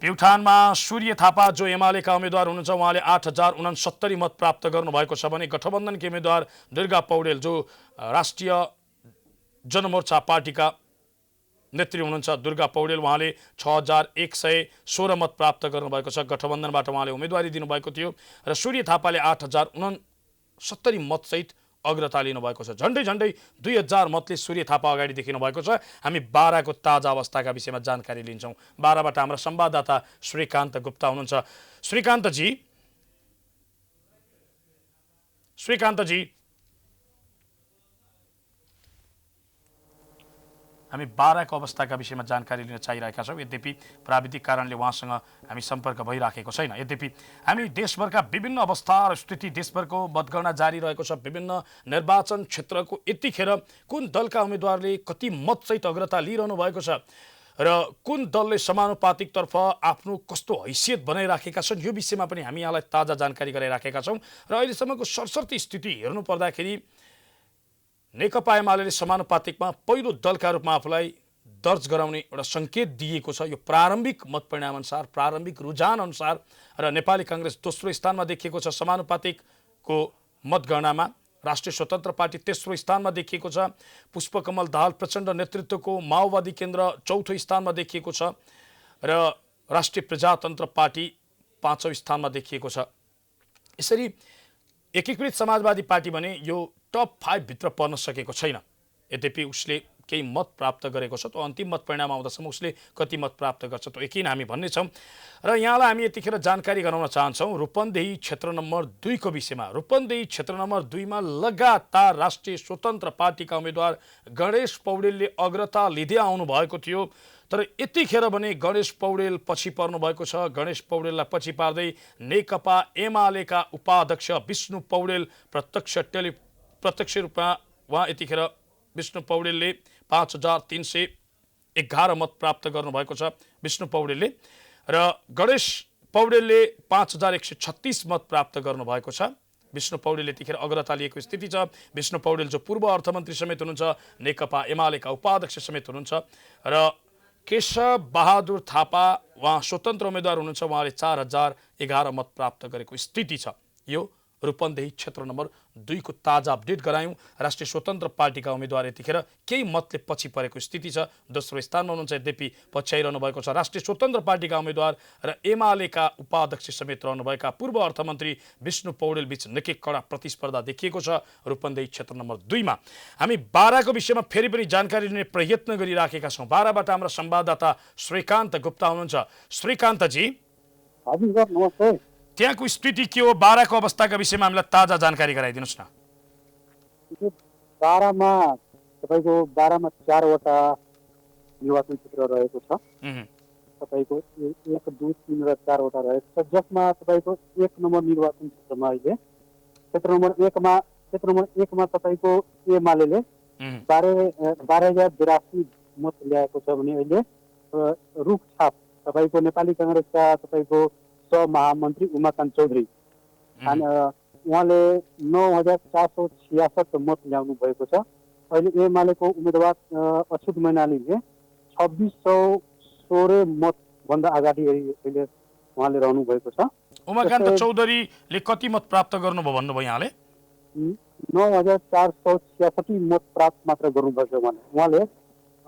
प्युठानमा सूर्य थापा जो एमालेका उम्मेदवार हुनुहुन्छ उहाँले 8069 मत प्राप्त गर्नुभएको छ भने गठबन्धनका उम्मेदवार दुर्गा पौडेल जो राष्ट्रिय जनमोर्चा पार्टीका नेत्री हुनुहुन्छ दुर्गा पौडेल उहाँले 6116 मत प्राप्त गर्नुभएको छ। गठबन्धनबाट उहाँले उम्मेदवारी दिनुभएको थियो र सूर्य थापाले 8069 मतसहित अग्रता लिनुभएको छ। झन्डै 2000 मतले सूर्य थापा अगाडि देखिनु भएको छ। हामी 12 को ताजा अवस्थाका विषयमा जानकारी लिन्छौँ। 12 बाट हाम्रो संवाददाता श्रीकान्त गुप्ता हुनुहुन्छ। श्रीकान्त जी हामी 12 को अवस्थाका विषयमा जानकारी लिन चाहिरहेका छौँ। यद्यपि प्राविधिक कारणले उहाँसँग हामी सम्पर्क भइराखेको छैन। यद्यपि हामी देशभरका विभिन्न अवस्था र स्थिति, देशभरको मतगणना जारी रहेको छ। विभिन्न निर्वाचन क्षेत्रको यतिखेर कुन दलका उम्मेदवारले कति मतसहित अग्रता लिइरहनु भएको छ र कुन दलले समानुपातिकतर्फ आफ्नो कस्तो हैसियत बनाइराखेका छन् यो विषयमा पनि हामी यहाँलाई ताजा जानकारी गराइराखेका छौँ। र अहिलेसम्मको सरसर्ती स्थिति हेर्नु पर्दाखेरि नेकपा एमाले समानुपातिकमा पहिलो दलका रूपमा आफूलाई दर्ज गराउने एउटा संकेत दिएको छ। यो प्रारम्भिक मत परिणाम अनुसार, प्रारम्भिक रुझान अनुसार र नेपाली कांग्रेस दोस्रो स्थानमा देखिएको छ समानुपातिकको मतगणनामा। राष्ट्रिय स्वतन्त्र पार्टी तेस्रो स्थानमा देखिएको छ। पुष्पकमल दाहाल प्रचण्ड नेतृत्वको माओवादी केन्द्र चौथो स्थानमा देखिएको छ र राष्ट्रिय प्रजातन्त्र पार्टी 5औं स्थानमा देखिएको छ। यसरी एकीकृत समाजवादी पार्टी भने यो टप 5 भित्र पर्न सकेको छैन। यद्यपि उसले केही मत प्राप्त गरेको छ। त्यो अन्तिम मत परिणाम आउँदासम्म उसले कति मत प्राप्त गर्छ त्यो यकिन हामी भन्नेछौँ। र यहाँलाई हामी यतिखेर जानकारी गराउन चाहन्छौँ रूपन्देही क्षेत्र नम्बर 2 को विषयमा। रूपन्देही क्षेत्र नम्बर 2 मा लगातार राष्ट्रिय स्वतन्त्र पार्टीका उम्मेदवार गणेश पौडेलले अग्रता लिँदै आउनु भएको थियो। तर यतिखेर भने गणेश पौडेल पछि पर्नु भएको छ। गणेश पौडेललाई पछि पार्दै नेकपा एमालेका उपाध्यक्ष विष्णु पौडेल प्रत्यक्ष रूपमा उहाँ यतिखेर विष्णु पौडेलले 5311 मत प्राप्त गर्नुभएको छ विष्णु पौडेलले, र गणेश पौडेलले 5136 मत प्राप्त गर्नुभएको छ। विष्णु पौडेलले यतिखेर अग्रता लिएको स्थिति छ। विष्णु पौडेल जो पूर्व अर्थमन्त्री समेत हुनुहुन्छ, नेकपा एमालेका उपाध्यक्ष समेत हुनुहुन्छ, र केशव बहादुर थापा उहाँ स्वतन्त्र उम्मेदवार हुनुहुन्छ, उहाँले 4011 मत प्राप्त गरेको स्थिति छ। यो रूपन्देही क्षेत्र नम्बर 2 को ताजा अपडेट गरायौं। राष्ट्रिय स्वतन्त्र पार्टीका उम्मेदवार यतिखेर केही मतले पछि परेको स्थिति छ। दोस्रो स्थानमा हुनुहुन्छ, यद्यपि पछ्याइरहनु भएको छ राष्ट्रिय स्वतन्त्र पार्टीका उम्मेदवार र एमालेका उपाध्यक्ष समेत रहनुभएका पूर्व अर्थमन्त्री विष्णु पौडेल बीच निकै कडा प्रतिस्पर्धा देखिएको छ रूपन्देही क्षेत्र नम्बर 2 मा। हामी बाराको विषयमा फेरि पनि जानकारी लिने प्रयत्न गरिराखेका छौँ। बाराबाट हाम्रा संवाददाता श्रीकान्त गुप्ता हुनुहुन्छ। श्रीकान्तजी, हजुर सर नमस्ते। त्यहाँको स्थिति के हो? बाराको अवस्थाका विषयमा हामीलाई ताजा जानकारी गराइदिनुहोस् न। बारामा तपाईँको 4वटा निर्वाचन क्षेत्र रहेको छ। तपाईँको 1, 2, 3 र 4वटा रहेको छ, जसमा तपाईँको 1 नम्बर निर्वाचन क्षेत्रमा अहिले क्षेत्र नम्बर 1 मा तपाईँको एमाले 12,082 मत ल्याएको छ भने अहिले रुखछाप तपाईँको नेपाली काङ्ग्रेसका तपाईँको सहमहामन्त्री उमाकान्त चौधरी उहाँले 9,466 मत ल्याउनु भएको छ। अहिले एमालेको उम्मेदवार अछुत मैनालीले 2,616 मतभन्दा अगाडि अहिले उहाँले रहनु भएको छ। उमाकान्त चौधरीले कति मत प्राप्त गर्नुभयो भन्नुभयो यहाँले? 9,466 मत प्राप्त मात्र गर्नुभएको छ। उहाँले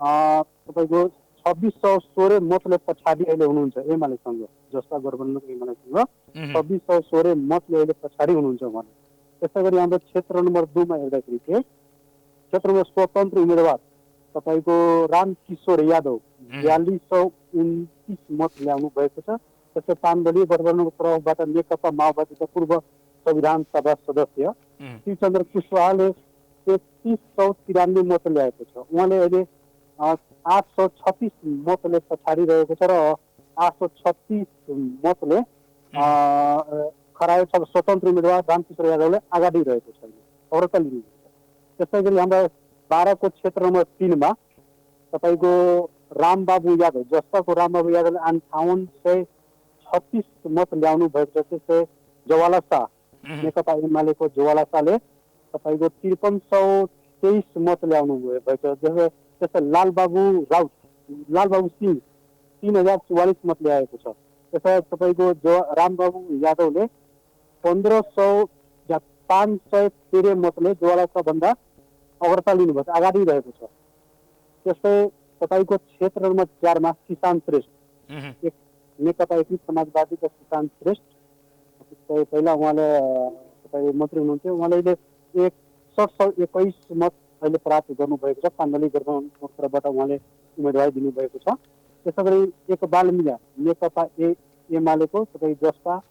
तपाईँको 2,616 मतले पछाडि अहिले हुनुहुन्छ एमालेसँग, जसका गठबन्धनको एमालेसँग 2,616 मतले अहिले पछाडि हुनुहुन्छ भने। त्यसै गरी हाम्रो क्षेत्र नम्बर 2 मा हेर्दाखेरि चाहिँ क्षेत्रमा स्वतन्त्र उम्मेदवार तपाईँको रामकिशोर यादव 4,229 मत ल्याउनु भएको छ। त्यसै पाण्डलीय गठबन्धनको तर्फबाट नेकपा माओवादीका पूर्व संविधान सभा सदस्य शिवचन्द्र कुशवाहाले 3393 मत ल्याएको छ। उहाँले अहिले 836 मतले पछाडि रहेको छ र 836 मतले खरायो छ स्वतन्त्र उम्मेदवार रामकिशोर यादवले अगाडि रहेको छ, अग्रता लिनुहुन्छ। त्यसै गरी हाम्रो बाराको क्षेत्र नम्बर 3 मा तपाईँको रामबाबु यादव, जस्ताको रामबाबु यादवले 5836 मत ल्याउनु भएको छ। त्यसै जवाला शाह नेकपा एमालेको जवाला शाहले तपाईँको 5323 मत ल्याउनु भएको छ। त्यसै लालबाबु सिंह 3044 मत ल्याएको छ। त्यसै तपाईँको रामबाबु यादवले 513 मतले जवाला भन्दा अग्रता लिनुभएको छ, अगाडि रहेको छ। त्यस्तै तपाईँको क्षेत्र नम्बर 4 मा किसान श्रेष्ठ नेकपा एकीकृत समाजवादीका किसान श्रेष्ठ, पहिला उहाँले तपाईँ मन्त्री हुनुहुन्थ्यो, उहाँले 6121 मत अहिले प्राप्त गर्नुभएको छ। पाण्डली गठबन्धनको तर्फबाट उहाँले उम्मेदवारी दिनुभएको छ। त्यसै गरी एक बालमिया नेकपा एमालेको तपाईँ जस्ता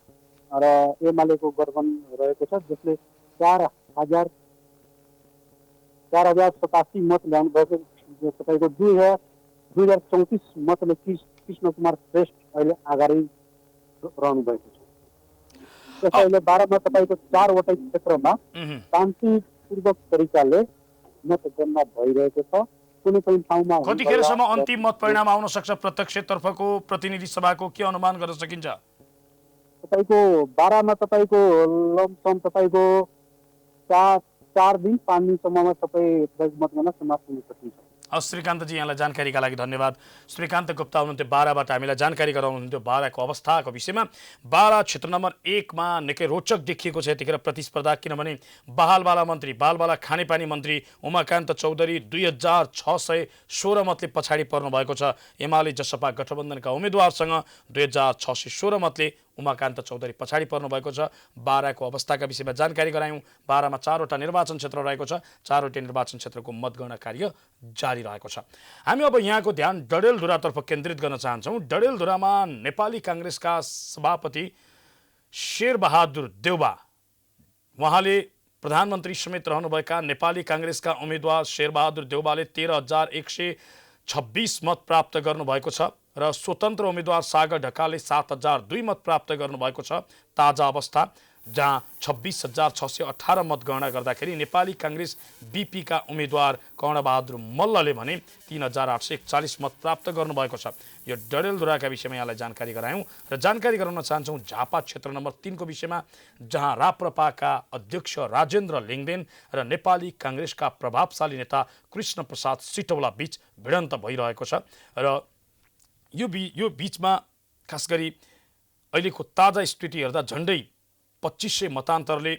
र एमालेको गठबन्धन रहेको छ, जसले 4,087 मत ल्याउनु भएको। तपाईँको 2034 मतले कृष्ण कुमार श्रेष्ठ अहिले अगाडि रहनु भएको छ। त्यसै अहिले बारामा तपाईँको 4वटै क्षेत्रमा शान्तिपूर्वक तरिकाले मतगणना भइरहेको छ। कुनै पनि ठाउँमा कतिखेरसम्म अन्तिम मत परिणाम आउन सक्छ? प्रत्यक्षतर्फको प्रतिनिधि सभाको के अनुमान गर्न सकिन्छ? तपाईँको बारामा तपाईँको लमसम तपाईँको 4 दिन 5 दिनसम्ममा तपाईँ मतगणना समाप्त हुन सकिन्छ। श्रीकान्तजी, यहाँलाई जानकारीका लागि धन्यवाद। श्रीकान्त गुप्ता हुनुहुन्थ्यो बाराबाट, हामीलाई जानकारी गराउनुहुन्थ्यो बाराको अवस्थाको विषयमा। बारा क्षेत्र नम्बर 1 मा निकै रोचक देखिएको छ यतिखेर प्रतिस्पर्धा, किनभने बालबाला खानेपानी मन्त्री उमाकान्त चौधरी 2616 मतले पछाडि पर्नु भएको छ। एमाले जसपा गठबन्धनका उम्मेदवारसँग 2616 मतले उमाकान्त चौधरी पछाडि पर्नु भएको छ। बाराको अवस्थाका विषयमा जानकारी गरायौँ। बारामा 4वटा निर्वाचन क्षेत्र रहेको छ। 4वटा निर्वाचन क्षेत्रको मतगणना कार्य जारी रहेको छ। हामी अब यहाँको ध्यान डडेलधुरातर्फ केन्द्रित गर्न चाहन्छौँ। डडेलधुरामा नेपाली काङ्ग्रेसका सभापति शेरबहादुर देउबा, उहाँले प्रधानमन्त्री समेत रहनुभएका नेपाली काङ्ग्रेसका उम्मेद्वार शेरबहादुर देउबाले 13,126 मत प्राप्त गर्नुभएको छ र स्वतन्त्र उम्मेद्वार सागर ढकालले 7,002 मत प्राप्त गर्नुभएको छ। ताजा अवस्था जहाँ 26,618 मत गणना गर्दाखेरि नेपाली काङ्ग्रेस बीपीका उम्मेद्वार कर्णबहादुर मल्लले भने 3,841 मत प्राप्त गर्नुभएको छ। यो डडेलधुराका विषयमा यहाँलाई जानकारी गरायौँ र जानकारी गराउन चाहन्छौँ झापा क्षेत्र नम्बर 3 को विषयमा, जहाँ राप्रपाका अध्यक्ष राजेन्द्र लिङदेन र नेपाली काङ्ग्रेसका प्रभावशाली नेता कृष्ण प्रसाद सिटौला बीच भिडन्त भइरहेको छ र यो बीचमा खास गरी अहिलेको ताजा स्थिति हेर्दा झन्डै 2500 मतान्तरले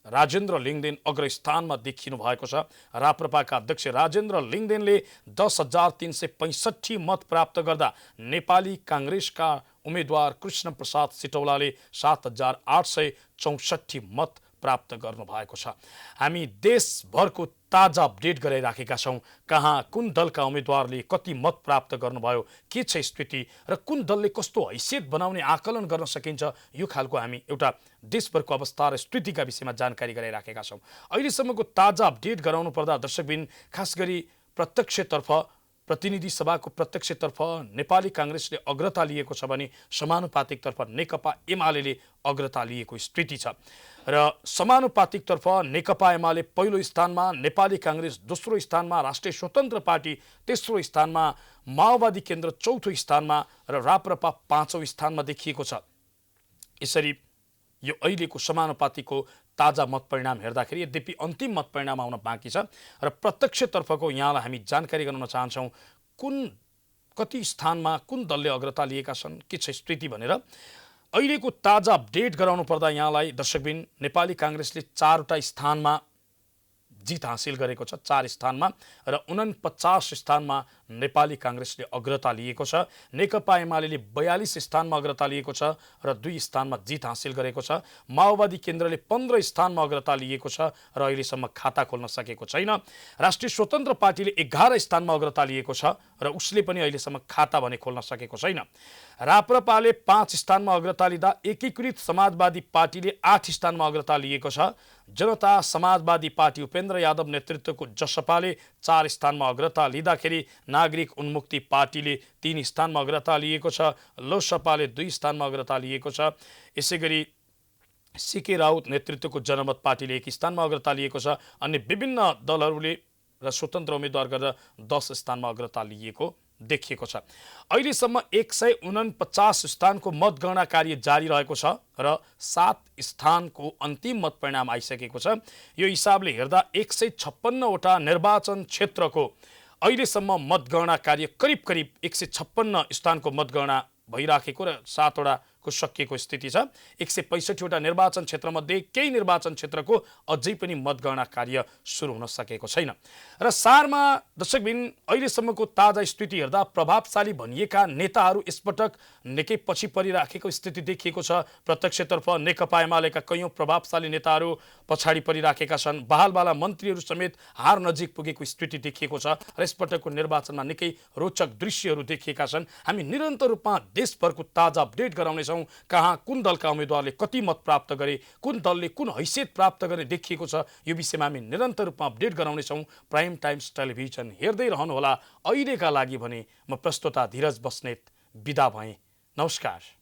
राजेन्द्र लिङदेन अग्रस्थानमा देखिनु भएको छ। राप्रपाका अध्यक्ष राजेन्द्र लिङदेनले 10,365 मत प्राप्त गर्दा नेपाली काङ्ग्रेसका उम्मेद्वार कृष्ण प्रसाद सिटौलाले 7,864 मत प्राप्त गर्नु भएको छ। हामी देशभरको ताजा अपडेट गराइराखेका छौँ। कहाँ कुन दलका उम्मेद्वारले कति मत प्राप्त गर्नुभयो, के छ स्थिति र कुन दलले कस्तो हैसियत बनाउने आकलन गर्न सकिन्छ, यो खालको हामी एउटा देशभरको अवस्था र स्थितिका विषयमा जानकारी गराइराखेका छौँ। अहिलेसम्मको ताजा अपडेट गराउनु पर्दा दर्शकबिन खास गरी प्रत्यक्षतर्फ प्रतिनिधि सभाको प्रत्यक्षतर्फ नेपाली काङ्ग्रेसले अग्रता लिएको छ भने समानुपातिकतर्फ नेकपा एमाले अग्रता लिएको स्थिति छ र समानुपातिकतर्फ नेकपा एमाले पहिलो स्थानमा, नेपाली काङ्ग्रेस दोस्रो स्थानमा, राष्ट्रिय स्वतन्त्र पार्टी तेस्रो स्थानमा, माओवादी केन्द्र चौथो स्थानमा र राप्रपा पाँचौं स्थानमा देखिएको छ। यसरी यो अहिलेको समानुपातिको ताजा मत परिणाम हेर्दाखेरि यद्यपि अन्तिम मत परिणाम आउन बाँकी छ र प्रत्यक्षतर्फको यहाँलाई हामी जानकारी गराउन चाहन्छौँ कति स्थानमा कुन दलले अग्रता लिएका छन्, के छ स्थिति भनेर। अहिलेको ताजा अपडेट गराउनु पर्दा यहाँलाई दर्शकबिन नेपाली काङ्ग्रेसले 4वटा स्थानमा जित हासिल गरेको छ। 4 स्थानमा र 49 स्थानमा नेपाली काङ्ग्रेसले अग्रता लिएको छ। नेकपा एमाले 42 स्थानमा अग्रता लिएको छ र 2 स्थानमा जित हासिल गरेको छ। माओवादी केन्द्रले 15 स्थानमा अग्रता लिएको छ र अहिलेसम्म खाता खोल्न सकेको छैन। राष्ट्रिय स्वतन्त्र पार्टीले 11 स्थानमा अग्रता लिएको छ र उसले पनि अहिलेसम्म खाता भने खोल्न सकेको छैन। राप्रपाले 5 स्थानमा अग्रता लिँदा एकीकृत समाजवादी पार्टीले 8 स्थानमा अग्रता लिएको छ। जनता समाजवादी पार्टी उपेन्द्र यादव नेतृत्वको जसपाले 4 स्थानमा अग्रता लिँदाखेरि नागरिक उन्मुक्ति पार्टीले 3 स्थानमा अग्रता लिएको छ। लोसपाले 2 स्थानमा अग्रता लिएको छ। यसैगरी सीके राउत नेतृत्वको जनमत पार्टीले 1 स्थानमा अग्रता लिएको छ। अन्य विभिन्न दलहरूले र स्वतन्त्र उम्मेद्वार गरेर 10 स्थानमा अग्रता लिएको देखिएको छ। अहिलेसम्म 149 स्थानको मतगणना कार्य जारी रहेको छ र 7 स्थानको अन्तिम मत परिणाम आइसकेको छ। यो हिसाबले हेर्दा 156वटा निर्वाचन क्षेत्रको अहिलेसम्म मतगणना कार्य करिब 156 स्थानको मतगणना भइराखेको र 7वटाको सकिएको स्थिति छ। 165वटा निर्वाचन क्षेत्रमध्ये केही निर्वाचन क्षेत्रको अझै पनि मतगणना कार्य सुरु हुन सकेको छैन र सारमा दर्शकबिन अहिलेसम्मको ताजा स्थिति हेर्दा प्रभावशाली भनिएका नेताहरू यसपटक निकै पछि परिराखेको स्थिति देखिएको छ। प्रत्यक्षतर्फ नेकपा एमालेका कैयौं प्रभावशाली नेताहरू पछाडि परिराखेका छन्। बहालवाला मन्त्रीहरू समेत हार नजिक पुगेको स्थिति देखिएको छ र यसपटकको निर्वाचनमा निकै रोचक दृश्यहरू देखिएका छन्। हामी निरन्तर रूपमा देशभरको ताजा अपडेट गराउनेछौँ। कहाँ कुन दलका उम्मेद्वारले कति मत प्राप्त गरे, कुन दलले कुन हैसियत प्राप्त गर्ने देखिएको छ, यो विषयमा हामी निरन्तर रूपमा अपडेट गराउनेछौँ। प्राइम टाइम्स टेलिभिजन हेर्दै रहनुहोला। अहिलेका लागि भने म प्रस्तोता धीरज बस्नेत बिदा भएँ। नमस्कार।